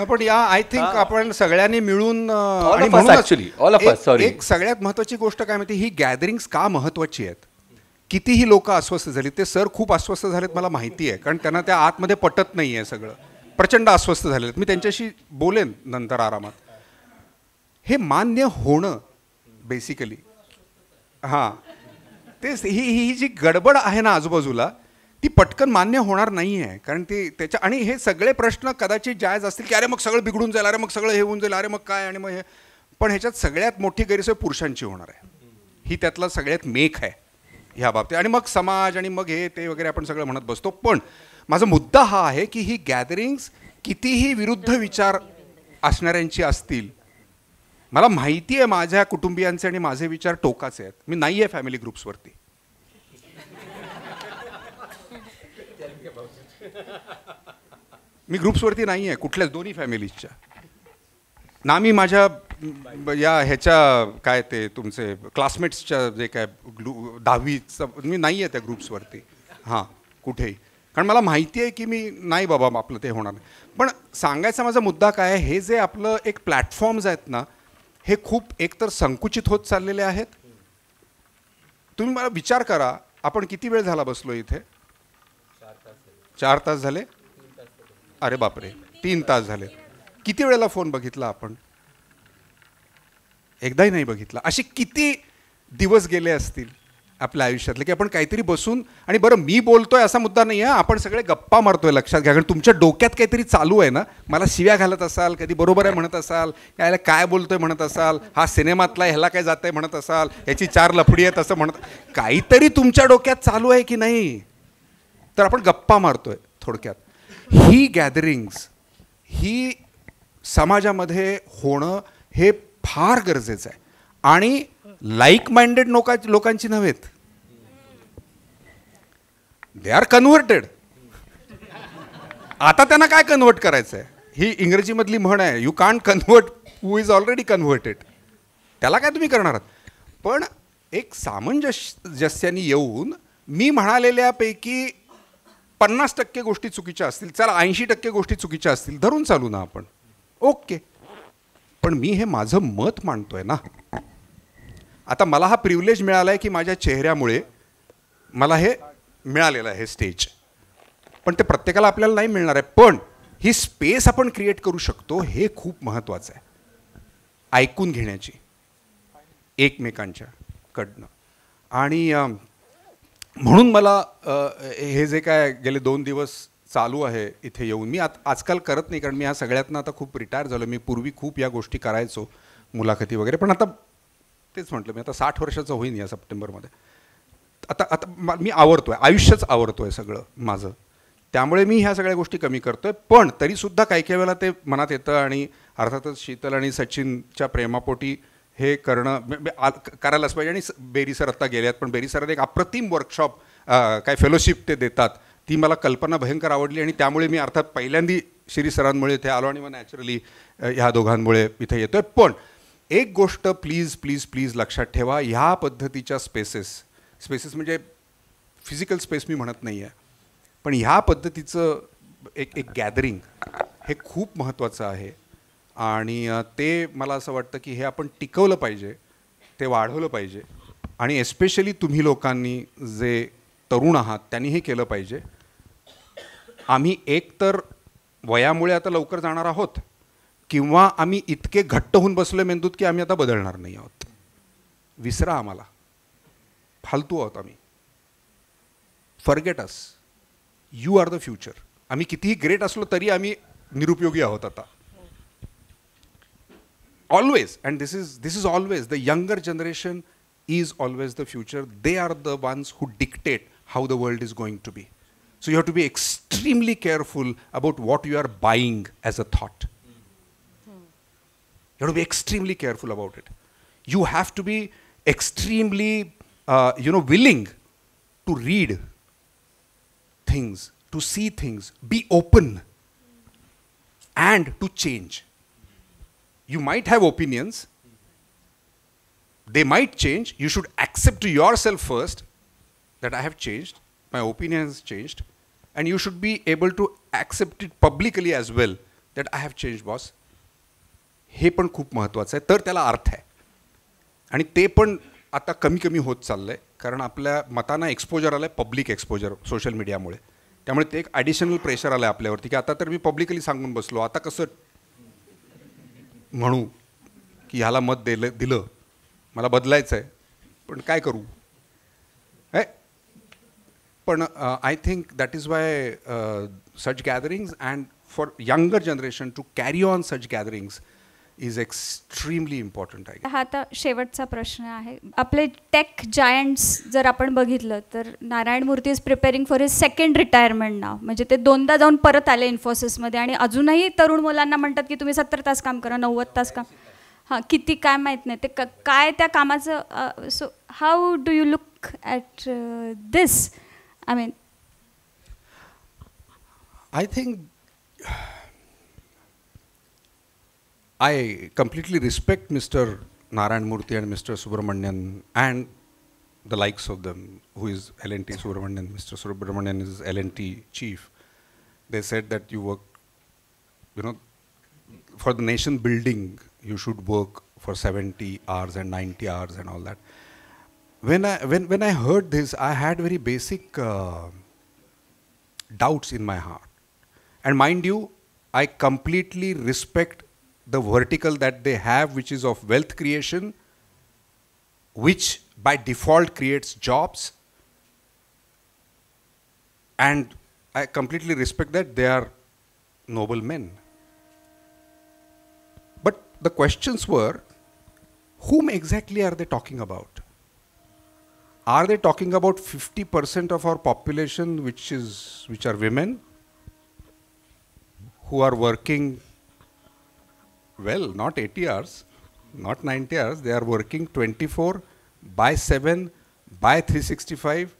पण या आय थिंक आपण सगळ्यांनी मिळून एक सगळ्यात महत्वाची गोष्ट काय माहिती, ही गॅदरिंग्स का महत्वाची आहेत. कितीही लोक अस्वस्थ झाली, ते सर खूप अस्वस्थ झालेत मला माहिती आहे, कारण त्यांना त्या आतमध्ये पटत नाही आहे सगळं, प्रचंड अस्वस्थ झालेत. मी त्यांच्याशी बोलेन नंतर आरामात. हे मान्य होणं बेसिकली, हां तेच ही जी गडबड आहे ना आजूबाजूला, ती पटकन मान्य होणार नाही आहे. कारण ते त्याच्या आणि हे सगळे प्रश्न कदाचित जायज असतील की अरे मग सगळं बिघडून जाईल, अरे मग सगळं हे होऊन जाईल, अरे मग काय, आणि मग हे. पण ह्याच्यात सगळ्यात मोठी गैरसोय पुरुषांची होणार आहे, ही त्यातला सगळ्यात मेख आहे ह्या बाबतीत. आणि मग समाज आणि मग हे ते वगैरे आपण सगळं म्हणत बसतो. पण माझा मुद्दा हा आहे की ही गॅदरिंग्स कितीही विरुद्ध विचार असणाऱ्यांची असतील, मला माहिती आहे माझ्या कुटुंबियांचे आणि माझे विचार टोकाचे आहेत. मी नाही आहे फॅमिली ग्रुप्सवरती, मी ग्रुप्सवरती नाही आहे कुठल्याच दोन्ही फॅमिलीजच्या. ना मी माझ्या या ह्याच्या काय ते तुमचे क्लासमेट्सच्या जे काय 10वीचं मी नाही आहे त्या ग्रुप्सवरती, हां कुठेही, कारण मला माहिती आहे की मी नाही बाबा आपलं ते होणार नाही. पण सांगायचा माझा मुद्दा काय आहे, हे जे आपलं एक प्लॅटफॉर्म्स आहेत ना, हे खूप एकतर संकुचित होत चाललेले आहेत. तुम्ही मला विचार करा, आपण किती वेळ झाला बसलो इथे? 4 तास झाले. अरे बापरे, 3 तास झाले. किती वेळेला फोन बघितला आपण? एकदाही नाही बघितला. असे किती दिवस गेले असतील आपल्या आयुष्यातले की आपण काहीतरी बसून, आणि बरं मी बोलतोय असा मुद्दा नाही आहे, आपण सगळे गप्पा मारतोय, लक्षात घ्या. कारण तुमच्या डोक्यात काहीतरी चालू आहे ना, मला शिव्या घालत असाल, कधी बरोबर आहे म्हणत असाल, याला काय बोलतोय म्हणत असाल, हा सिनेमातला ह्याला काय जात आहे म्हणत असाल, याची 4 लफडी आहेत असं म्हणत, काहीतरी तुमच्या डोक्यात चालू आहे की नाही. तर आपण गप्पा मारतोय थोडक्यात. ही गॅदरिंग्स ही समाजामध्ये होणं हे फार गरजेचं आहे. आणि लाईक माइंडेड लोकांची नव्हेत, दे आर कन्व्हर्टेड. आता त्यांना काय कन्व्हर्ट करायचं आहे? ही इंग्रजीमधली म्हण आहे, you can't convert who is already converted. त्याला काय तुम्ही करणार आहात? पण एक सामंजस्याने येऊन मी म्हणालेल्यापैकी 50% गोष्टी चुकीच्या असतील, चला 80% गोष्टी चुकीच्या असतील, धरून चालू ना आपण, ओके. पण मी हे माझं मत मांडतोय ना. आता मला हा प्रिव्हिलेज मिळाला आहे की माझ्या चेहऱ्यामुळे मला हे मिळालेलं आहे, हे स्टेज. पण ते प्रत्येकाला आपल्याला नाही मिळणार आहे. पण ही स्पेस आपण क्रिएट करू शकतो, हे खूप महत्त्वाचं आहे, ऐकून घेण्याची एकमेकांच्या कडनं. आणि म्हणून मला हे जे काय गेले 2 दिवस चालू आहे इथे येऊन, मी आजकाल करत नाही, कारण मी ह्या सगळ्यातनं आता खूप रिटायर झालो. मी पूर्वी खूप या गोष्टी करायचो, मुलाखती वगैरे, पण आता तेच म्हटलं, मी आता 60 वर्षाचं होईन या सप्टेंबरमध्ये. आता मी आवरतोय, आयुष्यच आवरतोय सगळं माझं, त्यामुळे मी ह्या सगळ्या गोष्टी कमी करतोय. पण तरीसुद्धा काही काही वेळेला ते मनात येतं. आणि अर्थातच शीतल आणि सचिनच्या प्रेमापोटी हे करणं करायलाच पाहिजे. आणि बेरी सर आत्ता गेले आहेत, पण बेरी सरांनी एक अप्रतिम वर्कशॉप काय फेलोशिप ते देतात, ती मला कल्पना भयंकर आवडली. आणि त्यामुळे मी अर्थात पहिल्यांदी श्री सरांमुळे इथे आलो आणि मग नॅचरली ह्या दोघांमुळे इथे येतोय. पण एक गोष्ट प्लीज प्लीज प्लीज लक्षात ठेवा, ह्या पद्धतीच्या स्पेसेस म्हणजे फिजिकल स्पेस मी म्हणत नाही आहे, पण ह्या पद्धतीचं एक गॅदरिंग हे खूप महत्त्वाचं आहे. आणि ते मला असं वाटतं की हे आपण टिकवलं पाहिजे, ते वाढवलं पाहिजे. आणि एस्पेशली तुम्ही लोकांनी जे तरुण आहात त्यांनी हे केलं पाहिजे. आम्ही एकतर वयामुळे आता लवकर जाणार आहोत, किंवा आम्ही इतके घट्ट होऊन बसलो मेंदूत की आम्ही आता बदलणार नाही आहोत. विसरा आम्हाला, फालतू आहोत आम्ही. Forget us, you are the future. आम्ही कितीही ग्रेट असलो तरी आम्ही निरुपयोगी आहोत आता. Always, and this is always, the younger generation is always the future. They are the ones who dictate how the world is going to be. So you have to be extremely careful about what you are buying as a thought. You have to be extremely careful about it. You have to be extremely willing to read things, to see things, be open, and to change. You might have opinions, they might change. You should accept to yourself first that I have changed, my opinion has changed, and you should be able to accept it publicly as well that I have changed, boss. हे पण खूप महत्त्वाचं आहे, तर त्याला अर्थ आहे. आणि ते पण आता कमी कमी होत चाललंय, कारण आपल्या मतांना एक्सपोजर आलं आहे, पब्लिक एक्सपोजर सोशल मीडियामुळे. त्यामुळे ते एक ॲडिशनल प्रेशर आलं आहे आपल्यावरती की आता तर मी पब्लिकली सांगून बसलो, आता कसं म्हणू की ह्याला मत दिलं मला बदलायचं आहे, पण काय करू. पण I think that is why such gatherings and for younger generation to carry on such gatherings is extremely important आहे. हा आता शेवटचा प्रश्न आहे. आपले टेक जायंट्स जर आपण बघितलं तर Narayana Murthy is preparing for his second retirement now. म्हणजे ते 2दा जाऊन परत आले इन्फोसिसमध्ये आणि अजूनही तरुण मुलांना म्हणतात की तुम्ही 70 तास काम करा, 90 तास काम. हां, किती काय माहीत नाही ते काय त्या कामाचं. So how do you look at this? I mean I think I completely respect Mr. Narayan Murthy and Mr. Subramanian and the likes of them, who is L&T Subramanian. Mr. Subramanian is L&T chief. They said that you work, for the nation building, you should work for 70 hours and 90 hours and all that. When I heard this, I had very basic doubts in my heart. And mind you, I completely respect the vertical that they have, which is of wealth creation, which by default creates jobs. And I completely respect that they are noble men. But the questions were, whom exactly are they talking about? Are they talking about 50% of our population, which are women, who are working, well, not 80 hours, not 90 hours, they are working 24/7 by 365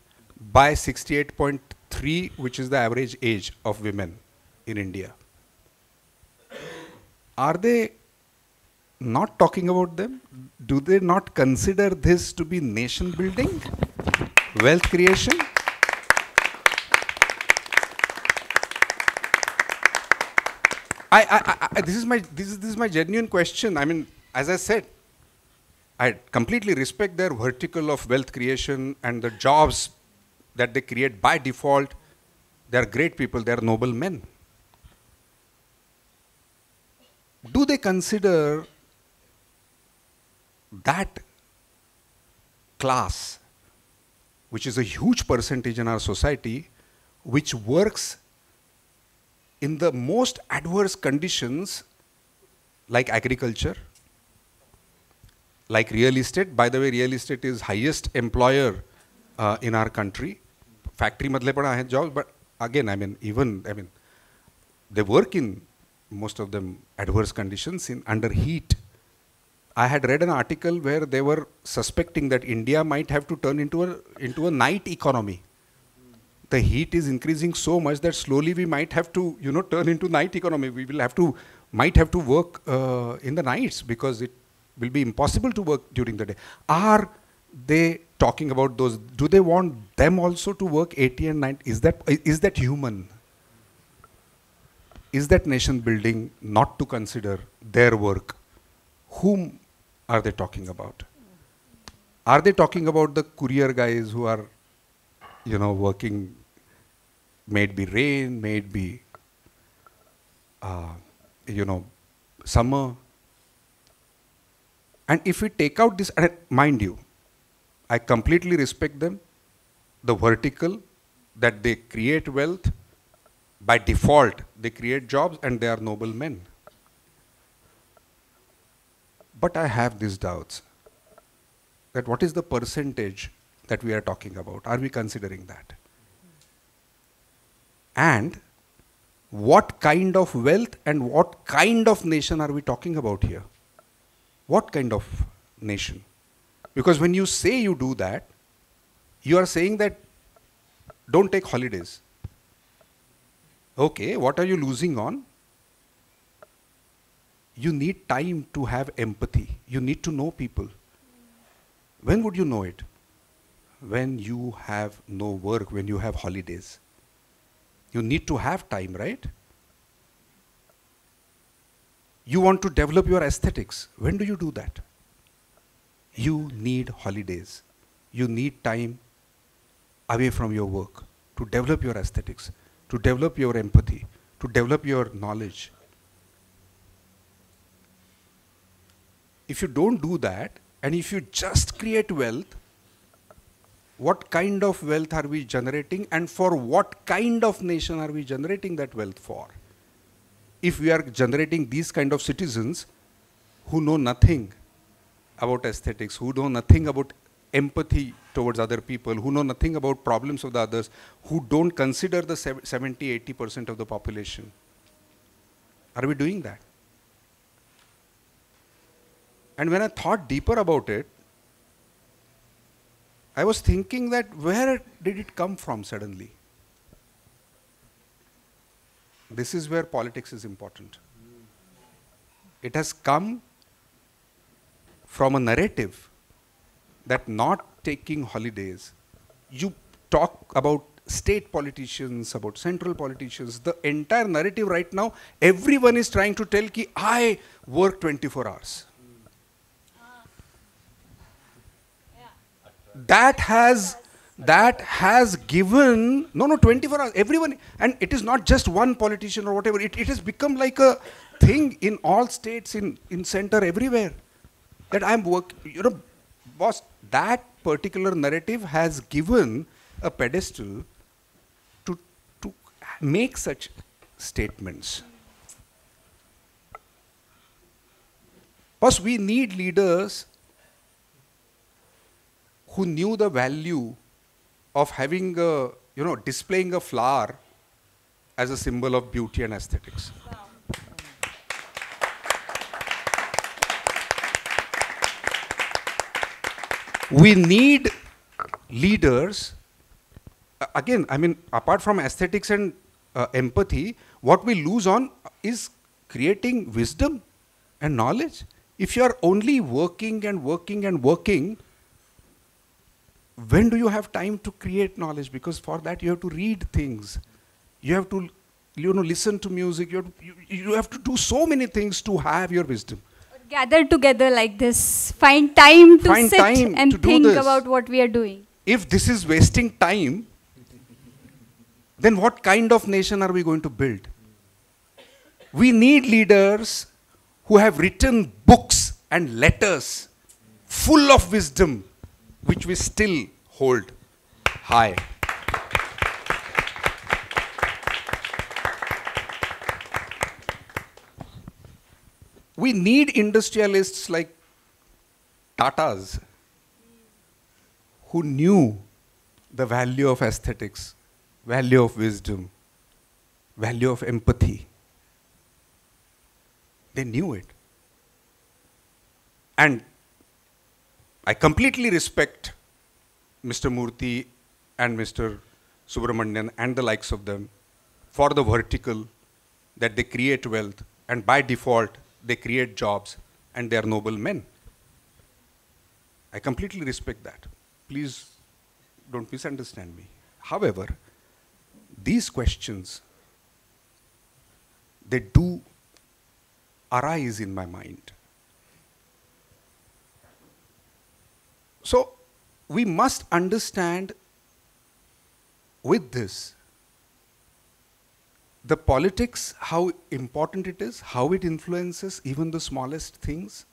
by 68.3, which is the average age of women in India. Are they not talking about them? Do they not consider this to be nation building, wealth creation? This is my genuine question. I mean, as I said, I completely respect their vertical of wealth creation and the jobs that they create by default. They are great people. They are noble men. Do they consider that class, which is a huge percentage in our society, which works in the most adverse conditions, like agriculture, like real estate? By the way, real estate is highest employer in our country. Factory madle पण आहेत jobs, but again, they work in most of them adverse conditions under heat. I had read an article where they were suspecting that India might have to turn into a night economy. The heat is increasing so much that slowly we might have to, turn into night economy. We will might have to work in the nights because it will be impossible to work during the day. Are they talking about those? Do they want them also to work 80 and 90? Is that human? Is that nation building not to consider their work? Whom are they talking about? Are they talking about the courier guys who are working, may it be rain, may it be, summer? And if we take out this, and mind you, I completely respect them, the vertical, that they create wealth, by default, they create jobs, and they are noble men. But I have these doubts, that what is the percentage that we are talking about? Are we considering that? And what kind of wealth and what kind of nation are we talking about here? What kind of nation? Because when you say you do that, you are saying that don't take holidays. Okay, what are you losing on? You need time to have empathy. You need to know people. When would you know it? When you have no work, when you have holidays. You need to have time, right? You want to develop your aesthetics. When do you do that? You need holidays. You need time away from your work to develop your aesthetics, to develop your empathy, to develop your knowledge. If you don't do that, and if you just create wealth, what kind of wealth are we generating, and for what kind of nation are we generating that wealth for? If we are generating these kind of citizens who know nothing about aesthetics, who know nothing about empathy towards other people, who know nothing about problems of the others, who don't consider the 70-80% of the population, are we doing that? And when I thought deeper about it, I was thinking that where did it come from suddenly? This is where politics is important. It has come from a narrative that not taking holidays, you talk about state politicians, about central politicians, the entire narrative right now, everyone is trying to tell ki I work 24 hours. That has given, 24 hours, everyone, and it is not just one politician or whatever, it has become like a thing in all states, in center, everywhere, that I'm boss, that particular narrative has given a pedestal to make such statements. Boss, we need leaders who knew the value of having displaying a flower as a symbol of beauty and aesthetics. Wow. We need leaders, again, I mean, apart from aesthetics and empathy, what we lose on is creating wisdom and knowledge. If you are only working and working and working, when do you have time to create knowledge? Because for that you have to read things, you have to listen to music, you have to do so many things to have your wisdom. Gather together like this, find time to sit and think about what we are doing. If this is wasting time, then what kind of nation are we going to build? We need leaders who have written books and letters full of wisdom, which we still hold high. We need industrialists like Tatas who knew the value of aesthetics, value of wisdom, value of empathy. They knew it. And I completely respect Mr. Murthy and Mr. Subramanian and the likes of them for the vertical that they create wealth, and by default they create jobs and they are noble men. I completely respect that. Please don't misunderstand me. However, these questions, they do arise in my mind. So we must understand with this the politics, how important it is, how it influences even the smallest things.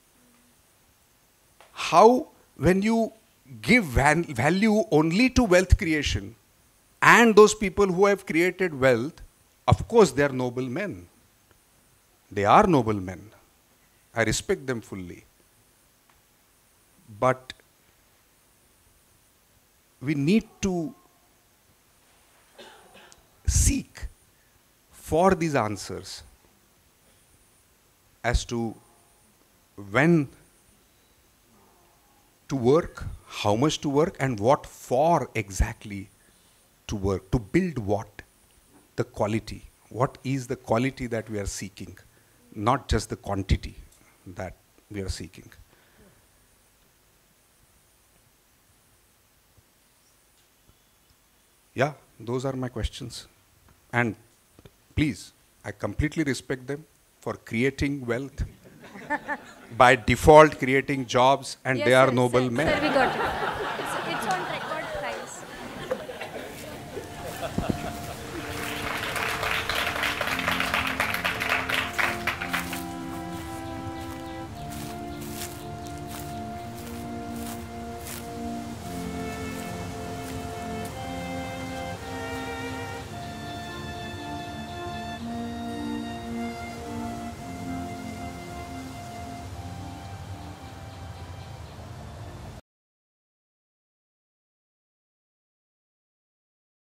How when you give value only to wealth creation and those people who have created wealth, of course they are noble men. They are noble men. I respect them fully. But we need to seek for these answers as to when to work, how much to work, and what for exactly to work? To build what? The quality. What is the quality that we are seeking? Not just the quantity that we are seeking. Yeah, those are my questions. And please, I completely respect them for creating wealth. By default, creating jobs, and they are noble men. Sir, we got it.